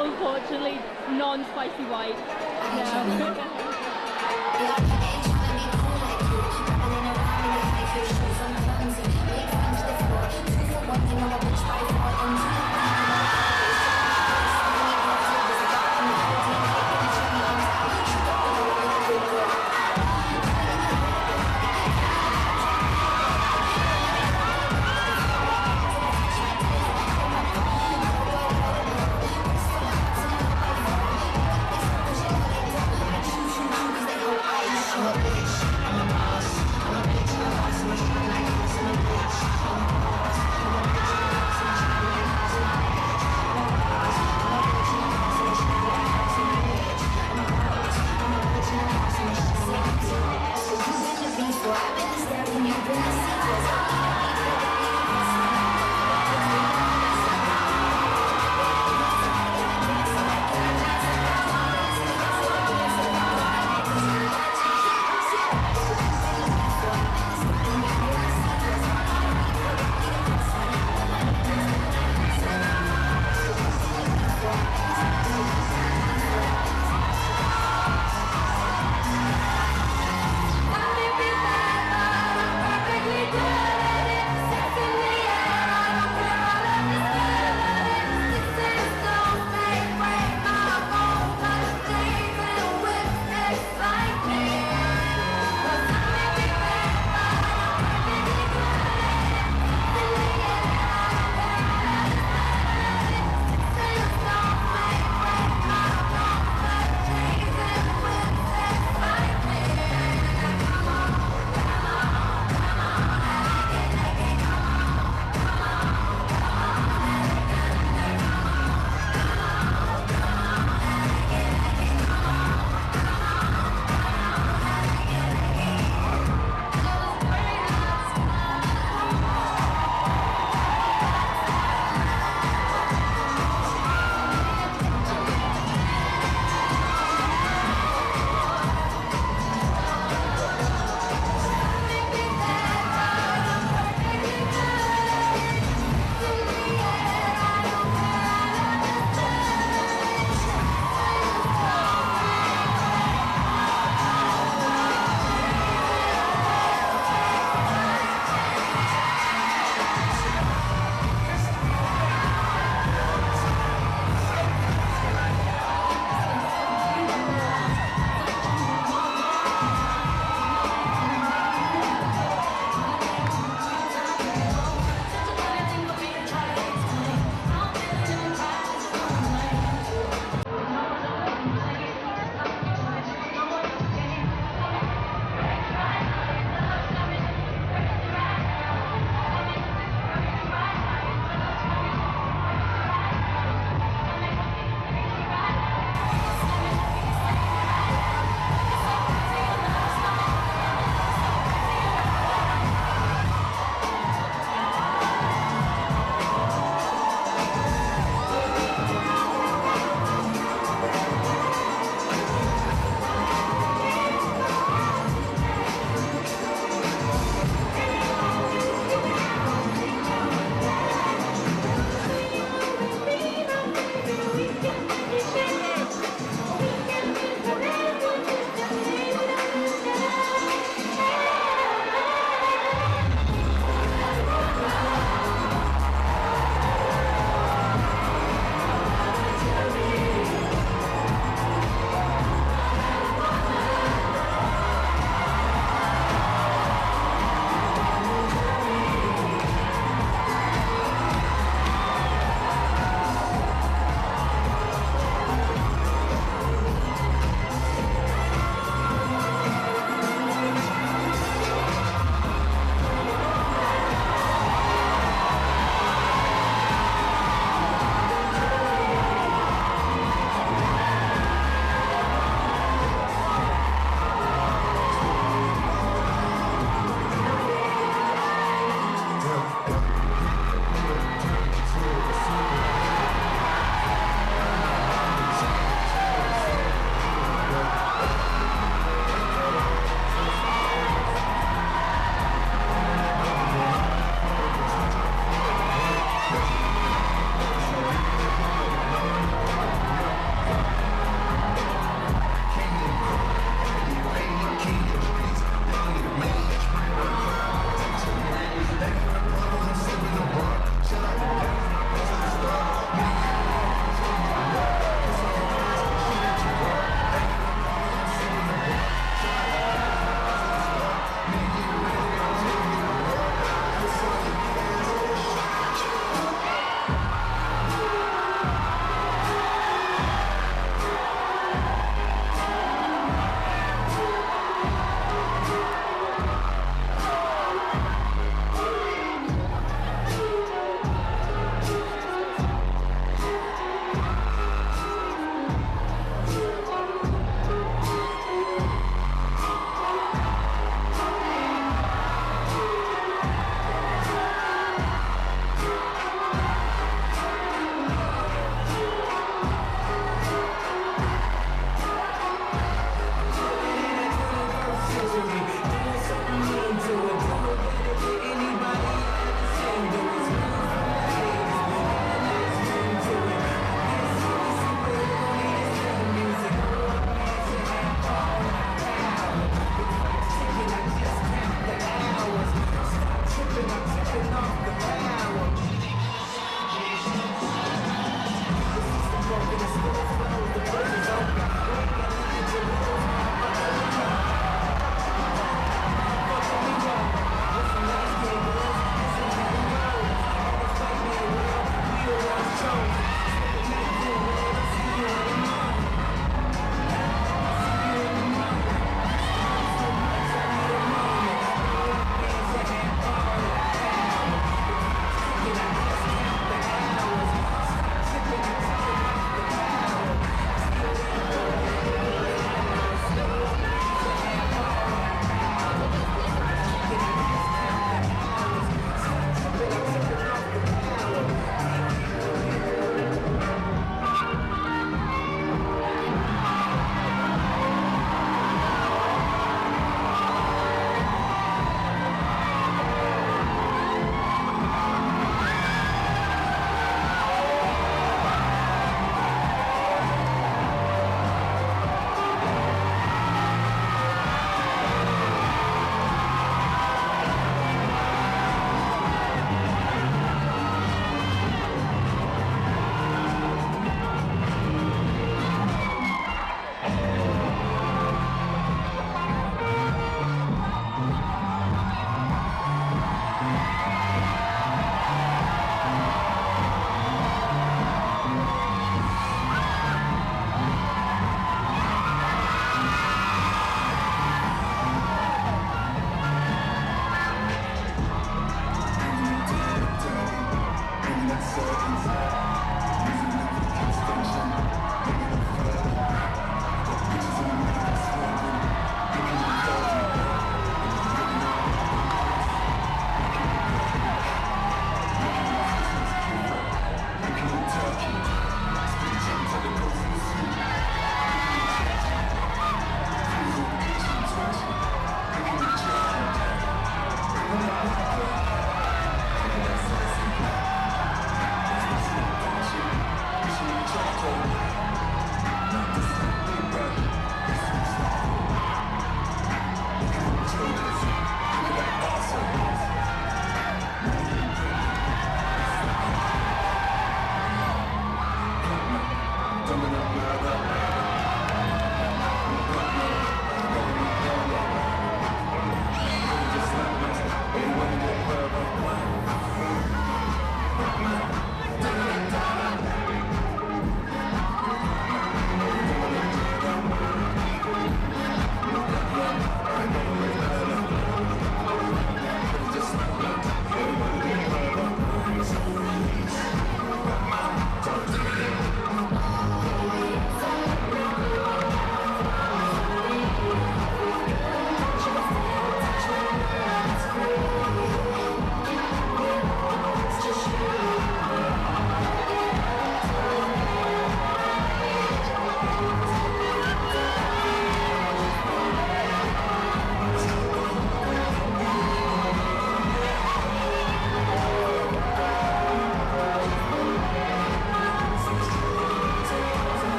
unfortunately non-spicy white. No.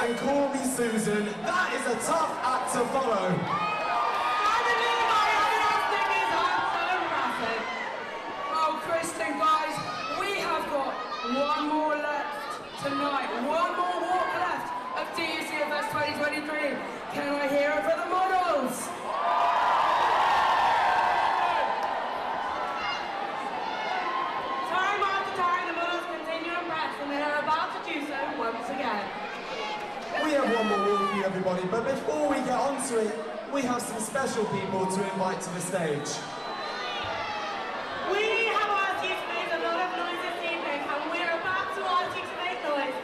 and call me Susan. That is a tough act to follow. Oh, Kristen, guys, we have got one more left tonight. One more walk left of DUCFS 2023. Can I hear it for the models? Time after time, the models continue to press, and they are about to do so once again. We have one more walk for you, everybody, but before we get onto it, we have some special people to invite to the stage. We have asked you to make a lot of noise this evening, and we're about to ask you to make noise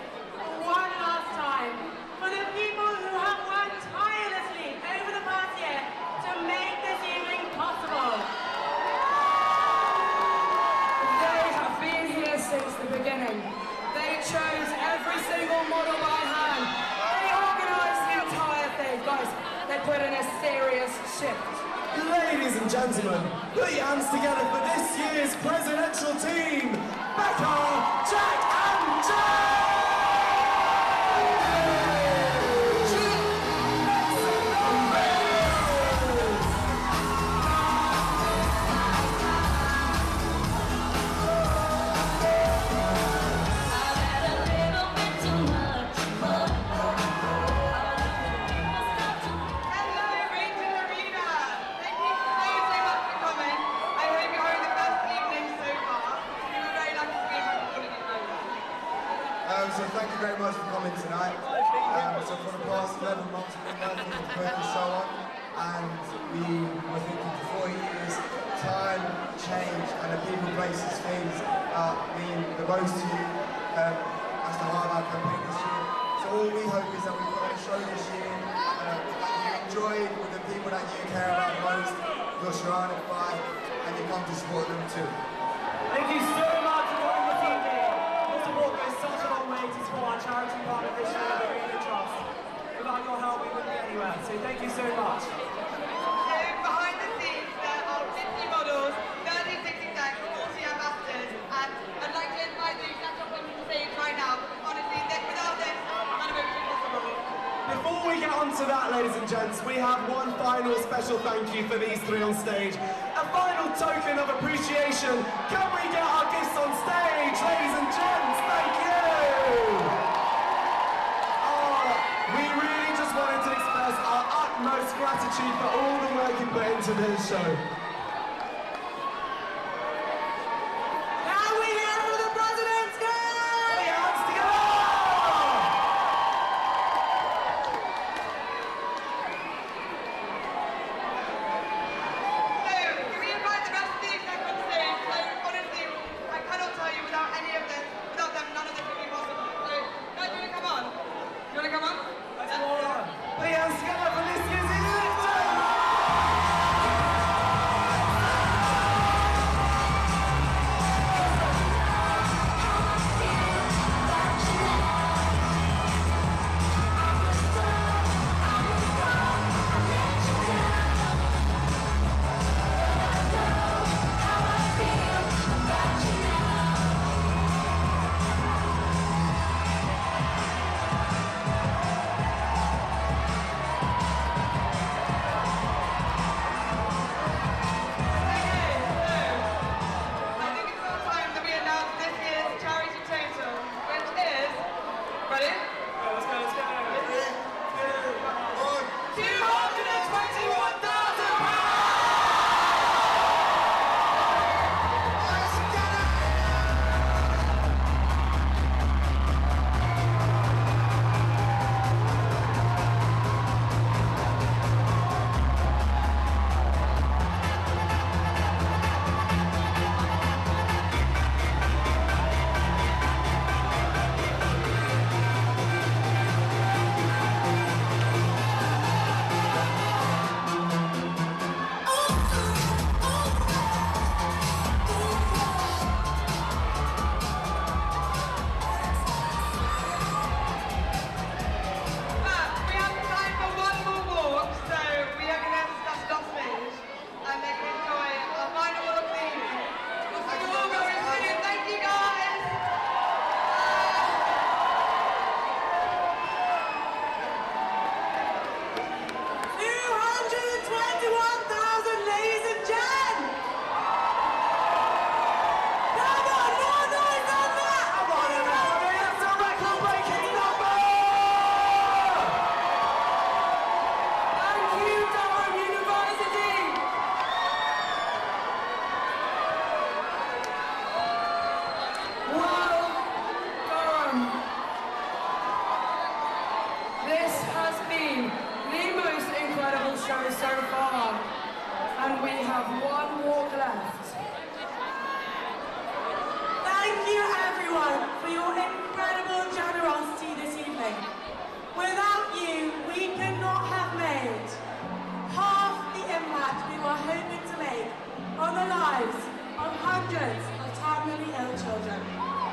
one last time for the people who have worked tirelessly over the past year to make this evening possible. They have been here since the beginning. gentlemen, put your hands together for this year's presidential team, Becca, Jack and Jack! So thank you very much for coming tonight. So for the past 11 months we've been working to put the show on, and we were thinking for 4 years, time, change and the people, places, things mean the most to you. That's the heart of our campaign this year. So all we hope is that we put on a show this year that you enjoy with the people that you care about most, you're surrounded by, and you come to support them too. Thank you so much for joining the team here. Your support goes such a long way to support our charity partner this year, the Arena Trust. Without your help, we wouldn't be anywhere. So thank you so much. So behind the scenes, there are 50 models, 36 execs, 40 ambassadors, and I'd like to invite the execs up on the stage right now. Honestly, without this, none of it would be possible. Before we get on to that, ladies and gents, we have one final special thank you for these three on stage. A final token of appreciation. Can we get our gifts on stage, ladies and gents? Thank you! We really just wanted to express our utmost gratitude for all the work you put into this show. Now we hear for the President's Day! Put your hands together! So, can we invite the rest of the execs on stage? So, honestly, I cannot tell you without any of this, without them, none of this would be possible. So, guys, do you want to come on? You want to come on? Put your hands together for this year's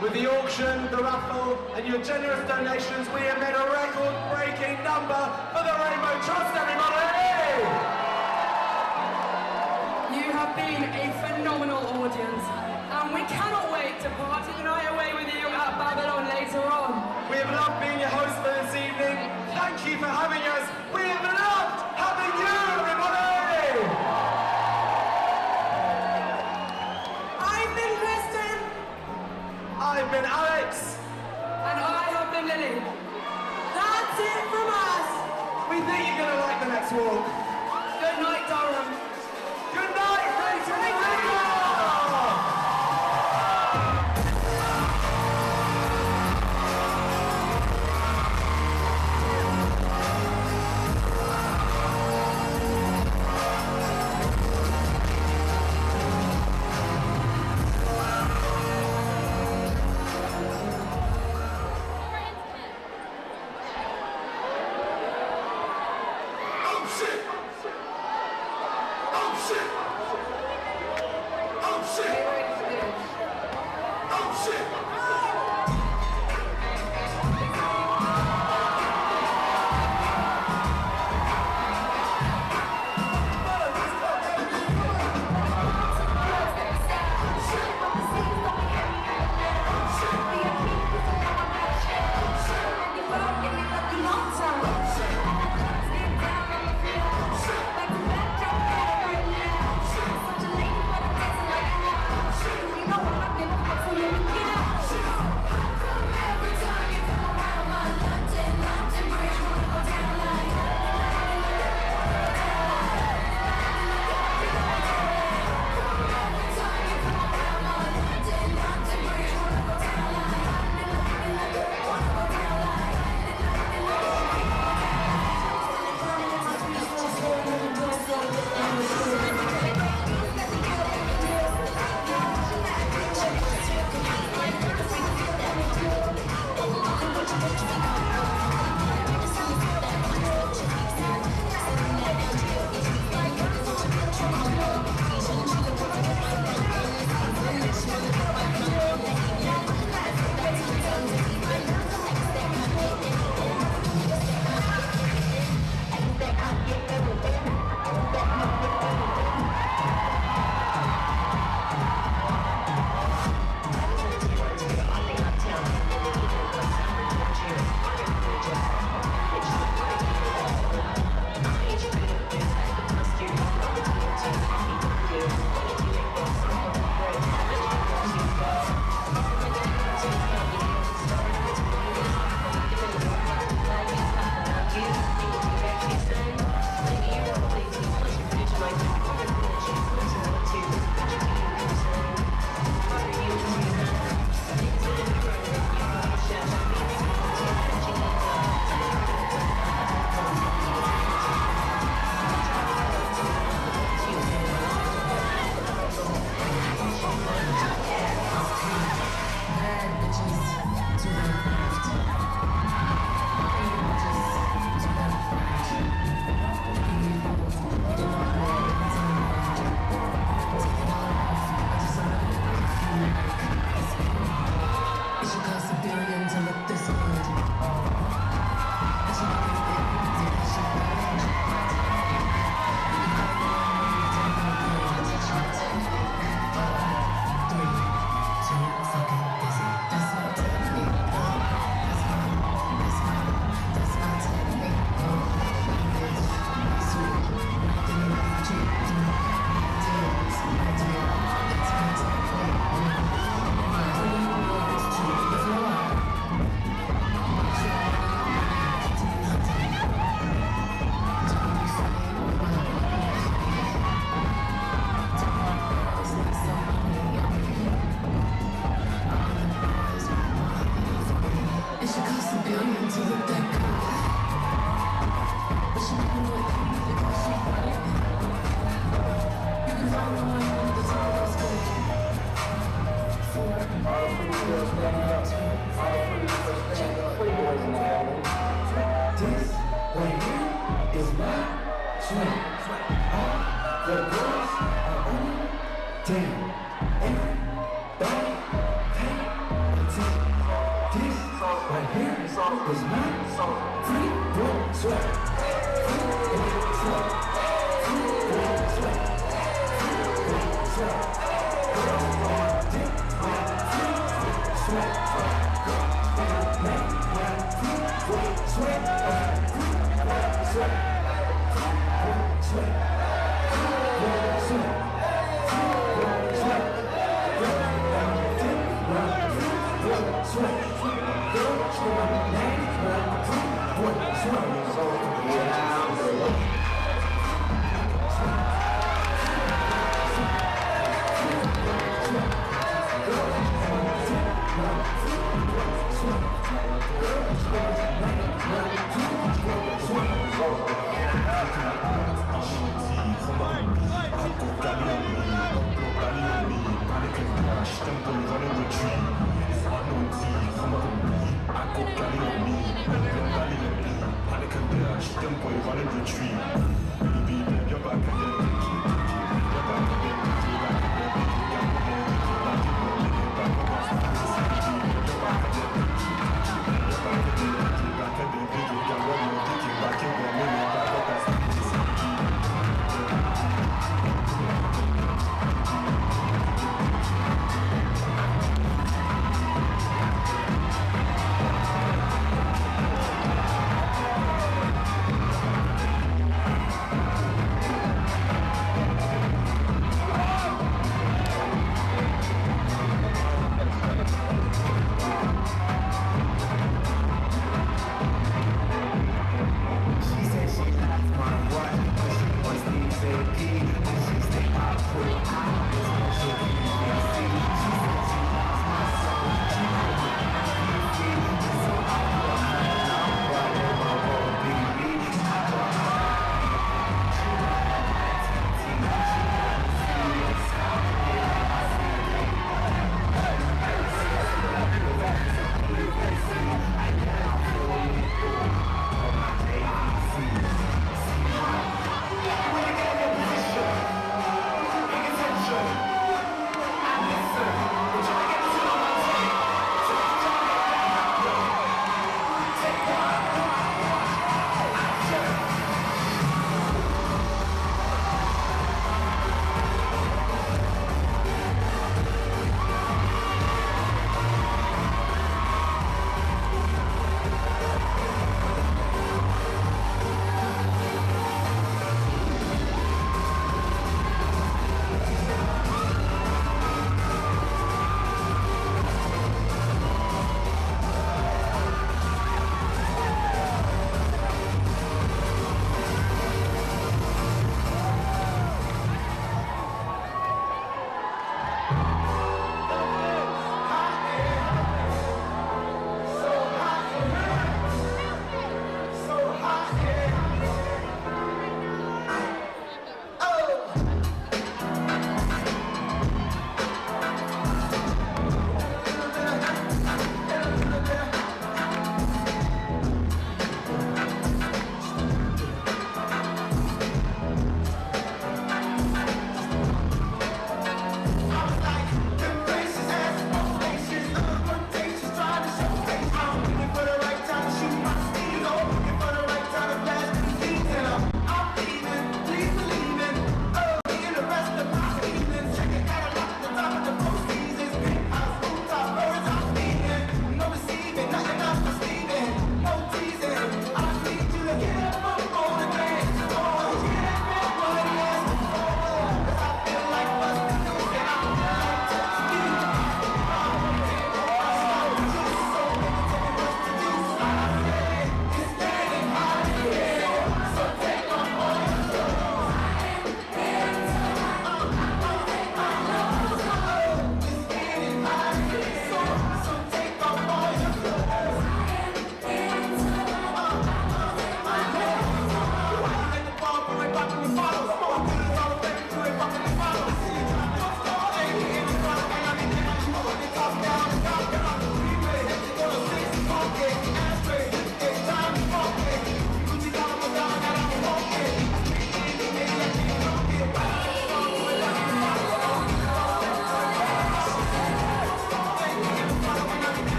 With the auction, the raffle, and your generous donations, we have made a record-breaking number for the Rainbow Trust, everybody! You have been a phenomenal audience, and we cannot wait to party the night away with you at Babylon later on. We have loved being your hosts for this evening. Thank you for having us. We have loved having you, everybody! I've been Kristen. I've been Alex. And I have been Lily. That's it from us. We think you're going to like the next walk. Good night, Durham. Good night, Rachel.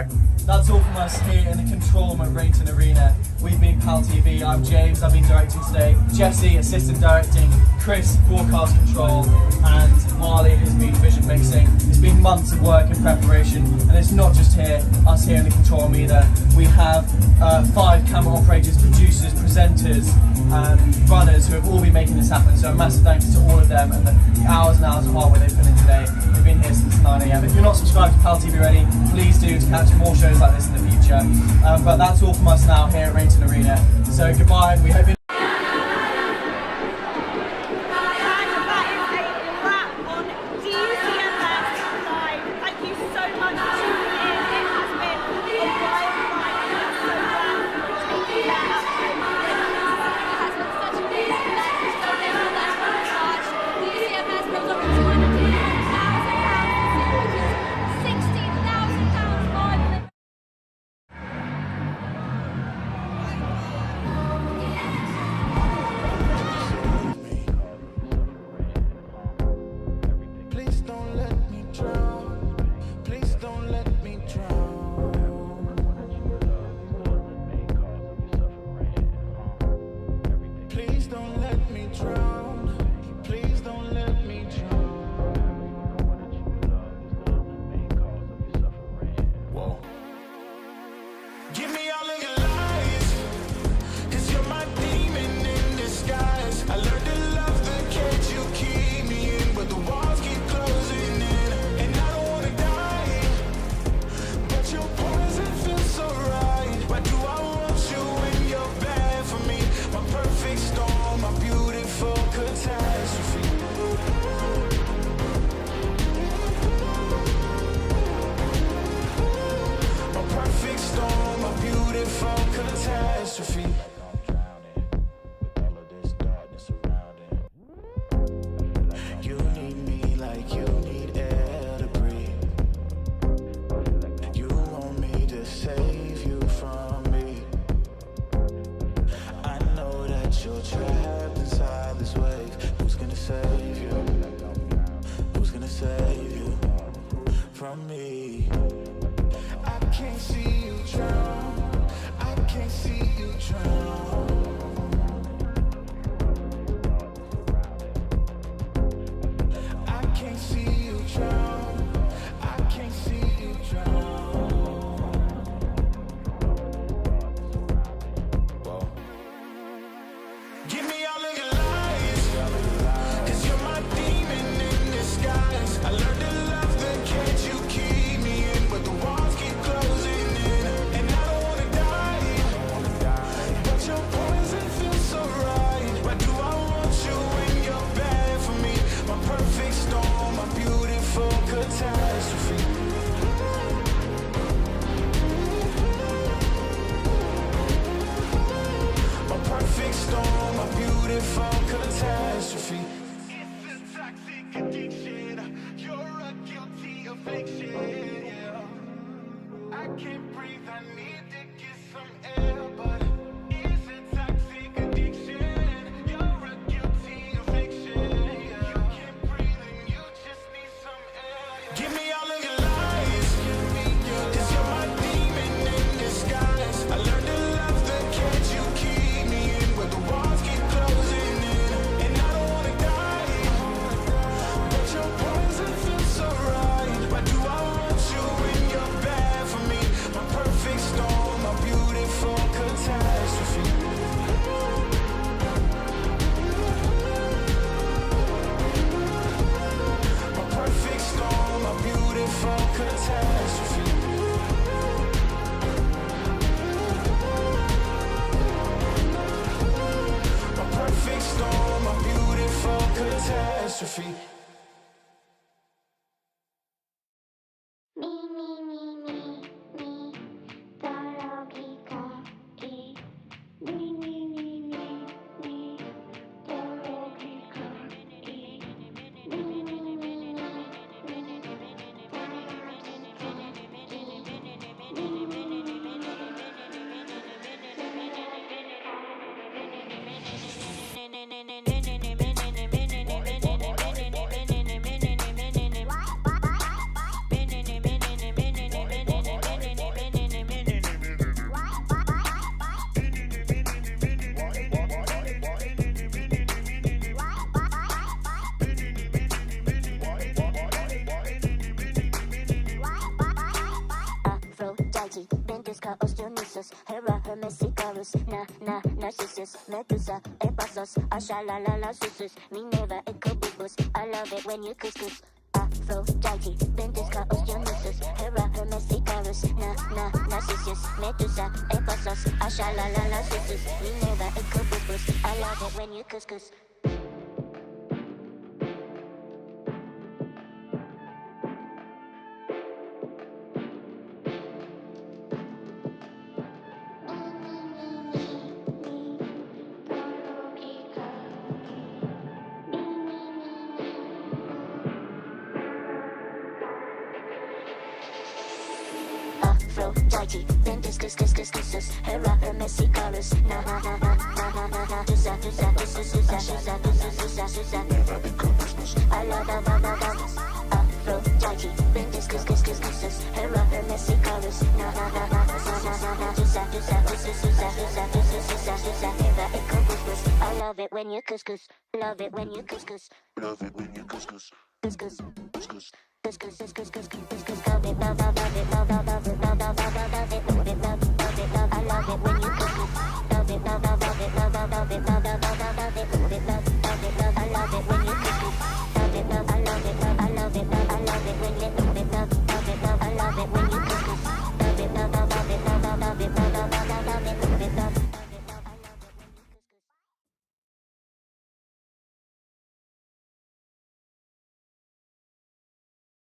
That's all from us here in the control room at Rainton Arena. We've been PalTV. I'm James, I've been directing today. Jesse, assistant directing. Chris, broadcast control. And Marley, his music vision mixing. It's been months of work and preparation, and it's not just us here in the control room either. We have 5 camera operators, producers, presenters, and runners who have all been making this happen. So a massive thanks to all of them and the hours and hours of hard work they've put in today. They've been here since 9 AM. If you're not subscribed to PalTV already, please do to catch more shows like this in the future. But that's all from us now here at Rainton Arena. So goodbye. We hope you Storm, a beautiful Chaos, Dionysus, Hera, Hermes, Icarus, Narcissus, Medusa, Ephasos, Ashalalala, Susus, Minerva, Ecobubus. I love it when you couscous. Aphrodite, Ventus, Chaos, Dionysus, Hera, Hermes, Icarus, Narcissus, Medusa, Ephasos, Ashalalala, Susus, Minerva, Ecobubus. I love it when you couscous. Aphrodite, Ventus, Cuscus, Hera, Hermes, Icarus, I love Aphrodite, Ventus, Cuscus, Hera, Hermes, Icarus, I love it when you couscous, love it when you couscous, love it when you couscous, couscous, couscous, couscous, couscous, couscous, couscous,